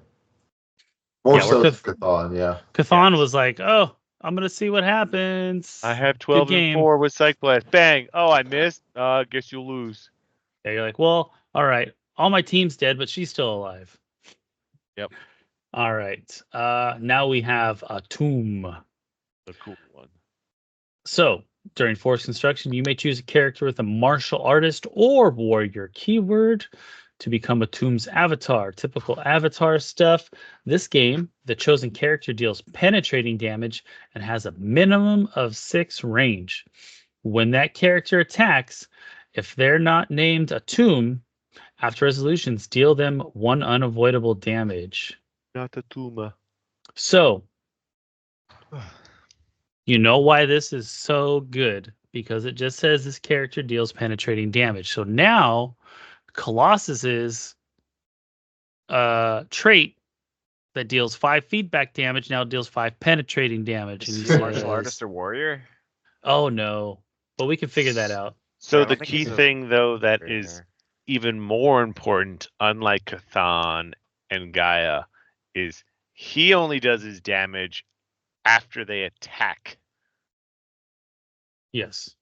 More Yeah, so than Chthon, yeah. Chthon Yes. was like, oh, I'm going to see what happens. I have 12 Good and game. 4 with Psych Blast. Bang. Oh, I missed. Guess you'll lose. Yeah, you're like, well, all right. All my team's dead, but she's still alive. Yep. All right. Now we have a tomb. The cool one. So during force construction, you may choose a character with a martial artist or warrior keyword to become a tomb's avatar. Typical avatar stuff. This game, the chosen character deals penetrating damage and has a minimum of 6 range. When that character attacks, if they're not named a tomb, after resolutions, deal them 1 unavoidable damage. Not the Tuma. So, you know why this is so good? Because it just says this character deals penetrating damage. So now, Colossus's trait that deals 5 feedback damage now deals 5 penetrating damage. Is And he a martial artist or warrior? Oh no, but we can figure that out. So the key thing, though, that is even more important, unlike Chthon and Gaia, is he only does his damage after they attack. Yes.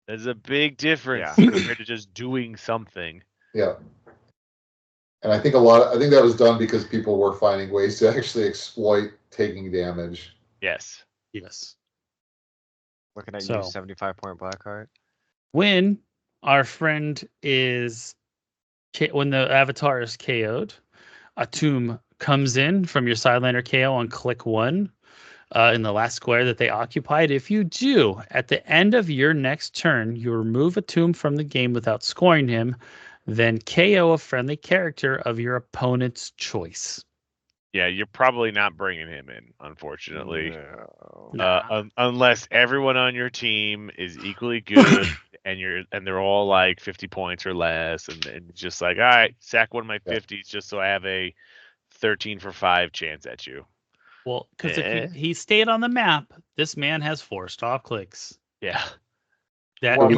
There's a big difference compared to just doing something. Yeah. And I think that was done because people were finding ways to actually exploit taking damage. Yes. Yes. Looking at you, 75-point Blackheart. When our friend is, when the avatar is KO'd, a tomb comes in from your sideline or KO on click 1 in the last square that they occupied. If you do, at the end of your next turn, you remove a tomb from the game without scoring him, then KO a friendly character of your opponent's choice. Yeah, you're probably not bringing him in, unfortunately. No. Unless everyone on your team is equally good and they're all like 50 points or less, and just like, all right, sack one of my 50s just so I have a 13 for 5 chance at you. Well, because if he stayed on the map, this man has 4 stop clicks. Yeah. That he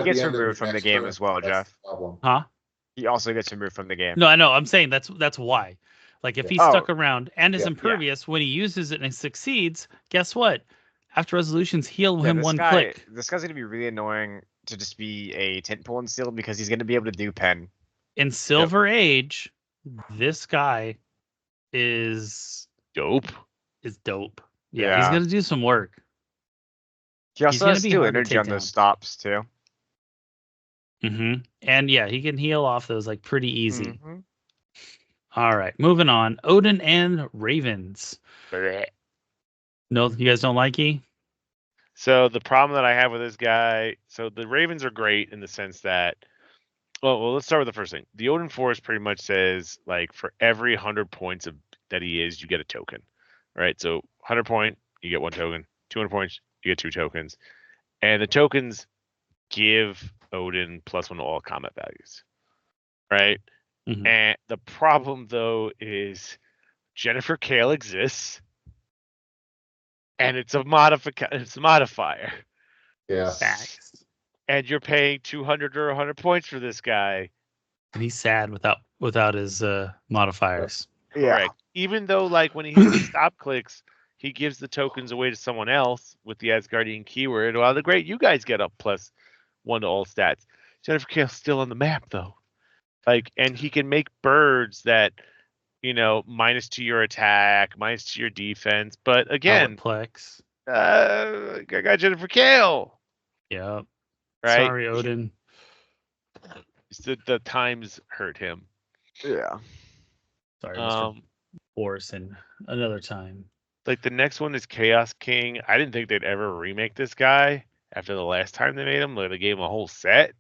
gets removed from the game as well, Jeff. Huh? He also gets removed from the game. No, I know. I'm saying that's why. Like if he's stuck around and is impervious, when he uses it and succeeds, guess what? After resolutions, heal him 1 click. This guy's gonna be really annoying to just be a tent pole in Steel because he's gonna be able to do pen. In Silver Age, this guy is dope. Yeah, he's gonna do some work. He also has Steel Energy on those stops too. Mm-hmm. And yeah, he can heal off those like pretty easy. Mm-hmm. All right, moving on. Odin and Ravens. No, you guys don't like E? So the problem that I have with this guy, so the Ravens are great in the sense that, well, let's start with the first thing. The Odin Force pretty much says, like, for every 100 points that he is, you get a token, right? So 100 point, you get 1 token. 200 points, you get 2 tokens. And the tokens give Odin +1 to all combat values, right? Mhm. And the problem, though, is Jennifer Kale exists, and it's a modifier. Yeah. Facts. And you're paying 200 or 100 points for this guy. And he's sad without his modifiers. Correct. Even though, like, when he hits the stop clicks, he gives the tokens away to someone else with the Asgardian keyword. Well, the great, you guys get up +1 to all stats. Jennifer Kale's still on the map, though. Like, and he can make birds that, -2 your attack, -2 your defense. But again, Plex. I got Jennifer Kale. Yep. Right. Sorry, Odin. The times hurt him. Yeah. Sorry, Mr. Orson. Another time. Like, the next one is Chaos King. I didn't think they'd ever remake this guy after the last time they made him. Like, they gave him a whole set.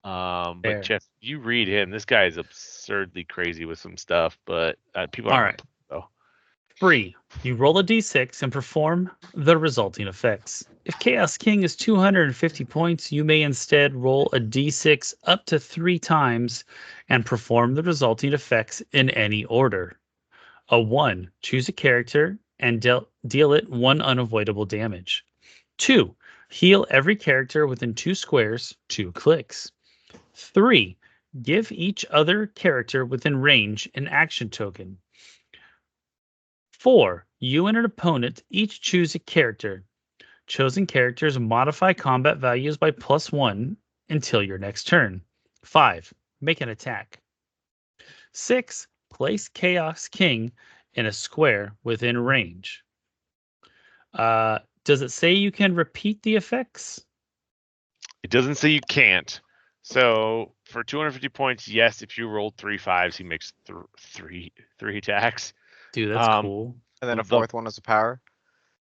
But Jeff, you read him. This guy is absurdly crazy with some stuff, but people All aren't. right. 3. You roll a d6 and perform the resulting effects. If Chaos King is 250 points, you may instead roll a d6 up to 3 times and perform the resulting effects in any order. A 1. Choose a character and deal it 1 unavoidable damage. 2. Heal every character within 2 squares 2 clicks. 3. Give each other character within range an action token. 4. You and an opponent each choose a character. Chosen characters modify combat values by +1 until your next turn. 5. Make an attack. 6. Place Chaos King in a square within range. Does it say you can repeat the effects? It doesn't say you can't. So for 250 points, yes, if you rolled 3 5s, he makes three attacks. Dude, that's cool. And then a 4th one is a power.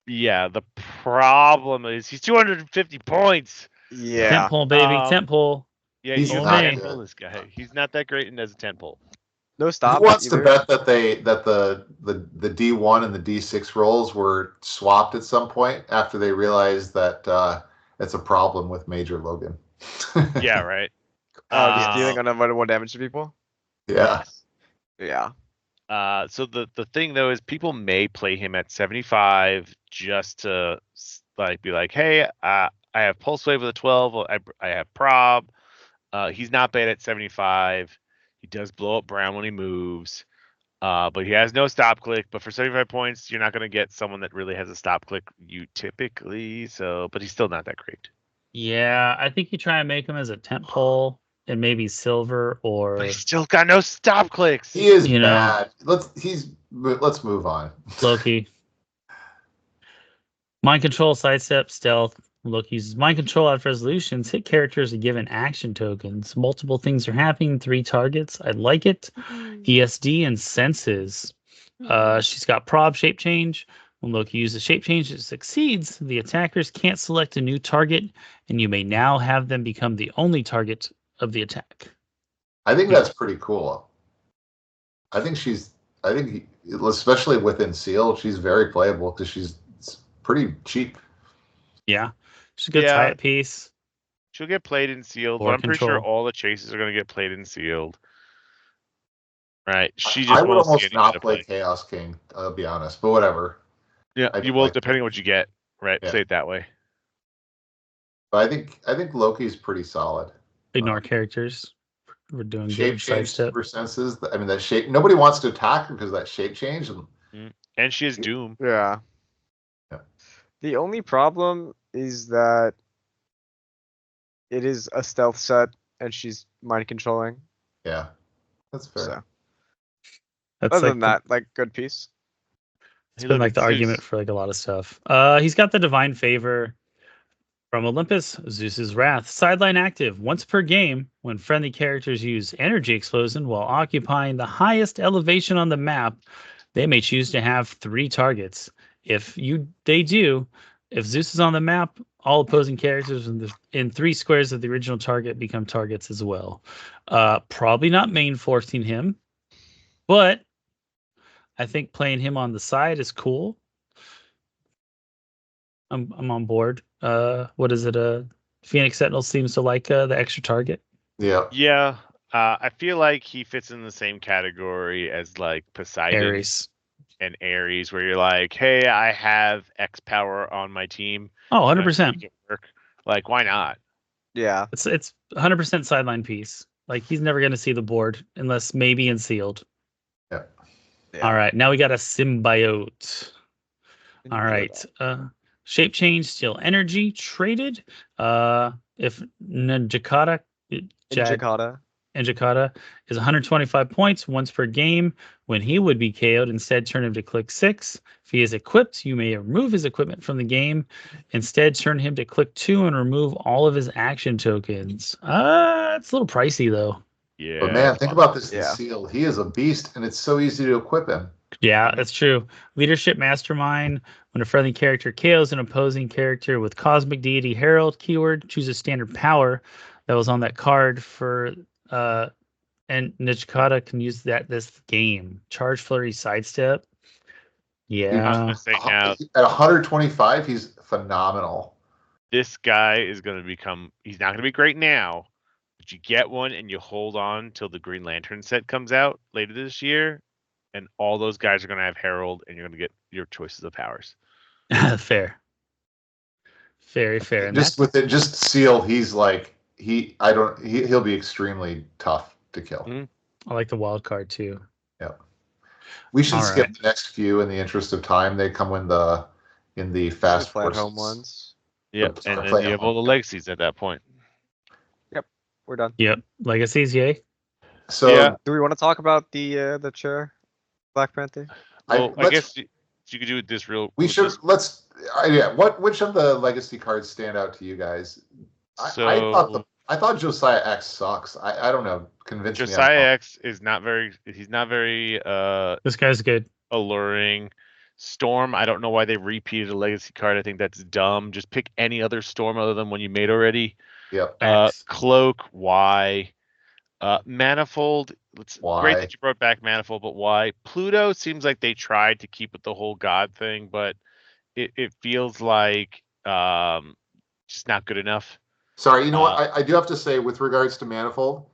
Yeah, the problem is he's 250 points. Yeah. Tentpole, baby, tentpole. Yeah, He's you not can't good. pull this guy. He's not that great as a tentpole. No stop. Who wants either. to bet that the D1 and the D6 rolls were swapped at some point after they realized that it's a problem with Major Logan? Yeah, right. Just dealing unavoidable damage to people. Yeah. Yeah. So the thing though is people may play him at 75 just to be like, hey, I have Pulse Wave with a 12. I have Prob. He's not bad at 75. He does blow up Brown when he moves. But he has no stop click. But for 75 points, you're not going to get someone that really has a stop click. You typically but he's still not that great. Yeah, I think you try and make him as a tentpole and maybe silver or. But he's still got no stop clicks. He is bad. Let's move on. Loki. Mind control, sidestep, stealth. Loki uses mind control after resolutions. Hit characters are given action tokens. Multiple things are happening. 3 targets. I like it. ESD and senses. She's got prob shape change. When Loki uses shape change, it succeeds. The attackers can't select a new target, and you may now have them become the only target of the attack. I think that's pretty cool. I think especially within Seal, she's very playable because she's pretty cheap. Yeah. She's a good tie-up piece. She'll get played in Sealed, but I'm pretty sure all the chases are going to get played in Sealed. Right. I would almost not play Chaos King, I'll be honest, but whatever. Yeah, you will, depending on what you get. Right. Yeah. Say it that way. But I think Loki's pretty solid. Ignore characters. We're doing shape change super senses. I mean, that shape. Nobody wants to attack her because of that shape change. And she has Doom. Yeah. The only problem is that it is a stealth set and she's mind controlling. Yeah, that's fair. So. That's other than that, good piece. It's been the argument for a lot of stuff. He's got the Divine Favor from Olympus, Zeus's Wrath. Sideline active once per game when friendly characters use Energy Explosion while occupying the highest elevation on the map. They may choose to have 3 targets. If Zeus is on the map, all opposing characters in 3 squares of the original target become targets as well. Probably not main forcing him, but I think playing him on the side is cool. I'm on board. What is it? Phoenix Sentinel seems to like the extra target. Yeah. Yeah. I feel like he fits in the same category as like Poseidon Ares and Ares, where you're like, hey, I have X power on my team. Oh, and I'm 100%. making it work. Like, why not? Yeah. It's 100% sideline piece. Like he's never going to see the board unless maybe in sealed. Yeah. All right, now we got a symbiote. All right. Shape change, steal energy, traded. If Njikata is 125 points once per game when he would be KO'd, instead turn him to click 6. If he is equipped, you may remove his equipment from the game. Instead, turn him to click 2 and remove all of his action tokens. It's a little pricey though. Yeah. But man, think about this in sealed. He is a beast, and it's so easy to equip him. Yeah, that's true. Leadership Mastermind. When a friendly character KOs an opposing character with Cosmic Deity Herald keyword, choose a standard power that was on that card for and Njikata can use this game. Charge, Flurry, Sidestep. Yeah. I was gonna say now, at 125, he's phenomenal. This guy is gonna become. He's not gonna be great now, but you get one and you hold on till the Green Lantern set comes out later this year, and all those guys are gonna have Herald, and you're gonna get your choices of powers. Fair. Very fair. And just seal, he's like he'll be extremely tough to kill. I like the wild card too. Yeah. We should skip the next few in the interest of time. They come in the fast play at home ones. Yep, and then you have all the legacies at that point. Yep, we're done. Yep, legacies, yay. So do we want to talk about the chair, Black Panther? Well, I guess you could do it this real. We should Which of the legacy cards stand out to you guys? I thought Josiah X sucks. I don't know. Convince me. Josiah X is not very. He's not very. This guy's good. Alluring. Storm. I don't know why they repeated a legacy card. I think that's dumb. Just pick any other Storm other than one you made already. Yep. Cloak. Why? Manifold. Why? Great that you brought back Manifold, but why? Pluto seems like they tried to keep with the whole God thing, but it feels like just not good enough. Sorry, you know what? I do have to say, with regards to Manifold,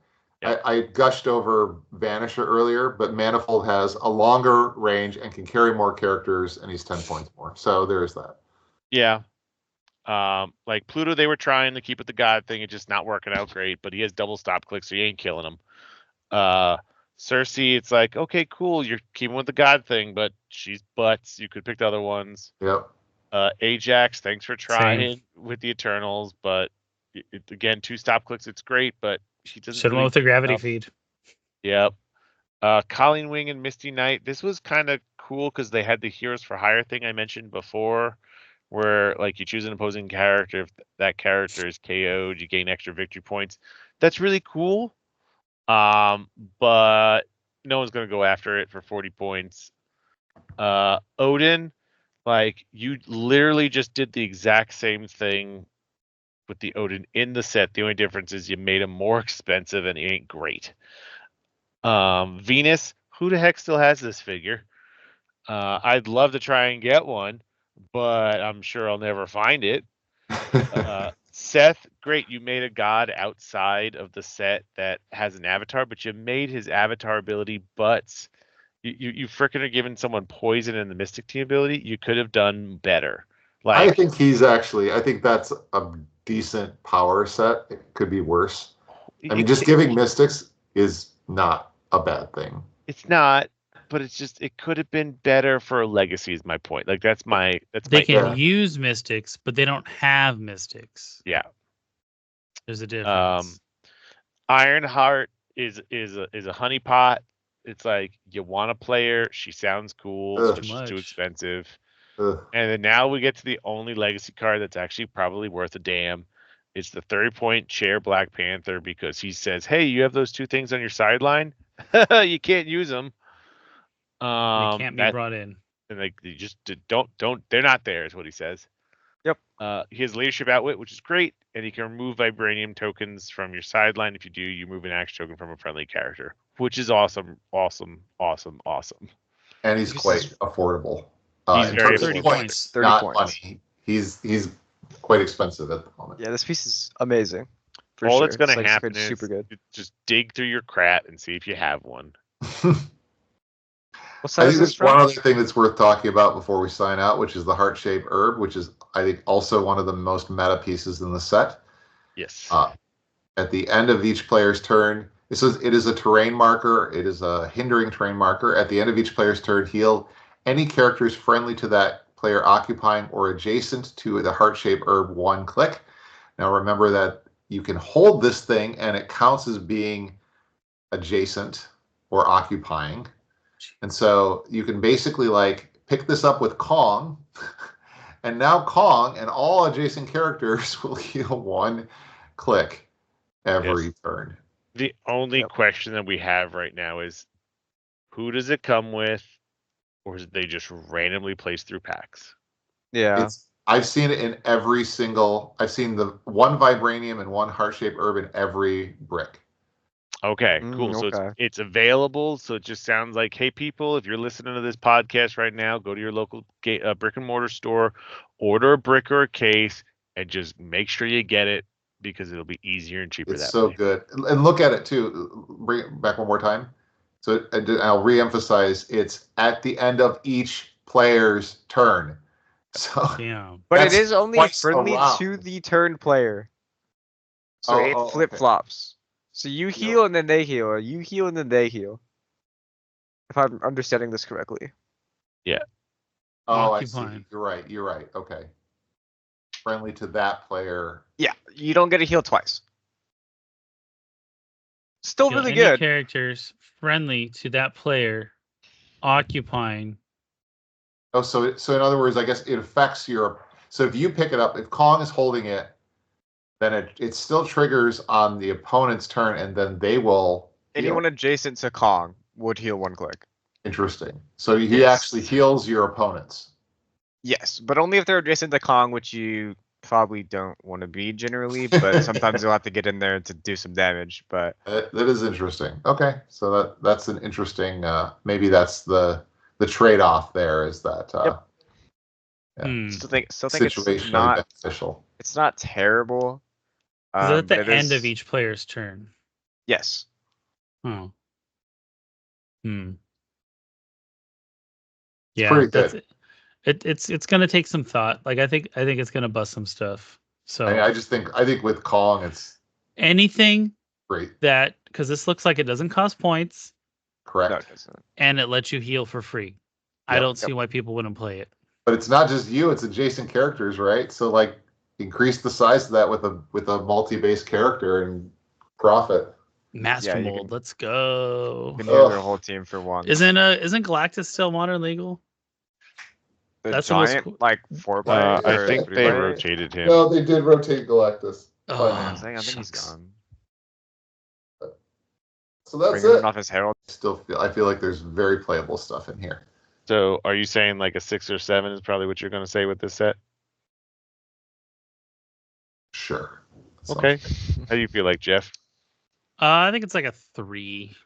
I gushed over Vanisher earlier, but Manifold has a longer range and can carry more characters, and he's 10 points more. So there is that. Yeah. Like Pluto, they were trying to keep with the God thing. It's just not working out great, but he has double stop clicks, so you ain't killing him. Cersei, it's like, okay, cool, you're keeping with the God thing, but she's butts. You could pick the other ones. Yep. Ajax, thanks for trying with the Eternals, but again, 2 stop clicks, it's great, but she doesn't. Should have went with the gravity feed. Yep. Colleen Wing and Misty Knight. This was kind of cool because they had the Heroes for Hire thing I mentioned before, where like you choose an opposing character. If that character is KO'd, you gain extra victory points. That's really cool. But no one's gonna go after it for 40 points. Odin, like you literally just did the exact same thing with the Odin in the set. The only difference is you made him more expensive and he ain't great. Venus, who the heck still has this figure? I'd love to try and get one, but I'm sure I'll never find it. Seth, great, you made a god outside of the set that has an avatar, but you made his avatar ability butts. You freaking are giving someone poison and the Mystic Team ability. You could have done better. Like, I think that's a decent power set. It could be worse. I mean, just giving Mystics is not a bad thing. It's not, but it's just it could have been better for a legacy. Is my point. Like they can use Mystics, but they don't have Mystics. Yeah, there's a difference. Ironheart is a honeypot. It's like you want a player. She sounds cool, but she's too expensive. And then now we get to the only legacy card that's actually probably worth a damn. It's the 30-point chair Black Panther because he says, "Hey, you have those 2 things on your sideline. You can't use them. They can't be brought in." And like you just don't. They're not there, is what he says. Yep. He has leadership outwit, which is great, and he can remove vibranium tokens from your sideline. If you do, you move an action token from a friendly character, which is awesome. And he's quite affordable. He's very 30 points. 30 not points. money. He's quite expensive at the moment. Yeah, this piece is amazing. All that's going to Like, happen super is good. you just dig through your crap and see if you have one. What I size think is there's this one from? other thing that's worth talking about before we sign out, which is the heart-shaped herb, which is, I think, also one of the most meta pieces in the set. Yes. At the end of each player's turn, it is a terrain marker. It is a hindering terrain marker. At the end of each player's turn, heal any characters friendly to that player occupying or adjacent to the heart-shaped herb 1 click. Now remember that you can hold this thing and it counts as being adjacent or occupying. And so you can basically like pick this up with Kong, and now Kong and all adjacent characters will heal 1 click every turn. The only question that we have right now is, who does it come with, or is they just randomly placed through packs? Yeah. I've seen it in every single. I've seen the 1 vibranium and 1 heart-shaped herb in every brick. Okay, cool. So it's available. So it just sounds like, hey, people, if you're listening to this podcast right now, go to your local brick and mortar store, order a brick or a case, and just make sure you get it because it'll be easier and cheaper. It's so good. And look at it too. Bring it back one more time. So I'll reemphasize, it's at the end of each player's turn. So damn. But it is only friendly to the turn player. So it flip-flops. So you heal and then they heal, or you heal and then they heal. If I'm understanding this correctly. Yeah. Oh, I see. You're right. Okay. Friendly to that player. Yeah, you don't get a heal twice. Still Heal really any good. Characters friendly to that player occupying. Oh, so in other words, I guess it affects your. So if you pick it up, if Kong is holding it, then it still triggers on the opponent's turn, and then they will. Anyone adjacent to Kong would heal 1 click. Interesting. So he actually heals your opponents. Yes, but only if they're adjacent to Kong, which you probably don't want to be generally, but sometimes you'll have to get in there to do some damage. But that is interesting. Okay, so that's an interesting. Maybe that's the trade-off there is that. Still think situationally it's not beneficial. It's not terrible. Is it at the end of each player's turn? Yes. Oh. Yeah, pretty good. It's gonna take some thought. Like I think it's gonna bust some stuff. So I think with Kong it's anything great that, because this looks like it doesn't cost points. Correct. No, it doesn't. And it lets you heal for free. Yep. I don't see why people wouldn't play it. But it's not just you; it's adjacent characters, right? So like, increase the size of that with a multi-base character and profit. Master mold, let's go. You can heal your whole team for 1. Isn't Galactus still modern legal? That's giant, like 4-player. I think they rotated him. No, they did rotate Galactus. I think he's gone. So that's Bringing it. Off his herald. I feel like there's very playable stuff in here. So are you saying like a 6 or 7 is probably what you're going to say with this set? Sure. Okay. How do you feel like, Jeff? I think it's like a 3.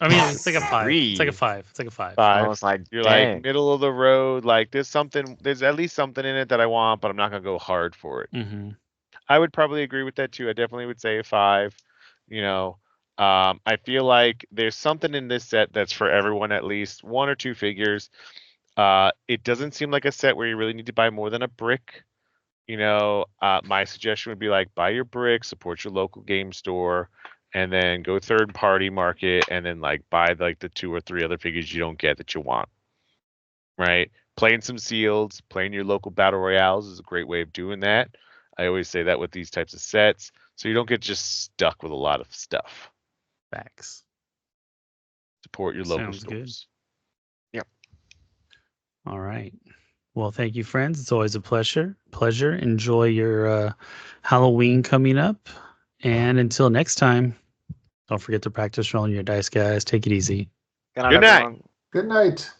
I mean, it's like a 5. It's like a 5. It's like a 5. I was like, you're like middle of the road. Like there's at least something in it that I want, but I'm not gonna go hard for it. Mm-hmm. I would probably agree with that too. I definitely would say a 5. I feel like there's something in this set that's for everyone, at least 1 or 2 figures. It doesn't seem like a set where you really need to buy more than a brick. My suggestion would be like buy your brick, support your local game store, and then go third party market, and then like buy like the 2 or 3 other figures you don't get that you want. Right? Playing some sealed, playing your local battle royales is a great way of doing that. I always say that with these types of sets, so you don't get just stuck with a lot of stuff. Facts. Support your local stores. Good. Yep. All right. Well, thank you, friends. It's always a pleasure. Enjoy your Halloween coming up. And until next time, don't forget to practice rolling your dice, guys. Take it easy. Good night. Good night.